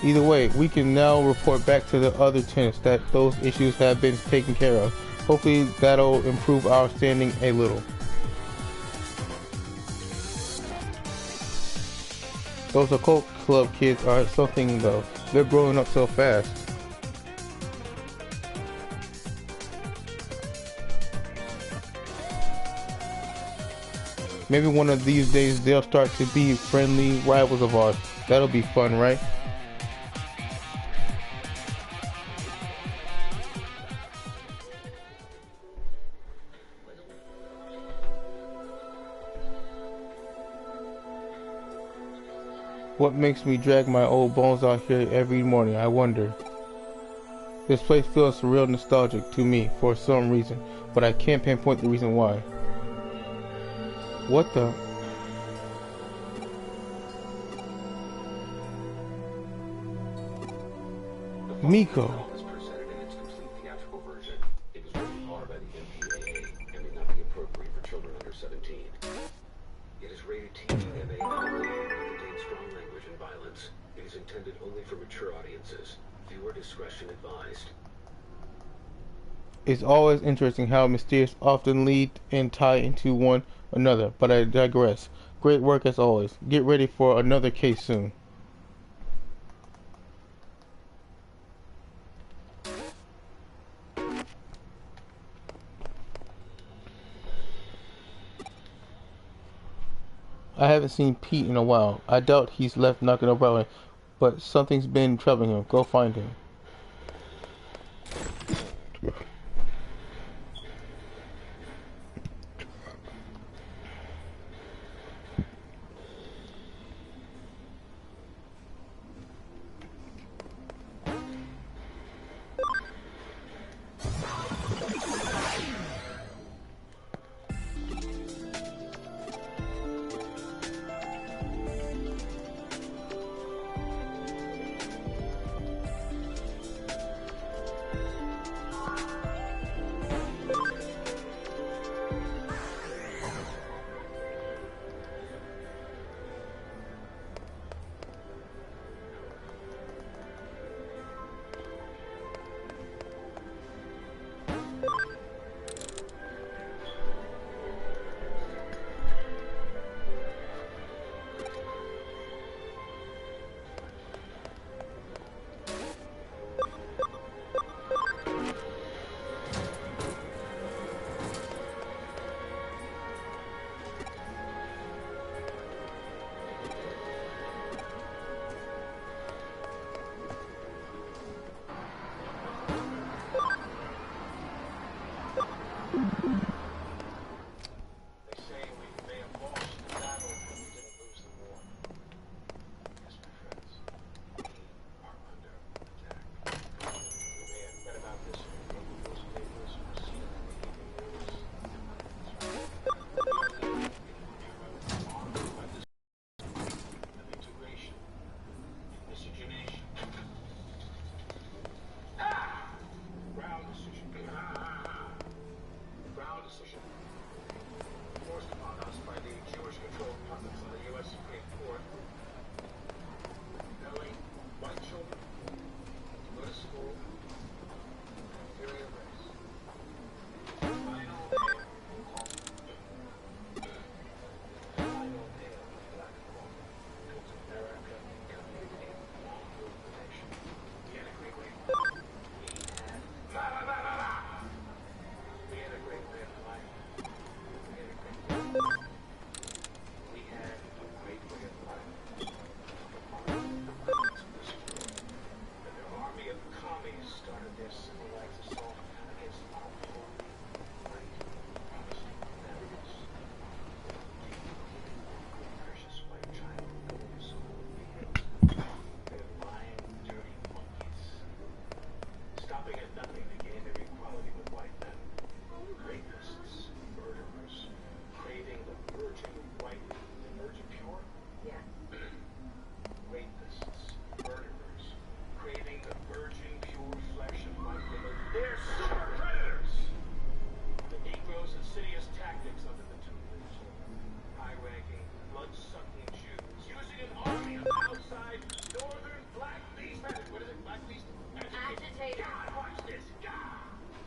Either way, we can now report back to the other tenants that those issues have been taken care of. Hopefully that'll improve our standing a little. Those occult club kids are something though. They're growing up so fast. Maybe one of these days they'll start to be friendly rivals of ours. That'll be fun, right? What makes me drag my old bones out here every morning, I wonder. This place feels real nostalgic to me for some reason, but I can't pinpoint the reason why. What the? Miko. Is presented in its complete theatrical version. It was rated R by the MPAA and may not be appropriate for children under 17. It is rated TVMA only and contains strong language and violence. It is intended only for mature audiences. Viewer discretion advised. It's always interesting how mysterious often lead and tie into one another, but I digress. Great work as always. Get ready for another case soon. I haven't seen Pete in a while. I doubt he's left knocking around, but something's been troubling him. Go find him.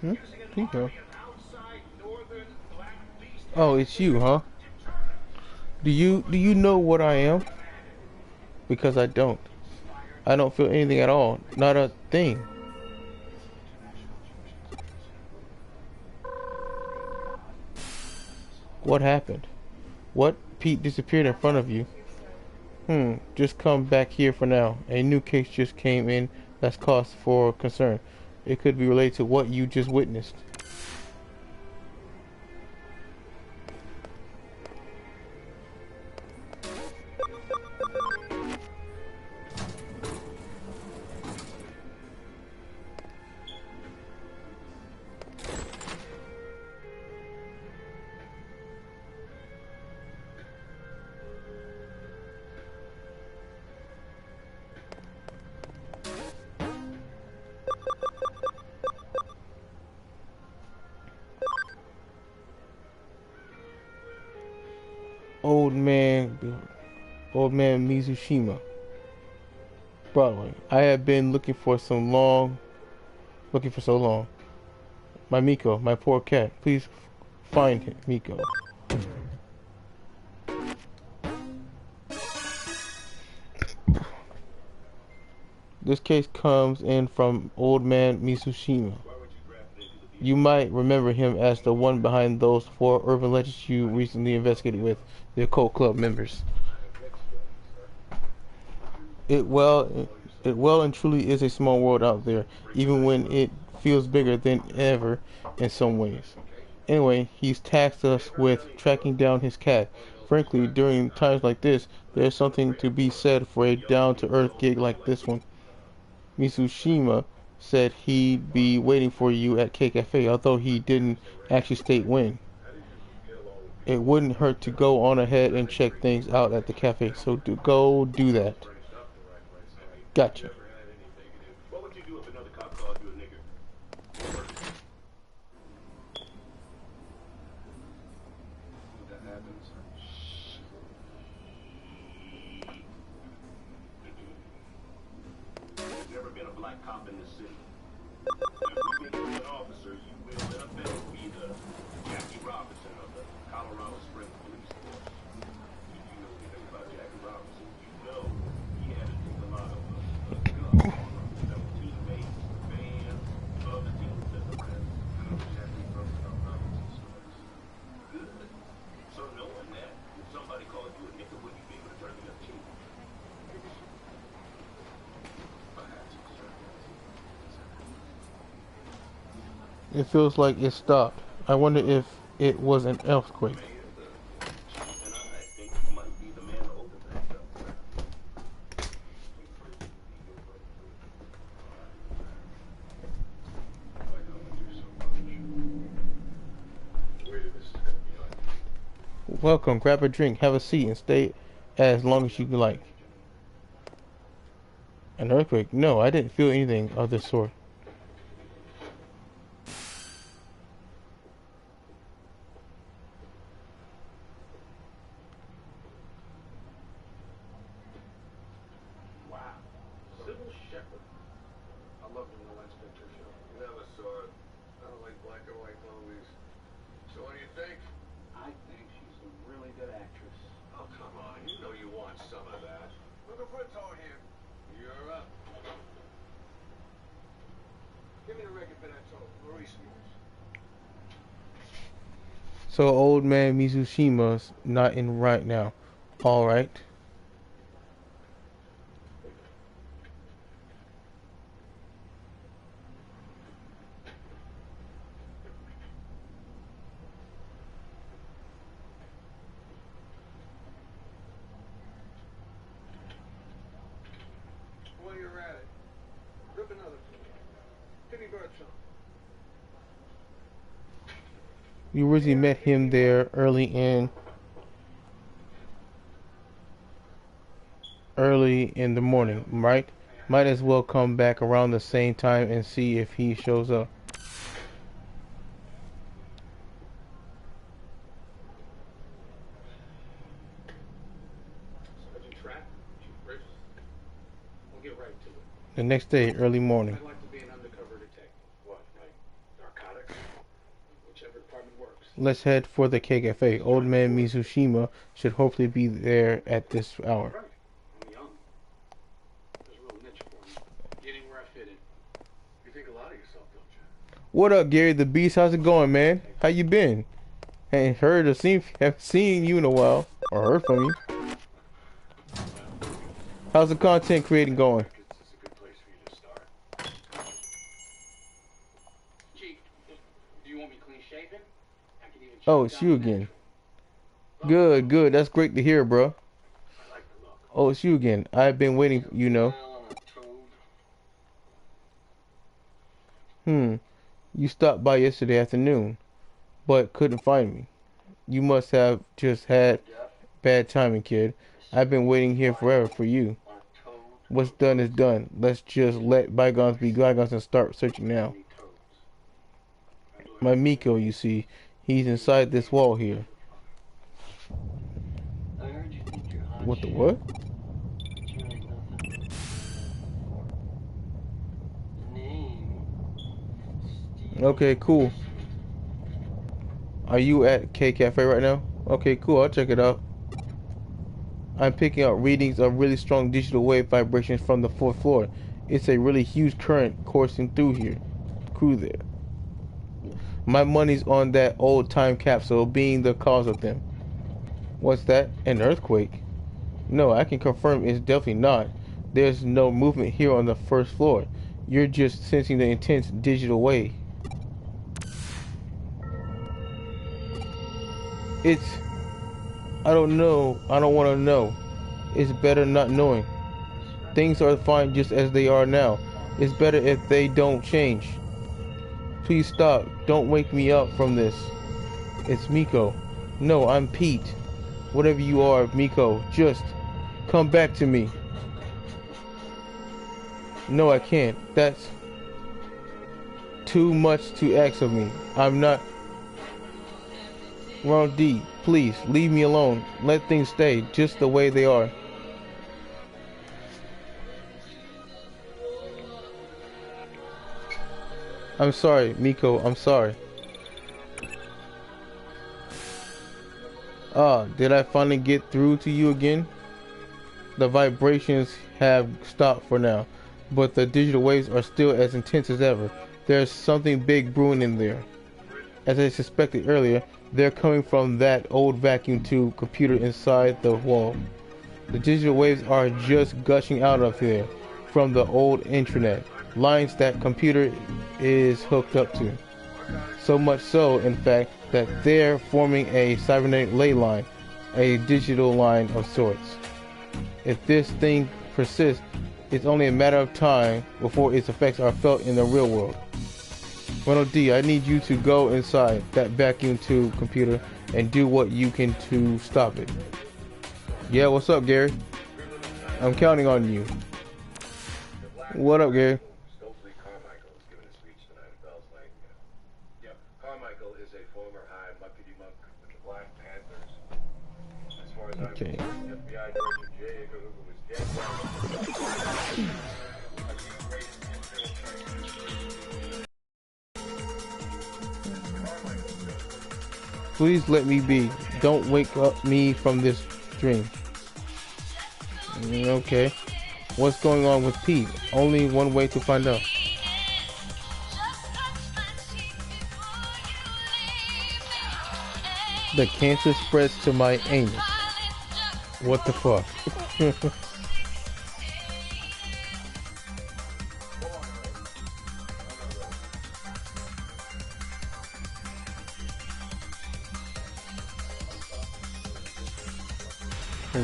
Hmm? Pico. Oh, it's you, huh? Do you know what I am? Because I don't. I don't feel anything at all. Not a thing. What happened? What? Pete disappeared in front of you. Just come back here for now. A new case just came in that's cause for concern. It could be related to what you just witnessed. Old man, old man Mizushima. Broadway. I have been looking for so long. My Miko, my poor cat. Please find him, Miko. This case comes in from old man Mizushima. You might remember him as the one behind those 4 urban legends you recently investigated with the occult club members. It well and truly is a small world out there, even when it feels bigger than ever in some ways. Anyway, he's tasked us with tracking down his cat. Frankly, during times like this, there's something to be said for a down-to-earth gig like this one. Mitsushima said he'd be waiting for you at K Cafe, although he didn't actually state when. It wouldn't hurt to go on ahead and check things out at the cafe, so go do that. Gotcha. It feels like it stopped. I wonder if it was an earthquake. Welcome, grab a drink, have a seat, and stay as long as you like. An earthquake? No, I didn't feel anything of the sort. So old man Mizushima's not in right now. Alright. While you're at it, rip another Timmy Birdsong. You originally met him there early in the morning, right? Might as well come back around the same time and see if he shows up. The next day, early morning. I'd like to be an undercover detective. What, like narcotics? Let's head for the K Cafe. Old man Mizushima should hopefully be there at this hour. Right. I'm young. There's a little niche for me. Getting where I fit in. You think a lot of yourself, don't you? What up, Gary the Beast? How's it going, man? How you been? Ain't heard or haven't seen you in a while, or heard from you. How's the content creating going? It's a good place for you to start. Chief, do you want me clean shaven? I can even Oh, shave it's down you the again. natural. Good, good. That's great to hear, bro. I like the look. Oh, it's you again. I've been waiting, you know. Smile on a toad. You stopped by yesterday afternoon, but couldn't find me. You must have just had bad timing, kid. I've been waiting here forever for you. On a toad. What's done is done. Let's just let bygones be bygones and start searching now. Any toads. My Miko, you see, he's inside this wall here. I heard you think you're hot. What the what? It's really nothing. Name. Steve. Okay, cool. Are you at K Cafe right now? Okay, cool. I'll check it out. I'm picking up readings of really strong digital wave vibrations from the 4th floor. It's a really huge current coursing through there. My money's on that old time capsule being the cause of them. What's that? An earthquake? No, I can confirm it's definitely not. There's no movement here on the 1st floor. You're just sensing the intense digital wave. I don't know. I don't want to know. It's better not knowing. Things are fine just as they are now. It's better if they don't change. Please stop. Don't wake me up from this. It's Miko. No, I'm Pete. Whatever you are, Miko, just come back to me. No, I can't. That's too much to ask of me. I'm not... Ronald D, please, leave me alone. Let things stay just the way they are. I'm sorry, Miko, I'm sorry. Did I finally get through to you again? The vibrations have stopped for now, but the digital waves are still as intense as ever. There's something big brewing in there. As I suspected earlier, they're coming from that old vacuum tube computer inside the wall. The digital waves are just gushing out of there from the old intranet, lines that computer is hooked up to. So much so, in fact, that they're forming a cybernetic ley line, a digital line of sorts. If this thing persists, it's only a matter of time before its effects are felt in the real world. Ronald D, I need you to go inside that vacuum tube computer and do what you can to stop it. Yeah, what's up, Gary? I'm counting on you. What up, Gary? Stokely Carmichael is giving a speech tonight at Bell's Lake. Yeah, Carmichael is a former high muckety-muck with the Black Panthers. As far as I'm concerned, FBI Director J. Edgar Hoover was dead wrong. Please let me be. Don't wake up me from this dream. Okay. What's going on with Pete? Only one way to find out. The cancer spreads to my anus. What the fuck?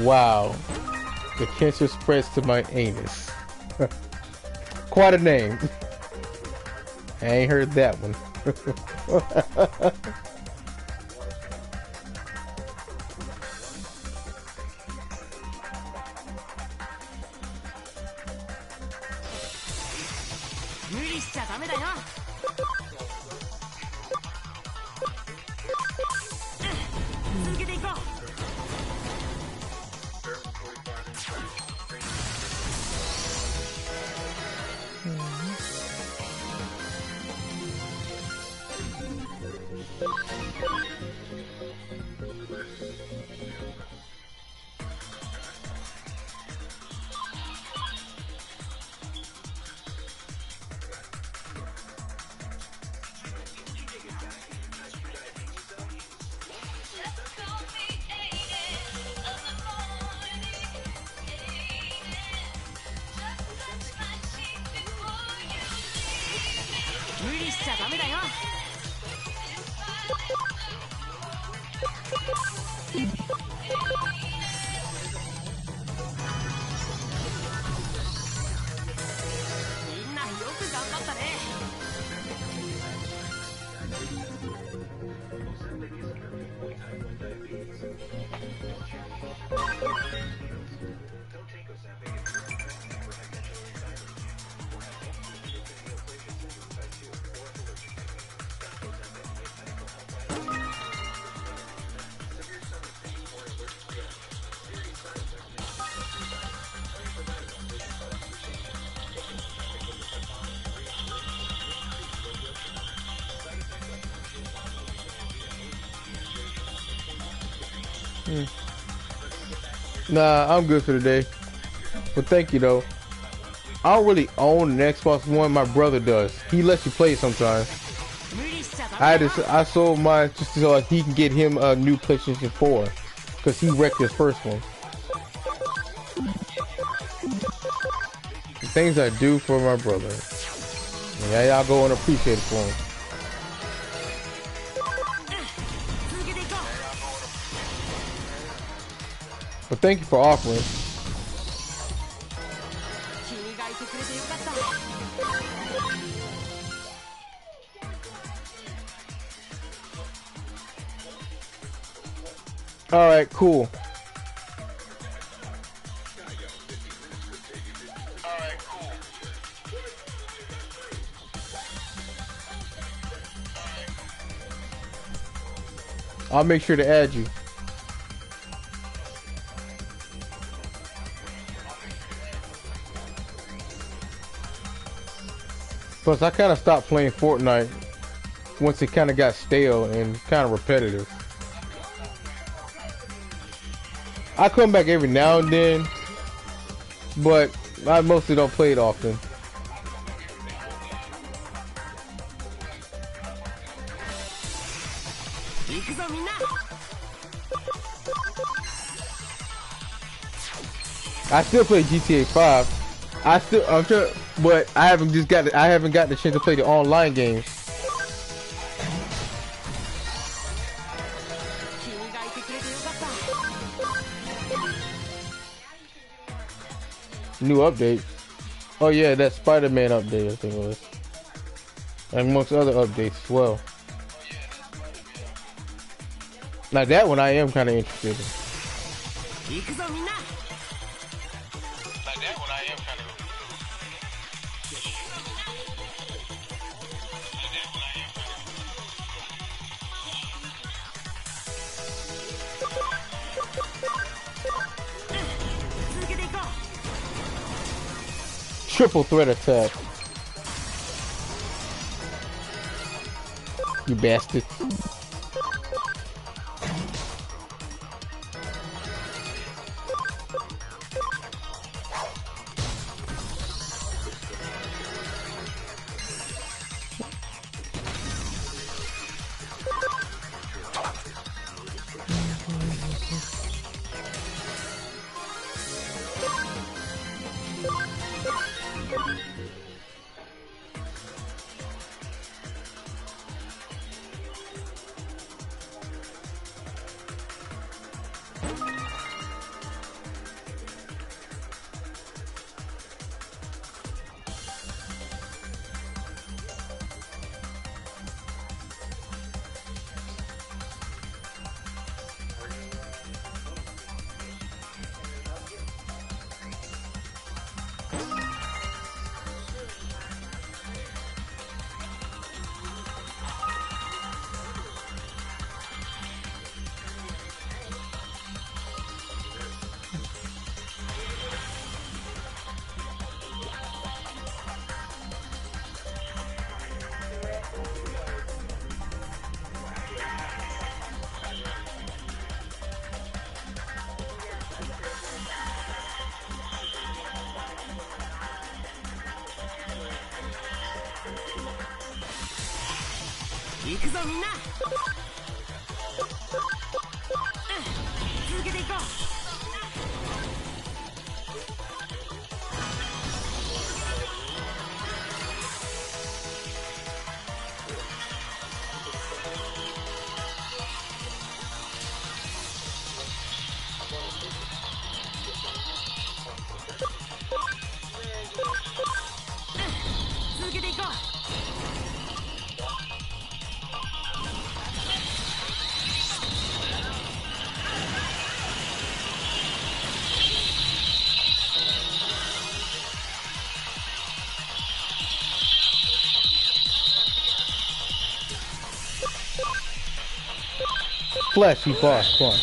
Wow. The cancer spreads to my anus. Quite a name. I ain't heard that one. 理しちゃダメだよ。みんなよく頑張ったね。Nah, I'm good for today. But thank you though. I don't really own an Xbox One. My brother does. He lets you play it sometimes. I sold mine just so he can get him a new PlayStation 4 because he wrecked his first one. The things I do for my brother. Yeah, y'all go and appreciate it for him. But thank you for offering. All right, cool. I'll make sure to add you. Plus, I kind of stopped playing Fortnite once it kind of got stale and kind of repetitive. I come back every now and then, but I mostly don't play it often. I still play GTA 5. I'm sure, but I haven't gotten the chance to play the online games. New update. Oh yeah, that Spider-Man update I think it was. And amongst other updates as well. Now that one I am kind of interested in. Triple threat attack. You bastard. fleshy boss. Come on.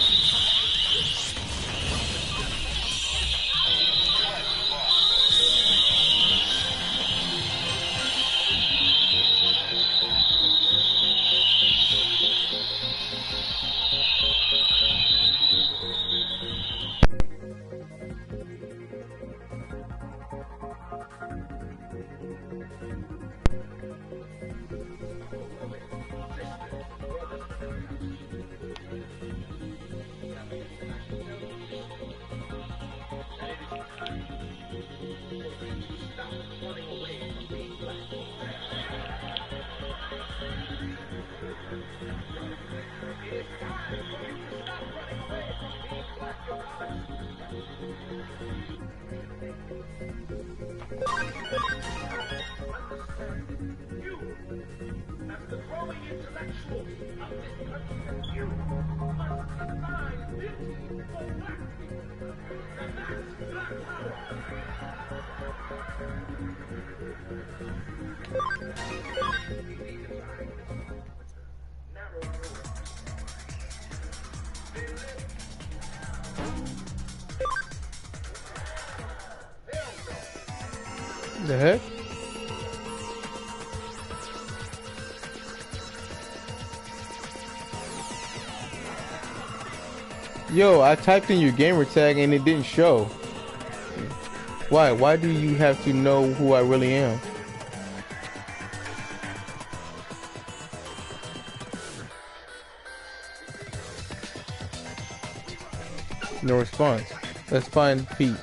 The heck? Yo, I typed in your gamer tag and it didn't show. Why? Why do you have to know who I really am? No response. Let's find Pete.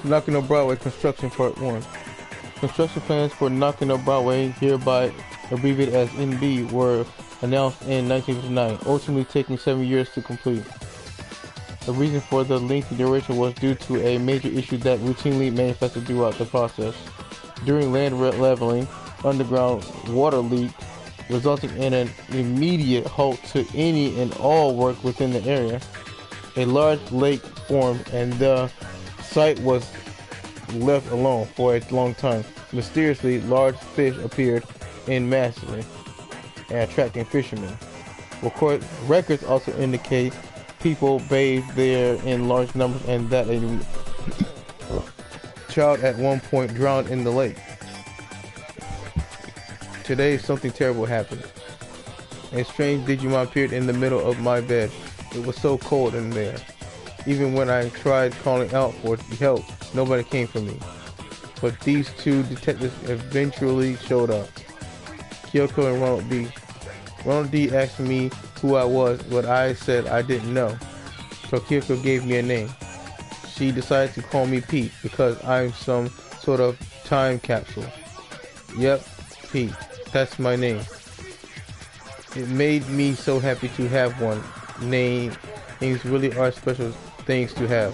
Knocking Up Broadway Construction Part 1. Construction plans for Knocking Up Broadway, hereby abbreviated as NB, were announced in 1959, ultimately taking 7 years to complete. The reason for the lengthy duration was due to a major issue that routinely manifested throughout the process. During land leveling, underground water leaked, resulting in an immediate halt to any and all work within the area. A large lake formed and the site was left alone for a long time. Mysteriously, large fish appeared in masses and attracting fishermen. Records also indicate people bathed there in large numbers and that a child at one point drowned in the lake. Today, something terrible happened. A strange Digimon appeared in the middle of my bed. It was so cold in there. Even when I tried calling out for help, nobody came for me. But these two detectives eventually showed up. Kyoko and Ronald D. Ronald D asked me who I was, but I said I didn't know. So Kyoko gave me a name. She decided to call me Pete because I'm some sort of time capsule. Yep, Pete. That's my name. It made me so happy to have one. Names really are special things to have.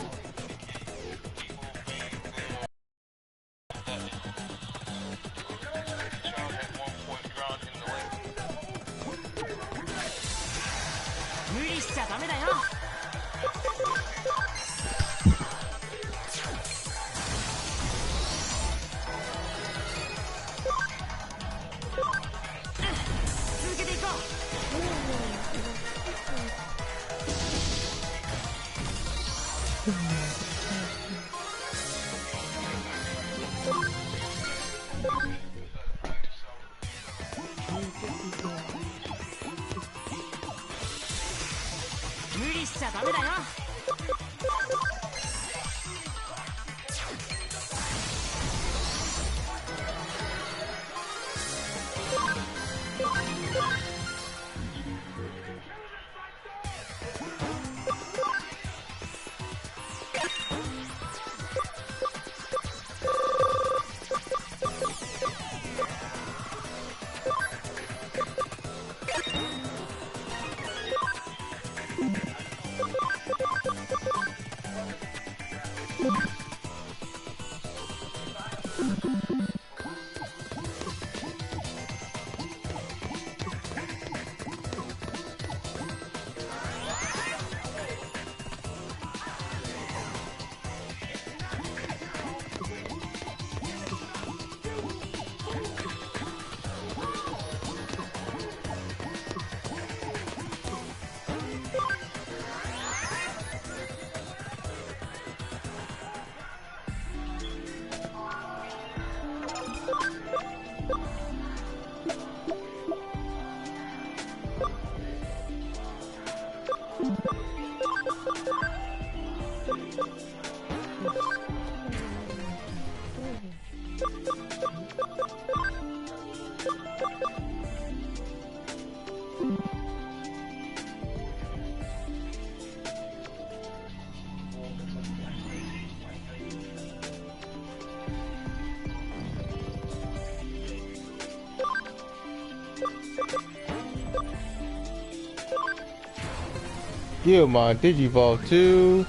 Digimon Digivolve 2.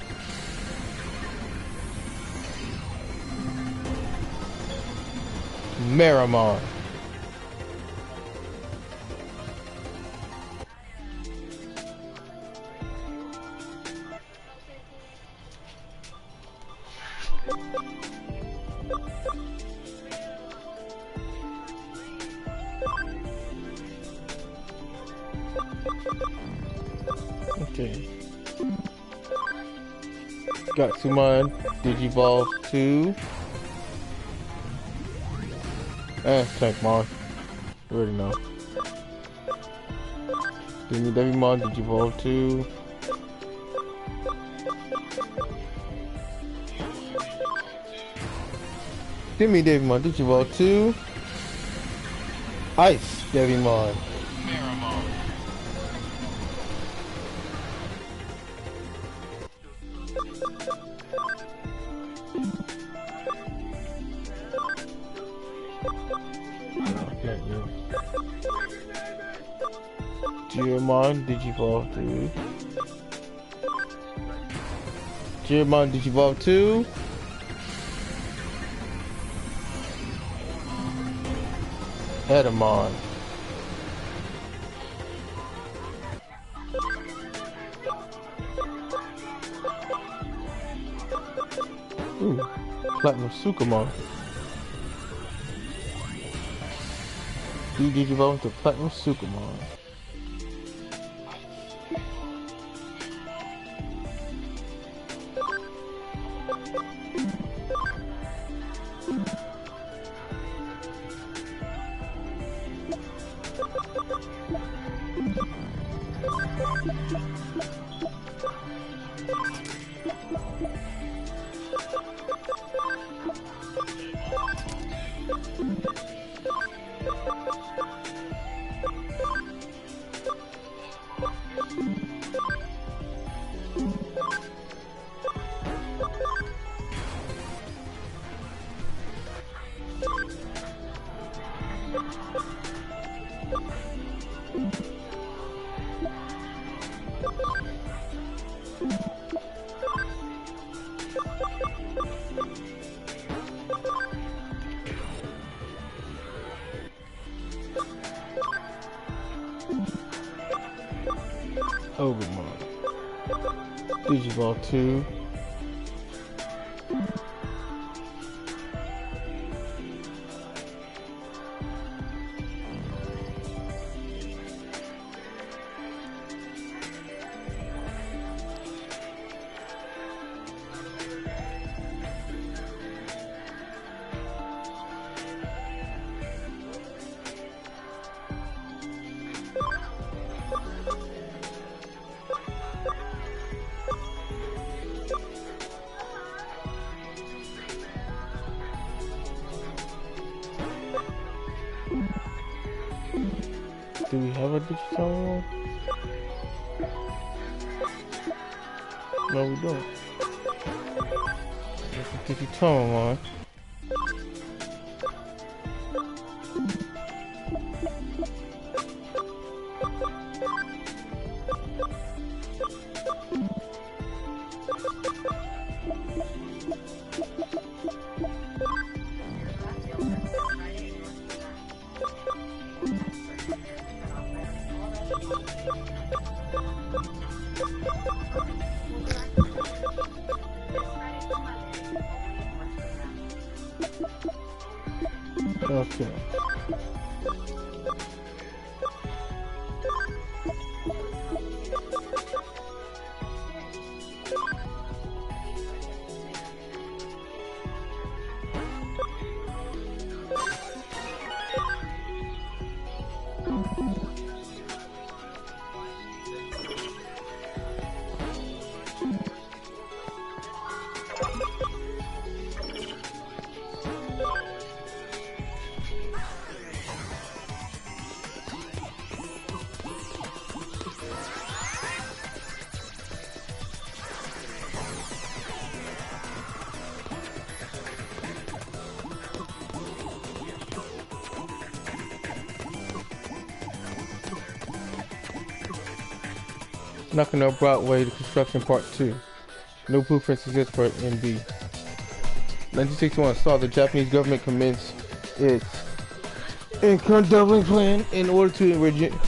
Meramon. Okay. Gatsumon Digivolve 2. Tankmon. You already know. Digimon Digivolve 2. Digimon Digivolve 2. Ice Devimon. Digimon Digivolve 2. Digimon Digivolve 2. Edamon. Ooh, Platinum Sukamon. Digivolve to Platinum Sukamon. Overmon. Digivolve 2. Do we have a Digimon? No, we don't. It's a Digimon. Okay. Knocking Up Broadway, the construction part 2. No blueprints exist for NB. 1961 saw the Japanese government commence its income doubling plan in order to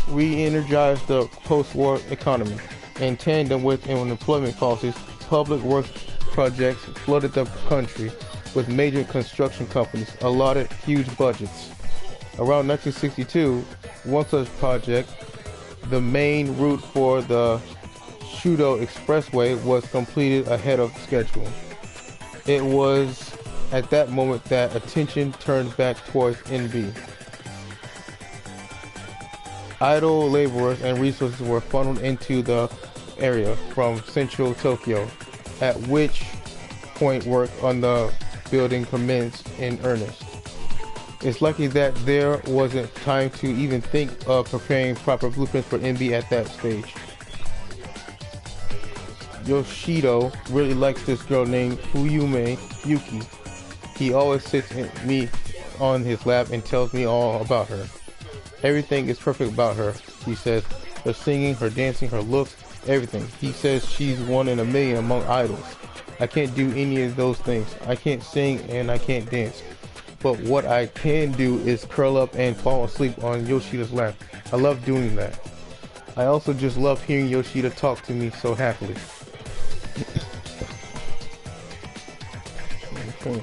re-energize the post-war economy. In tandem with employment policies, public works projects flooded the country with major construction companies allotted huge budgets. Around 1962, one such project, the main route for the Shudo Expressway, was completed ahead of schedule. It was at that moment that attention turned back towards NB. Idle laborers and resources were funneled into the area from central Tokyo, at which point work on the building commenced in earnest. It's likely that there wasn't time to even think of preparing proper blueprints for NB at that stage. Yoshido really likes this girl named Fuyume Yuki. He always sits me on his lap and tells me all about her. Everything is perfect about her, he says. Her singing, her dancing, her looks, everything. He says she's one in a million among idols. I can't do any of those things. I can't sing and I can't dance. But what I can do is curl up and fall asleep on Yoshida's lap. I love doing that. I also just love hearing Yoshida talk to me so happily. Okay.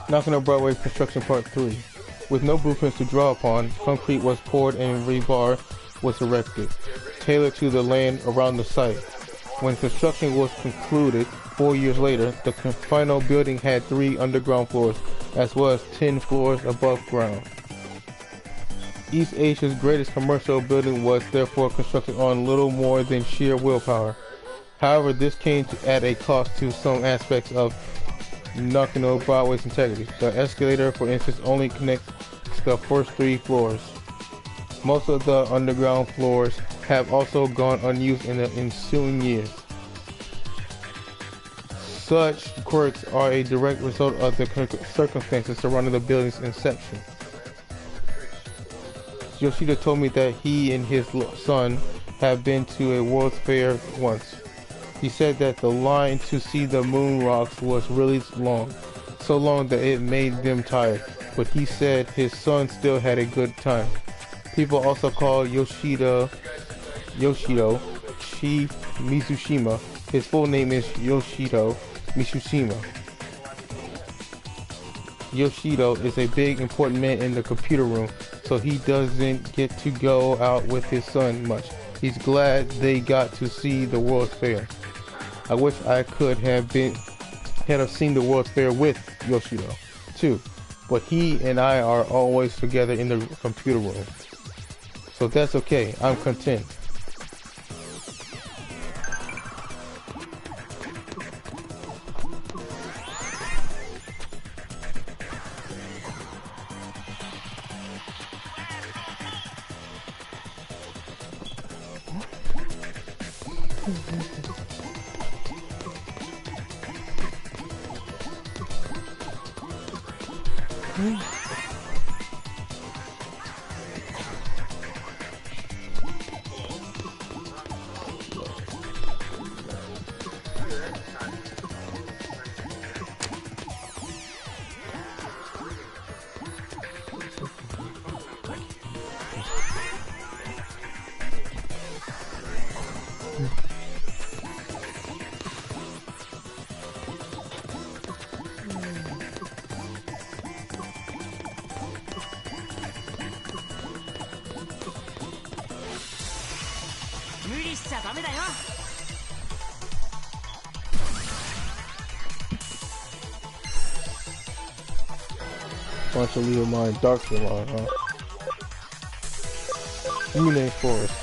Knocking Up Broadway construction part 3. With no blueprints to draw upon, concrete was poured and rebar was erected, tailored to the land around the site. When construction was concluded 4 years later, the final building had 3 underground floors, as well as 10 floors above ground. East Asia's greatest commercial building was therefore constructed on little more than sheer willpower. However, this came at a cost to some aspects of Knocking Up Broadway's integrity. The escalator, for instance, only connects the first 3 floors. Most of the underground floors have also gone unused in the ensuing years. Such quirks are a direct result of the circumstances surrounding the building's inception. Yoshida told me that he and his son have been to a World's Fair once. He said that the line to see the moon rocks was really long, so long that it made them tired, but he said his son still had a good time. People also call Yoshido Chief Mitsushima. His full name is Yoshido Mitsushima. Yoshido is a big important man in the computer room, so he doesn't get to go out with his son much. He's glad they got to see the World's Fair. I wish I could have seen the World's Fair with Yoshido too, but he and I are always together in the computer room. So that's okay. I'm content. Bunch of Leo Mine, Dark Line, huh? Rune Forest.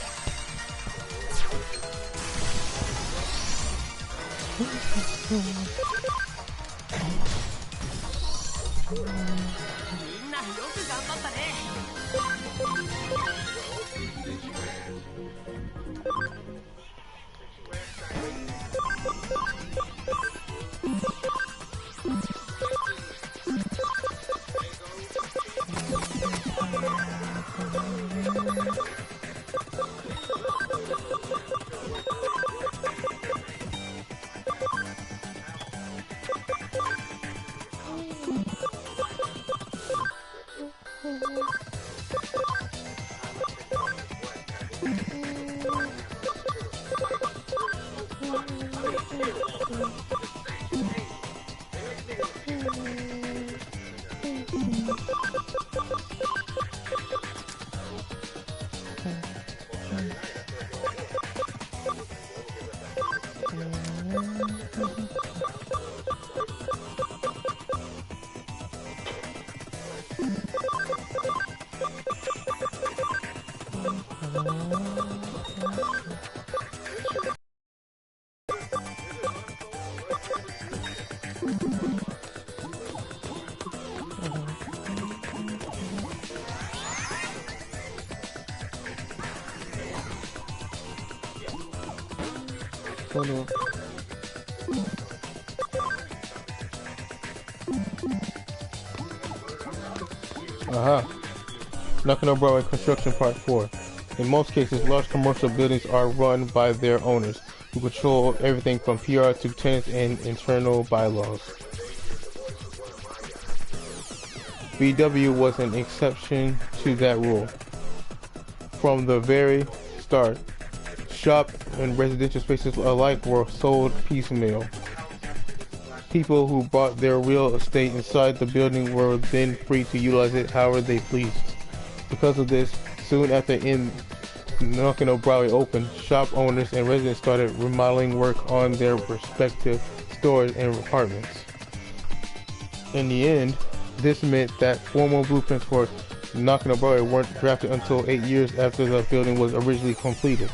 Knocking on Broadway Construction Part 4. In most cases, large commercial buildings are run by their owners, who control everything from PR to tenants and internal bylaws. VW was an exception to that rule. From the very start, shop and residential spaces alike were sold piecemeal. People who bought their real estate inside the building were then free to utilize it however they pleased. Because of this, soon after Knockin' on Broadway opened, shop owners and residents started remodeling work on their respective stores and apartments. In the end, this meant that formal blueprints for Knockin' on Broadway weren't drafted until 8 years after the building was originally completed.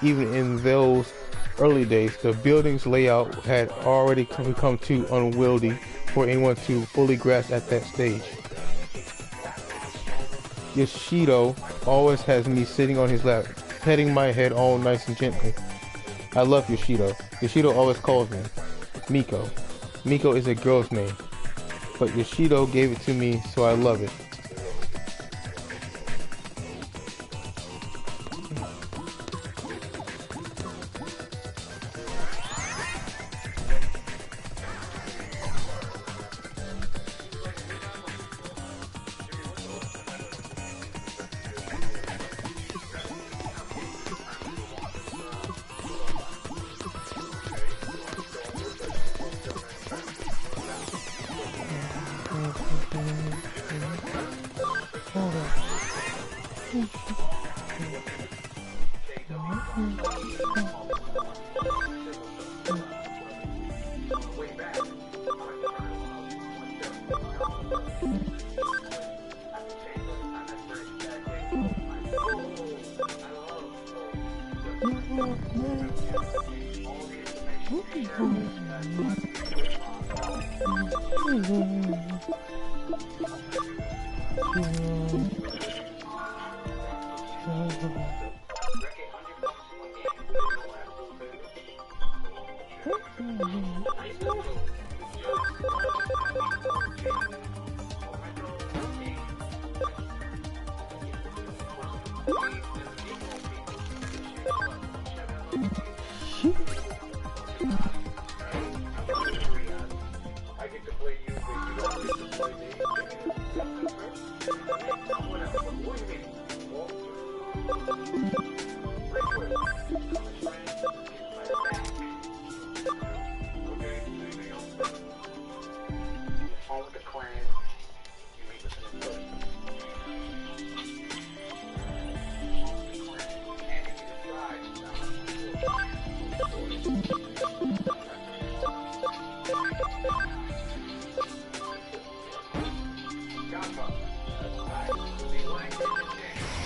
Even in those early days, the building's layout had already become too unwieldy for anyone to fully grasp at that stage. Yoshido always has me sitting on his lap, petting my head all nice and gently. I love Yoshido. Yoshido always calls me Miko. Miko is a girl's name, but Yoshido gave it to me, so I love it.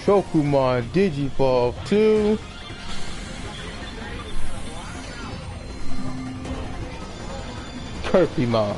Shokumon Digivolve 2. Kirpymon.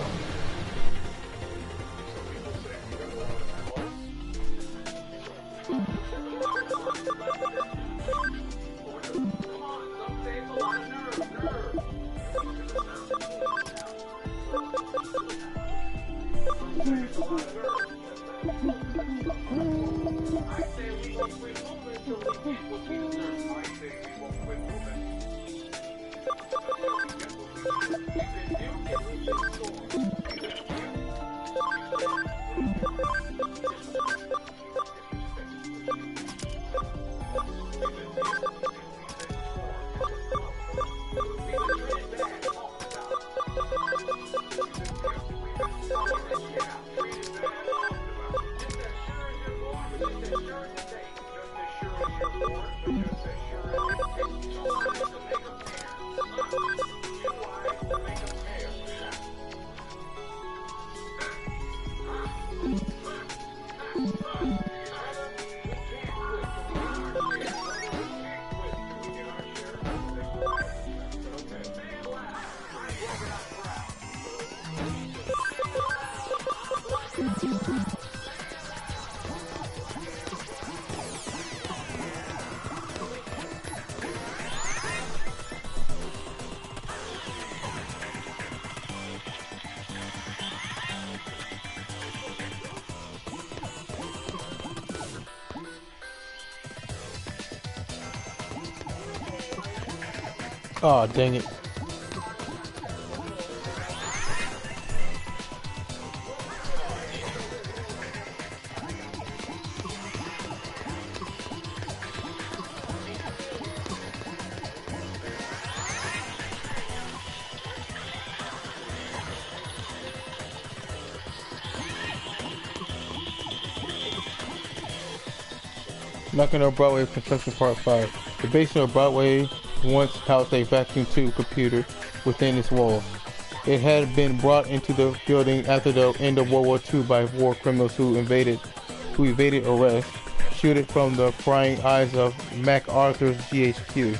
Oh, dang it. Knocking on Broadway Construction Part 5. The basement of Broadway once housed a vacuum tube computer within its walls. It had been brought into the building after the end of World War II by war criminals who evaded arrest, shielded from the prying eyes of MacArthur's GHQ.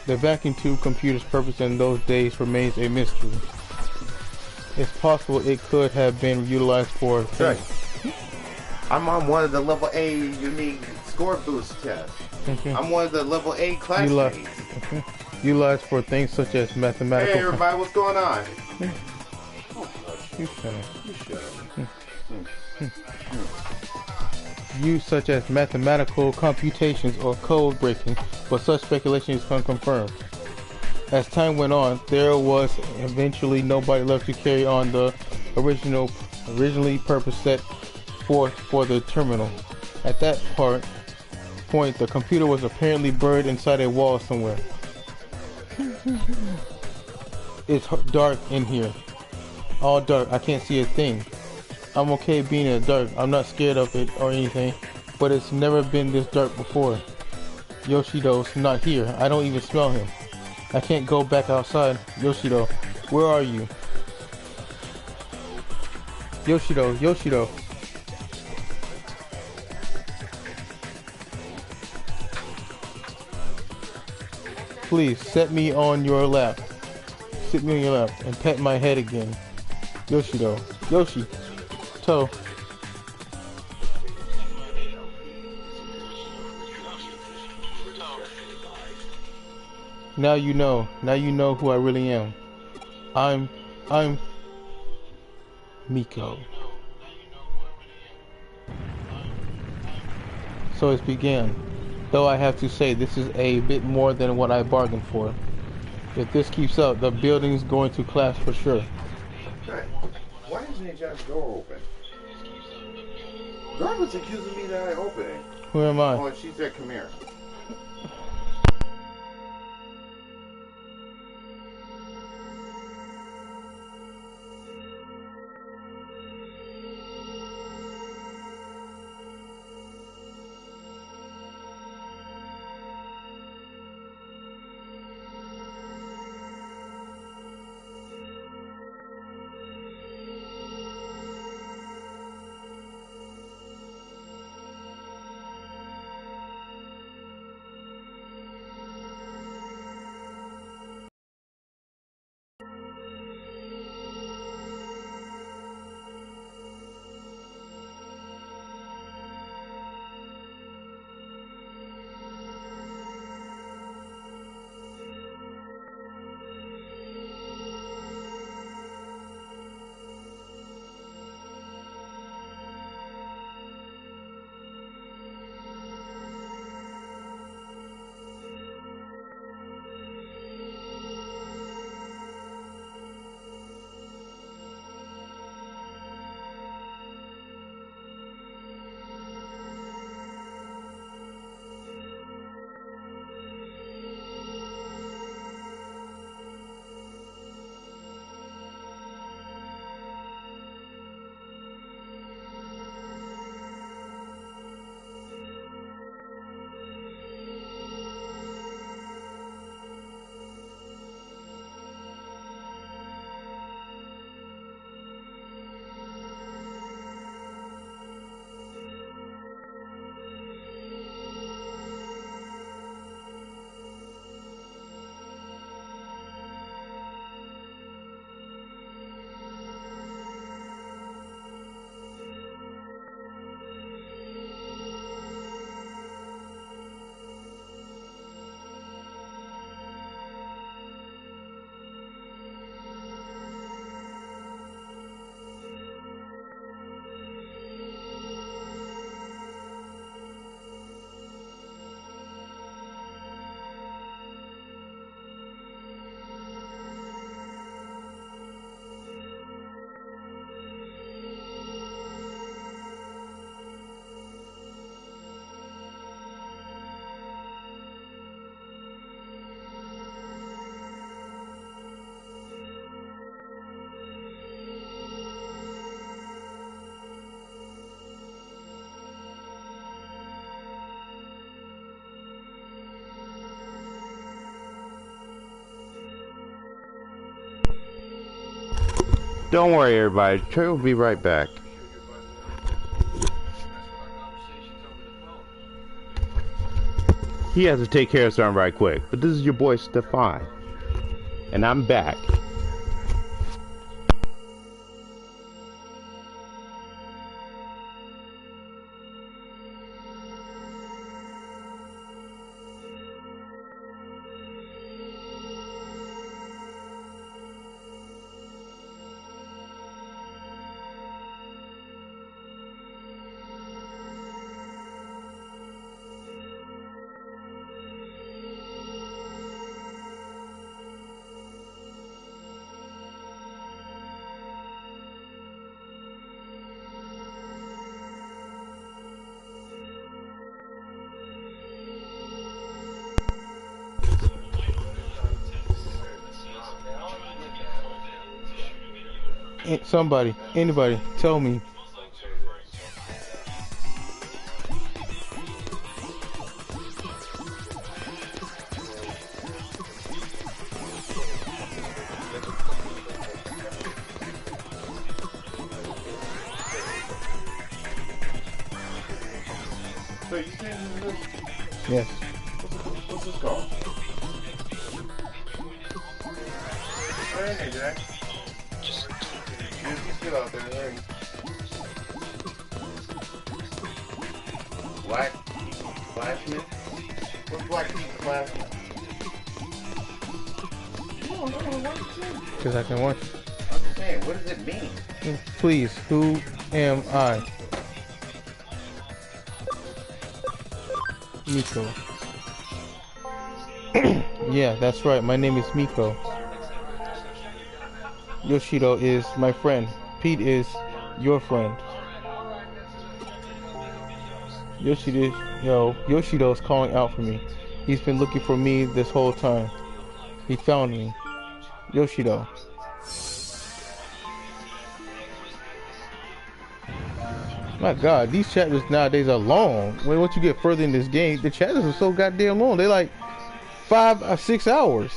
The vacuum tube computer's purpose in those days remains a mystery. It's possible it could have been utilized for... Right. I'm on one of the level A unique score boost tests. I'm one of the level A classmates. Utilized for things such as mathematical... Hey everybody, what's going on? You shut up. Used such as mathematical computations or code breaking, but such speculation is unconfirmed. As time went on, there was eventually nobody left to carry on the originally purpose set forth for the terminal. At that point, the computer was apparently buried inside a wall somewhere. It's dark in here. All dark. I can't see a thing. I'm okay being in the dark. I'm not scared of it or anything, but it's never been this dark before. Yoshido's not here. I don't even smell him. I can't go back outside. Yoshido, where are you? Yoshido. Please, set me on your lap. Sit me on your lap and pet my head again. Yoshido. Yoshi. Toe. Now you know. Now you know who I really am. I'm Miko. So it's began. Though I have to say this is a bit more than what I bargained for. If this keeps up, the building's going to collapse for sure. Hey, why isn't Ninja's door open? Girl was accusing me that I opened it. Who am I? Oh, she said, come here. Don't worry, everybody. Trey will be right back. He has to take care of something right quick. But this is your boy Stefan. And I'm back. Somebody, anybody, tell me. So you saying this? Yes. What's this called? Hey, Jack. Just get out there, hey. Blacksmith? What's blacksmith? Because I can watch. I'm just saying, what does it mean? Please, who am I? Miko. Yeah, that's right. My name is Miko. Yoshido is my friend. Pete is your friend. Yoshido's calling out for me. He's been looking for me this whole time. He found me. Yoshido. My God, these chapters nowadays are long. When once you get further in this game, the chapters are so goddamn long. They're like 5 or 6 hours.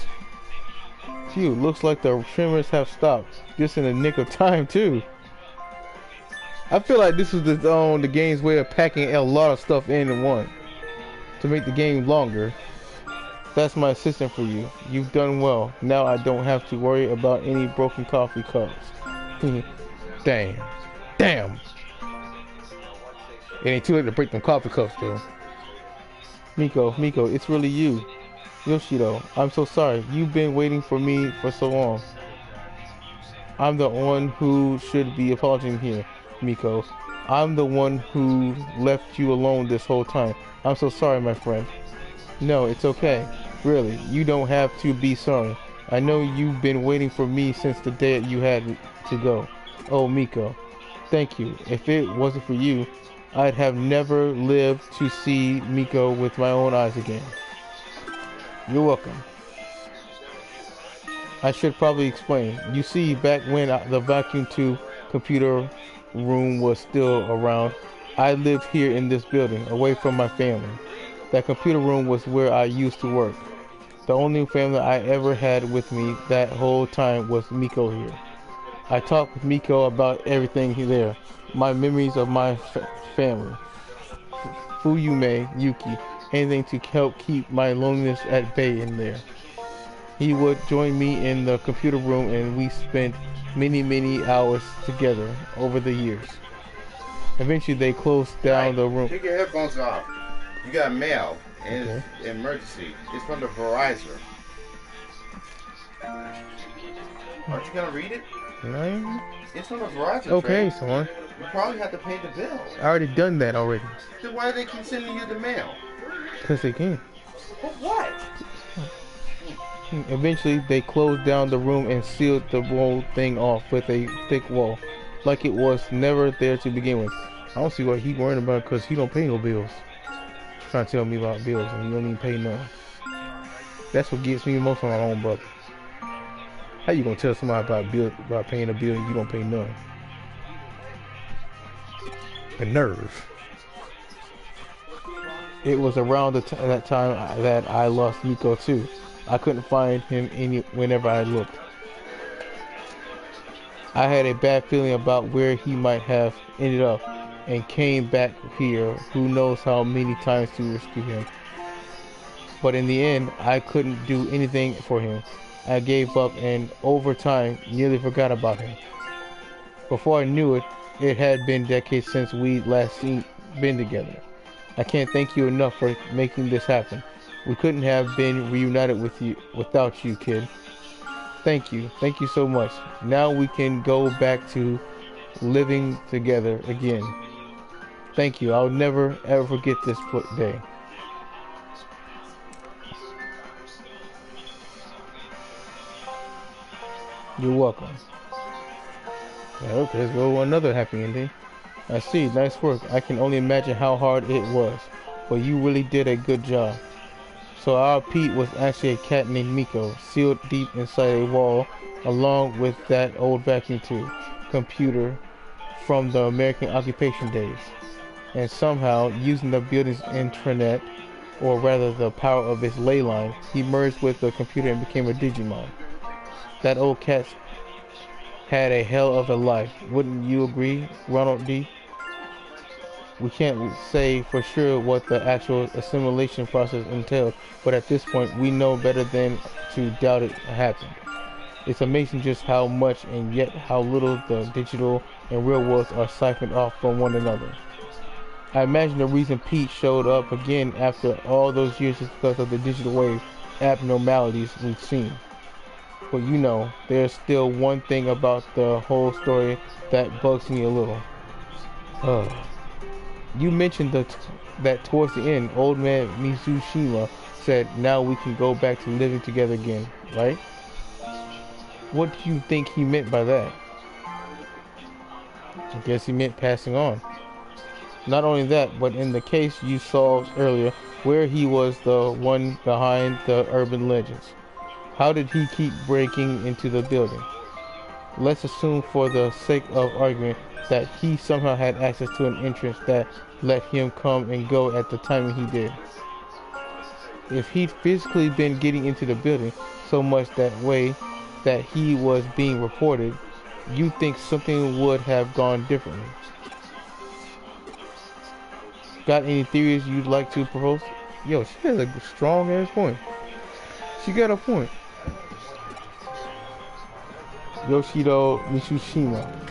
Phew, looks like the trimmers have stopped. Just in the nick of time too. I feel like this is the game's way of packing a lot of stuff in one to make the game longer. That's my assistant for you. You've done well. Now I don't have to worry about any broken coffee cups. Damn. It ain't too late to break them coffee cups though. Miko, it's really you. Yoshido, I'm so sorry. You've been waiting for me for so long. I'm the one who should be apologizing here, Miko. I'm the one who left you alone this whole time. I'm so sorry, my friend. No, it's okay. Really, you don't have to be sorry. I know you've been waiting for me since the day you had to go. Oh, Miko. Thank you. If it wasn't for you, I'd have never lived to see Miko with my own eyes again. You're welcome. I should probably explain. You see, back when the vacuum tube computer room was still around, I lived here in this building, away from my family. That computer room was where I used to work. The only family I ever had with me that whole time was Miko here. I talked with Miko about everything there. My memories of my family. Fuyume, Yuki, anything to help keep my loneliness at bay in there. He would join me in the computer room and we spent many hours together over the years. Eventually they closed down the room. Take your headphones off. You got mail and okay. It's emergency. It's from the Verizon. Aren't you gonna read it? No. It's from the Verizon. Okay, son. You probably have to pay the bill. I already done that already. Then why do they keep sending you the mail? Because they can. For what? Eventually, they closed down the room and sealed the whole thing off with a thick wall, like it was never there to begin with. I don't see what he worrying about because he don't pay no bills. He's trying to tell me about bills and he don't even pay none. That's what gets me most of my own brother. How you gonna tell somebody about paying a bill and you don't pay none? The nerve. It was around that time that I lost Miko too. I couldn't find him whenever I looked. I had a bad feeling about where he might have ended up and came back here who knows how many times to rescue him. But in the end, I couldn't do anything for him. I gave up and over time nearly forgot about him. Before I knew it, it had been decades since we last been together. I can't thank you enough for making this happen. We couldn't have been reunited with you without you, kid. Thank you. Thank you so much. Now we can go back to living together again. Thank you. I'll never ever forget this day. You're welcome. Okay, let's go another happy ending. I see, nice work. I can only imagine how hard it was, but you really did a good job. So our Pete was actually a cat named Miko, sealed deep inside a wall, along with that old vacuum tube computer from the American occupation days. And somehow, using the building's intranet, or rather the power of its ley line, he merged with the computer and became a Digimon. That old cat had a hell of a life. Wouldn't you agree, Ronald D? We can't say for sure what the actual assimilation process entailed, but at this point we know better than to doubt it happened. It's amazing just how much and yet how little the digital and real worlds are siphoned off from one another. I imagine the reason Pete showed up again after all those years is because of the digital wave abnormalities we've seen. But you know, there's still one thing about the whole story that bugs me a little. You mentioned that towards the end, old man Mizushima said, now we can go back to living together again, right? What do you think he meant by that? I guess he meant passing on. Not only that, but in the case you solved earlier, where he was the one behind the urban legends. How did he keep breaking into the building? Let's assume for the sake of argument that he somehow had access to an entrance that let him come and go at the timing he did. If he'd physically been getting into the building so much that way that he was being reported, you'd think something would have gone differently. Got any theories you'd like to propose? Yo, she has a strong ass point. She got a point. Yoshido Mitsushima.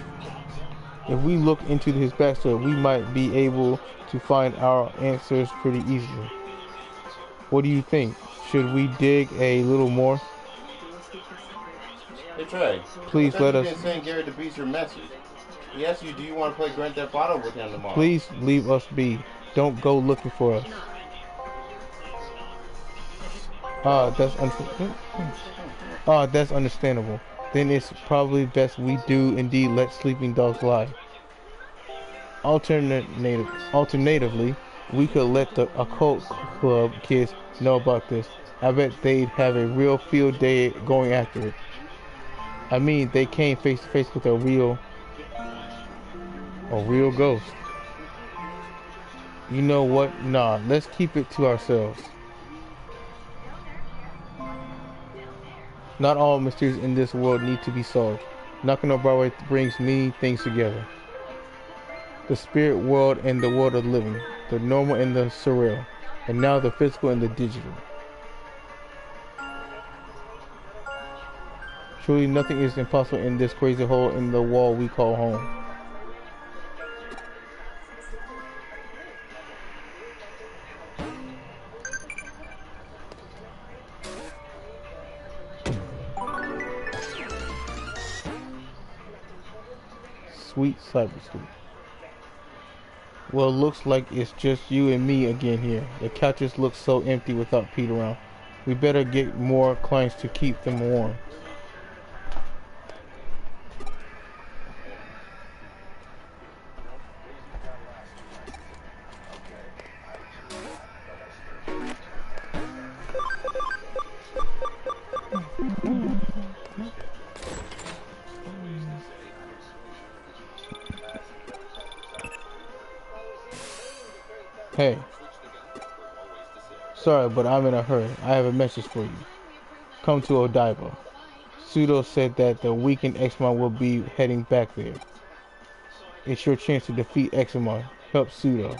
If we look into his backstory, we might be able to find our answers pretty easily. What do you think? Should we dig a little more? Hey Trey, please let us. Been saying Gary to beat your message. He asked you, do you want to play Grand Theft Auto with him tomorrow? Please leave us be. Don't go looking for us. That's understandable. Then it's probably best we do indeed let sleeping dogs lie. Alternatively, we could let the occult club kids know about this. I bet they'd have a real field day going after it. I mean, they came face to face with a real ghost. You know what? Nah, let's keep it to ourselves. Not all mysteries in this world need to be solved. Knocking on Broadway brings many things together. The spirit world and the world of living. The normal and the surreal. And now the physical and the digital. Truly nothing is impossible in this crazy hole in the wall we call home. Sweet cyber sweet. Well, looks like it's just you and me again here. The couches look so empty without Pete around. We better get more clients to keep them warm. Hey. Sorry, but I'm in a hurry. I have a message for you. Come to Odaiba. Pseudo said that the weakened Xmon will be heading back there. It's your chance to defeat Xmon. Help Pseudo.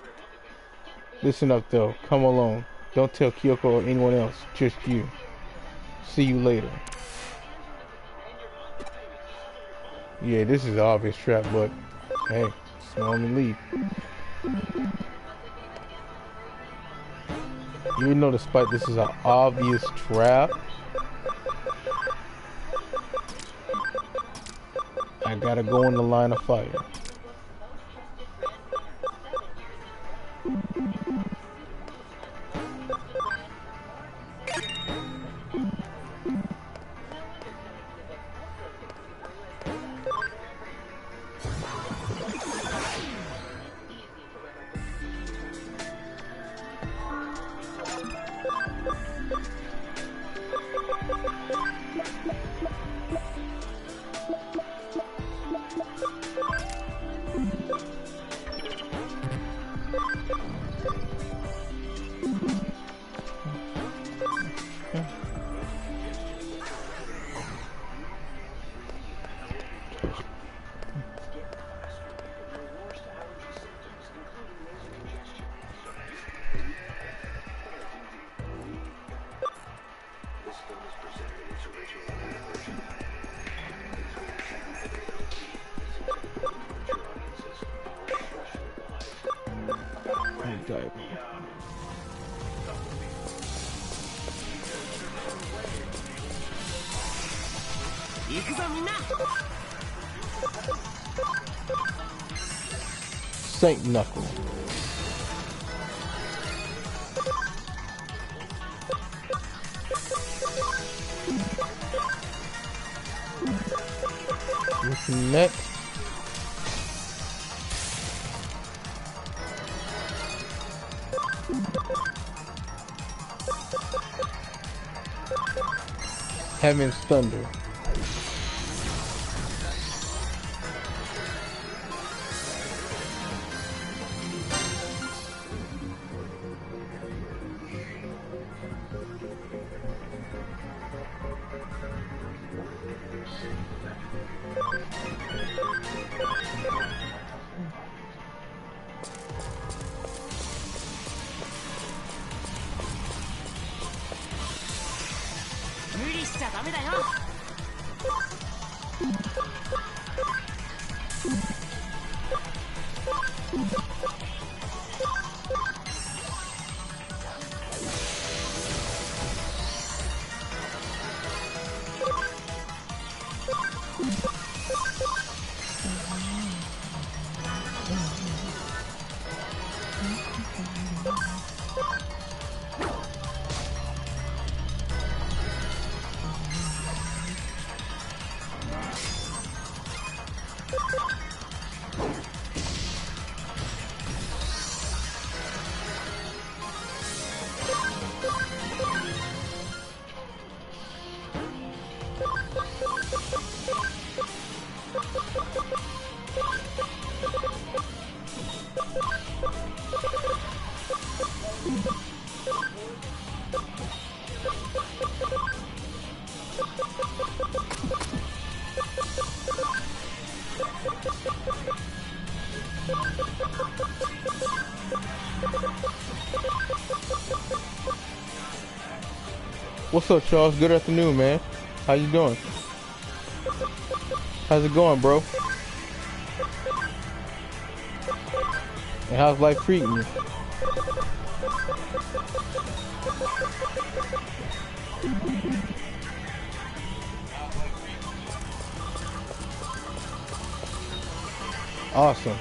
Listen up though. Come alone. Don't tell Kyoko or anyone else, just you. See you later. Yeah, this is an obvious trap, but hey, smell me leave. Even though despite this is an obvious trap, I gotta go in the line of fire. Saint Knuckle. What's next? Heaven's Thunder. What's up, Charles? Good afternoon, man. How you doing? How's it going, bro? And how's life treating you? Awesome.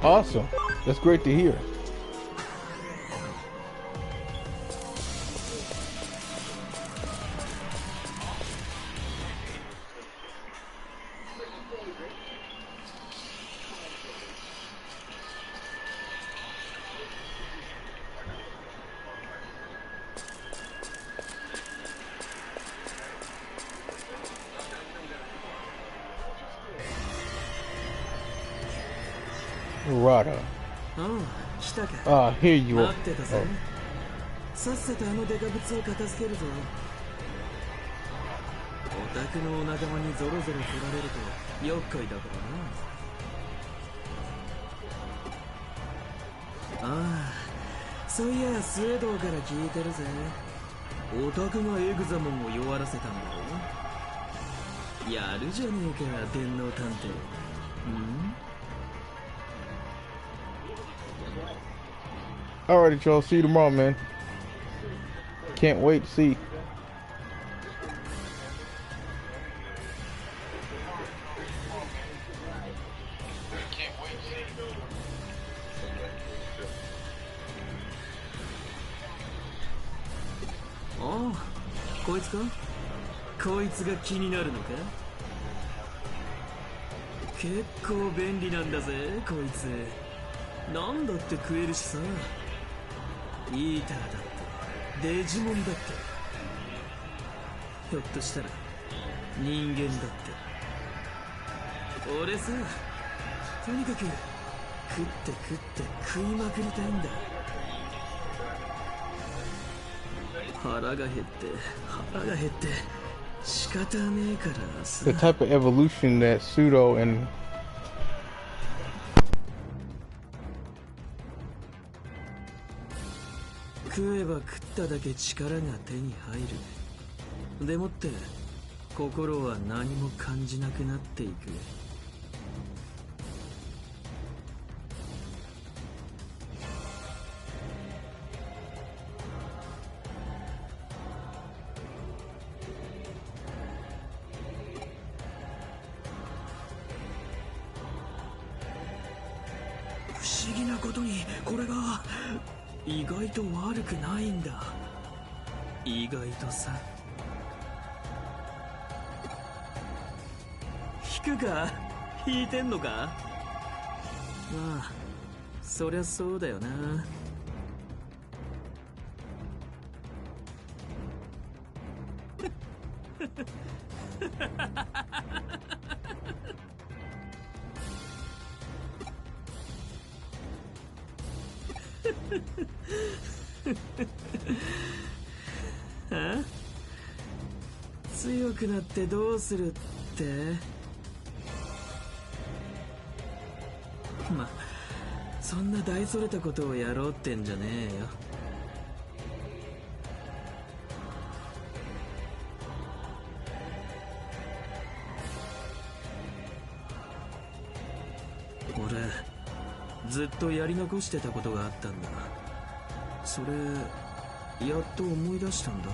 Awesome. That's great to hear. Rada. Here you are. Oh. さっさとあのデカブツを片付けるぞ。オタクのお仲間にゾロゾロ振られると厄介だからな。ああ、そういやスウェードから聞いてるぜ。オタクがエグザモンを弱らせたんだろ。やるじゃねえか電脳探偵。Alright, y'all. See you tomorrow, man. Can't wait to see. Oh, こいつか？こいつが気になるのか？結構便利なんだぜ、こいつ。なんだって食えるしさ。イーターだってデジモンだってひょっとしたら人間だって俺さとにかく食って食いまくりたいんだ腹が減って仕方ねえからさ The type of evolution that Pseudo and食えば食っただけ力が手に入る。でもって心は何も感じなくなっていく。不思議なことにこれが意外と悪くないんだ。意外とさ。引くか？引いてんのか？まあそりゃそうだよな。あ？強くなってどうするって？まあそんな大それたことをやろうってんじゃねえよ。俺ずっとやり残してたことがあったんだ。それやっと思い出したんだ。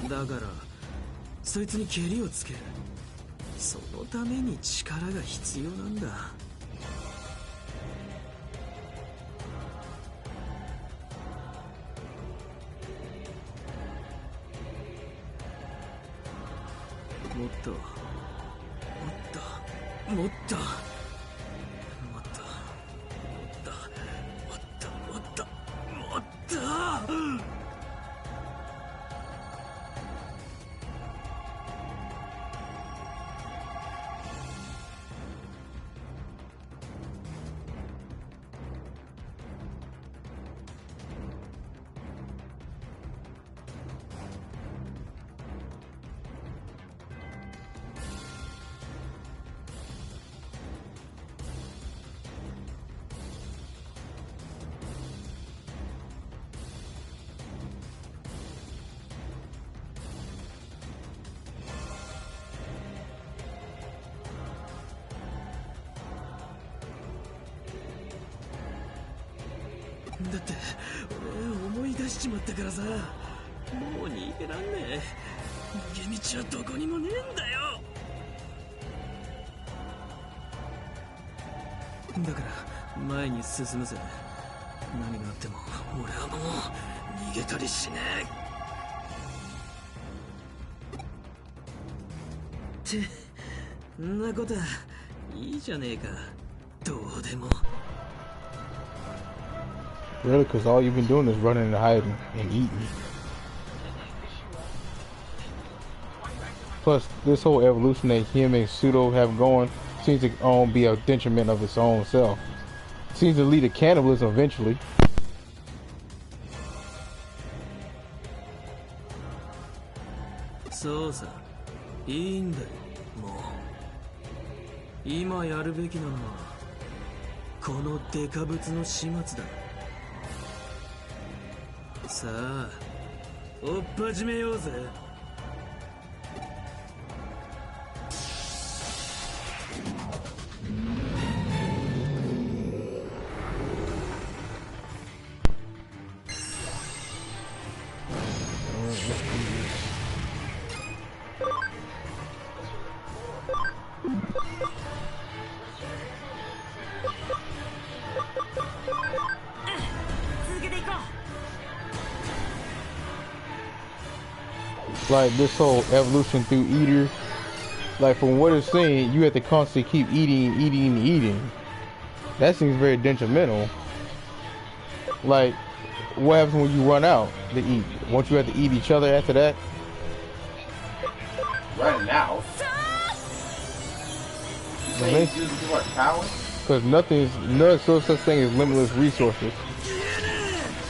だからそいつにケリをつける。そのために力が必要なんだ。もっともっともっともっともっともっともっとだって思い出しちまったからさ、もう逃げらんねえ。逃げ道はどこにもねえんだよ。だから前に進むぜ。何があっても俺はもう逃げたりしねえ。ってんなことはいいじゃねえか、どうでも。 Really, because all you've been doing is running and hiding and eating. Plus, this whole evolution that him and Pseudo have going seems to be a detriment of its own self. Seems to lead to cannibalism eventually. So, いいんだよ、もう。今やるべきなのはこのデカブツの始末だ。さあ、追っ始めようぜ。Like this whole evolution through eater, like from what it's saying, you have to constantly keep eating. That seems very detrimental. Like, what happens when you run out to eat? Won't you have to eat each other after that? Running out? Because no such thing as limitless resources.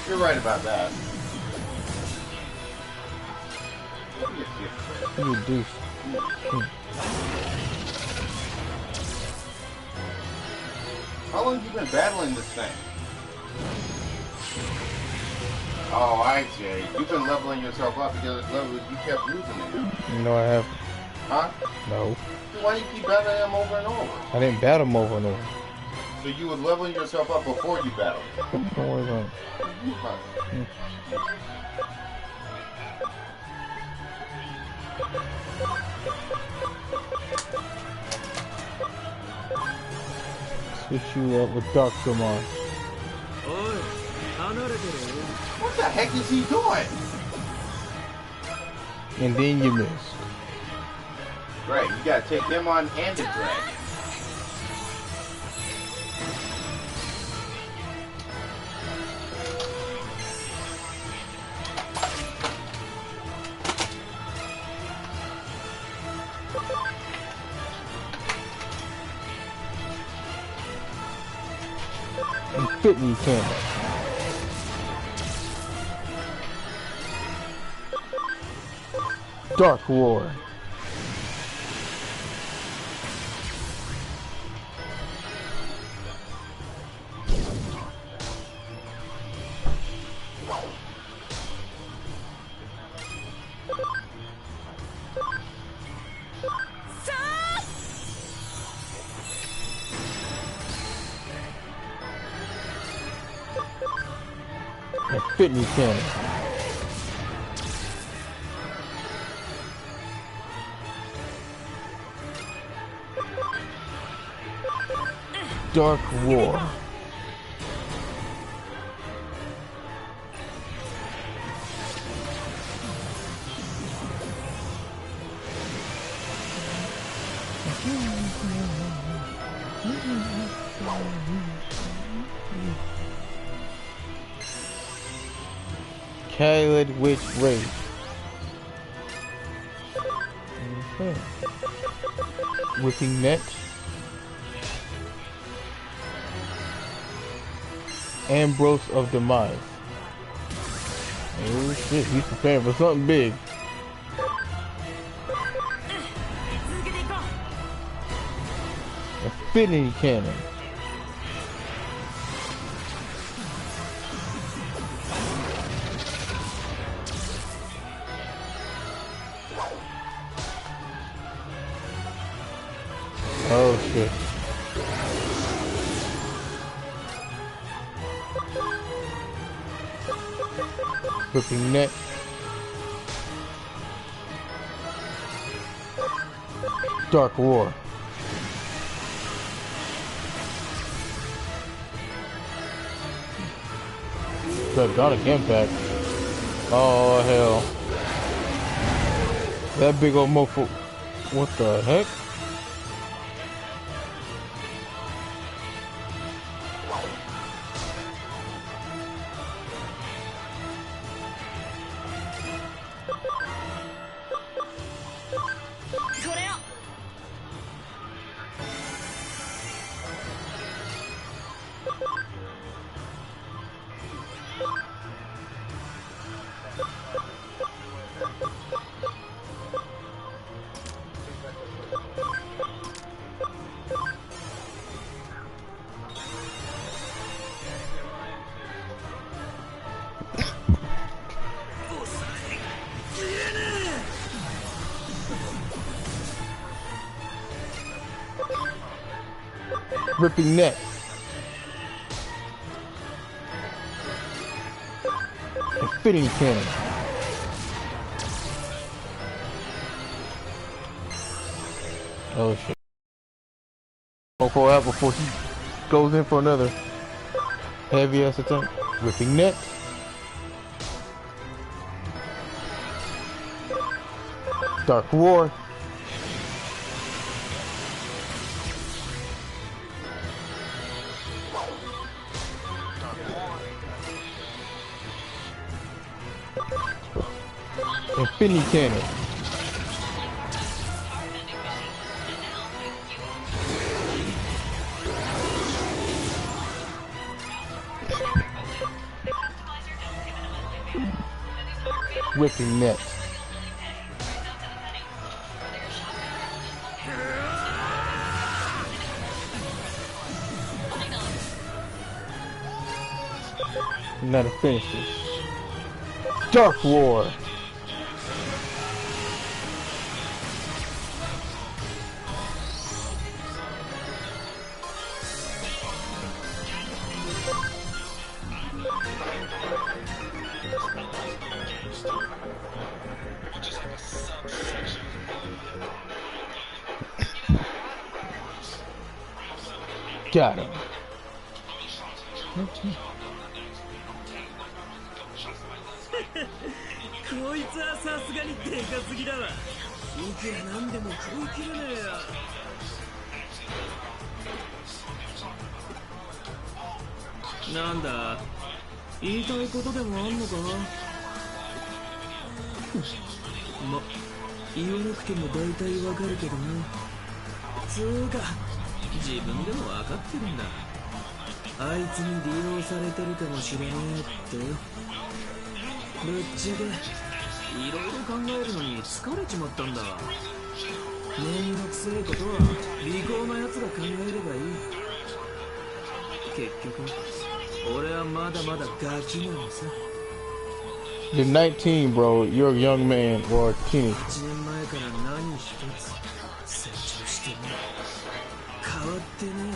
You're right about that. You deuce. How long have you been battling this thing? Oh, I see. You've been leveling yourself up because it's level you kept losing it. No, I have. Huh? No. So why do you keep battling him over and over? I didn't battle him over and over. So you were leveling yourself up before you battled him? Don't worry about it. Switch you up with Digimon. What the heck is he doing? And then you missed. Right, you gotta take him on and the dragon. And fit me, can. Dark War. And fit me, can. Dark War. Khaled Witch Race. Okay. Whipping Net. Ambrose of Demise. Oh shit, he's preparing for something big. Affinity Cannon. Oh shit. Ripping neck. Dark Roar. Sardonic Impact. Oh hell. That big old mofo. What the heck? Ripping neck. Fitting cannon. Oh shit. I'll go out before he goes in for another heavy ass attack. Ripping neck. Dark Roar. Infinity Cannon. Whipping net. Now to finish this. Dark Roar. Got him.なんだ、言いたいことでもあんのかな。ま、言わなくても大体わかるけどね。つうか、自分でもわかってるんだ。あいつに利用されてるかもしれねえって。ぶっちゃけ、いろいろ考えるのに疲れちまったんだわ。めんどくせえことは利口な奴が考えればいい。結局、俺はまだまだガキなのさ。You're 19, bro. You're a young man or a teenager. 1年前から何一つ成長してねえ。変わってねえ。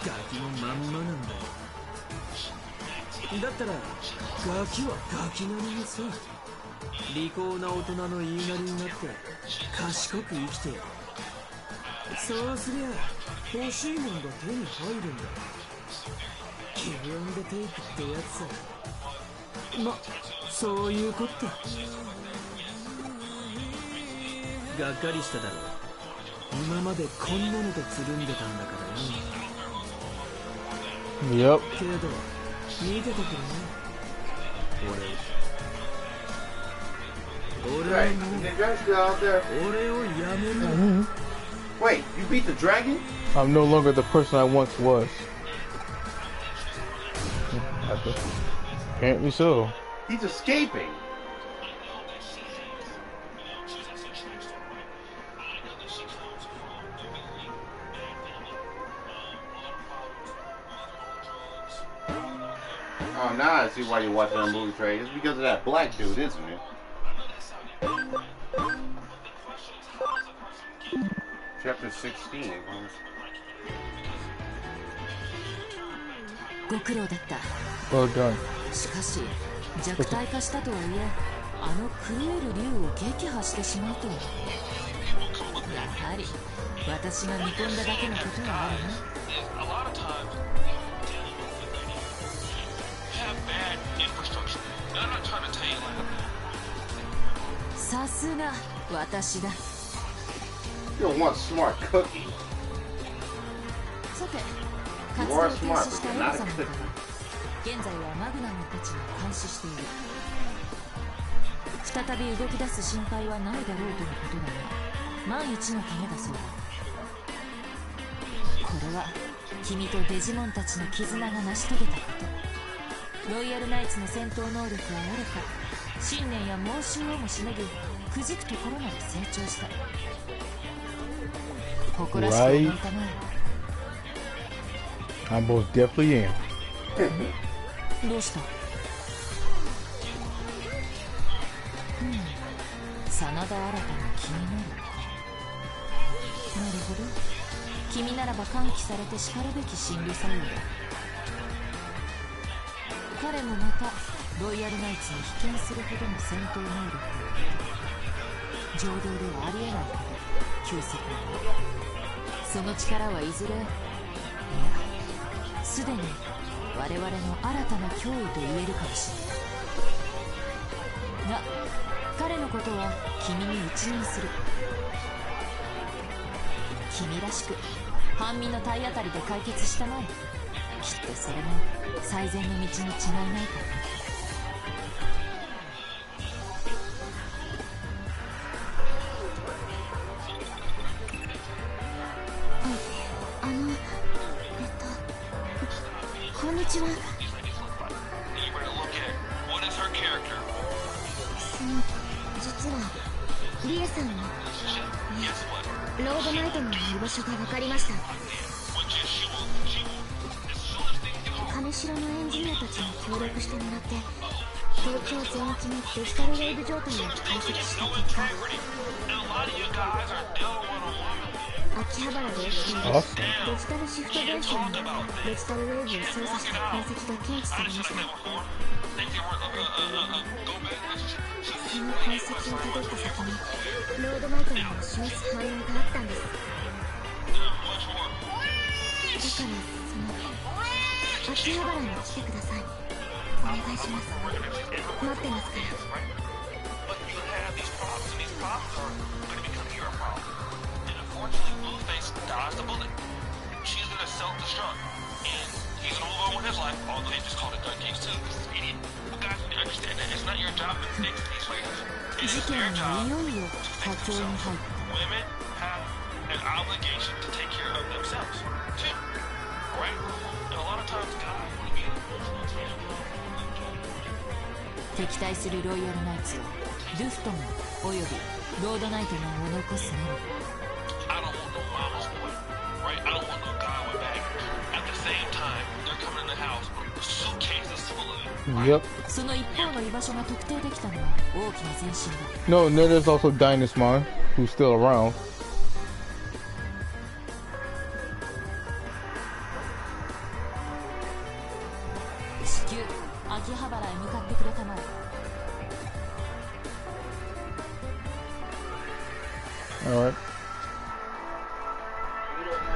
ガキのまんまなんだよ。だったらガキはガキなりにさ、利口な大人の言いなりになって賢く生きてやる。そうすりゃ欲しいもんが手に入るんだ。ギブアンドテイクってやつさ。ま、そういうこった。がっかりしただろう。今までこんなのとつるんでたんだからよ。Yep. けど見ててくれね。俺をやめる。Wait, you beat the dragon? I'm no longer the person I once was. Apparently so. He's escaping. Oh, now I see why you're watching that movie, Trey. It's because of that black dude, isn't it? Chapter 16. ご苦労だった。 Well done. しかし弱体化したとはいえ、あの狂える竜を撃破してしまうとは。やはり私が見込んだだけのことはあるな。さすが私だ。You don't want smart cookie. さて、活動を停止したエマ様だが、現在はマグナムたちが監視している。再び動き出す心配はないだろうとのことだが、万一のためだそうだ。これは君とデジモンたちの絆が成し遂げたこと。ロイヤルナイツの戦闘能力はおろか、信念や猛襲をもしのぐくじくところまで成長した。誇らしく思いたまえ。I most definitely am. どうした？真田新たが気になる。なるほど。君ならば喚起されてしかるべき心理作用だ。彼もまたロイヤルナイツに被験するほどの戦闘能力を持っている。情動ではありえないほど急速な。その力はいずれ、いやすでに我々の新たな脅威と言えるかもしれない。が彼のことは君に一任する。君らしく半身の体当たりで解決したまえ。きっとそれも最善の道に違いないからね。こんにちは。実はリエさんのロードナイトの居場所が分かりました。金城のエンジニアたちに協力してもらって東京全域のデジタルウェーブ状態を解析した結果、秋葉原で起きているデジタルシフト現象のデジタルウェーブを操作した痕跡が検知されました。その痕跡をたどった先にロードナイトの示す反応があったんです。だから秋葉原に来てください。お願いします。待ってますから。事件はいよいよ佳境に入った。敵対するロイヤルナイツをルフトンおよびロードナイトマンを残すのみ。その一方の居場所が特定できたのは大きな前進だ。No, there's also Dynasmon, who's still around. 至急秋葉原へ向かってくれたまえ。Alright.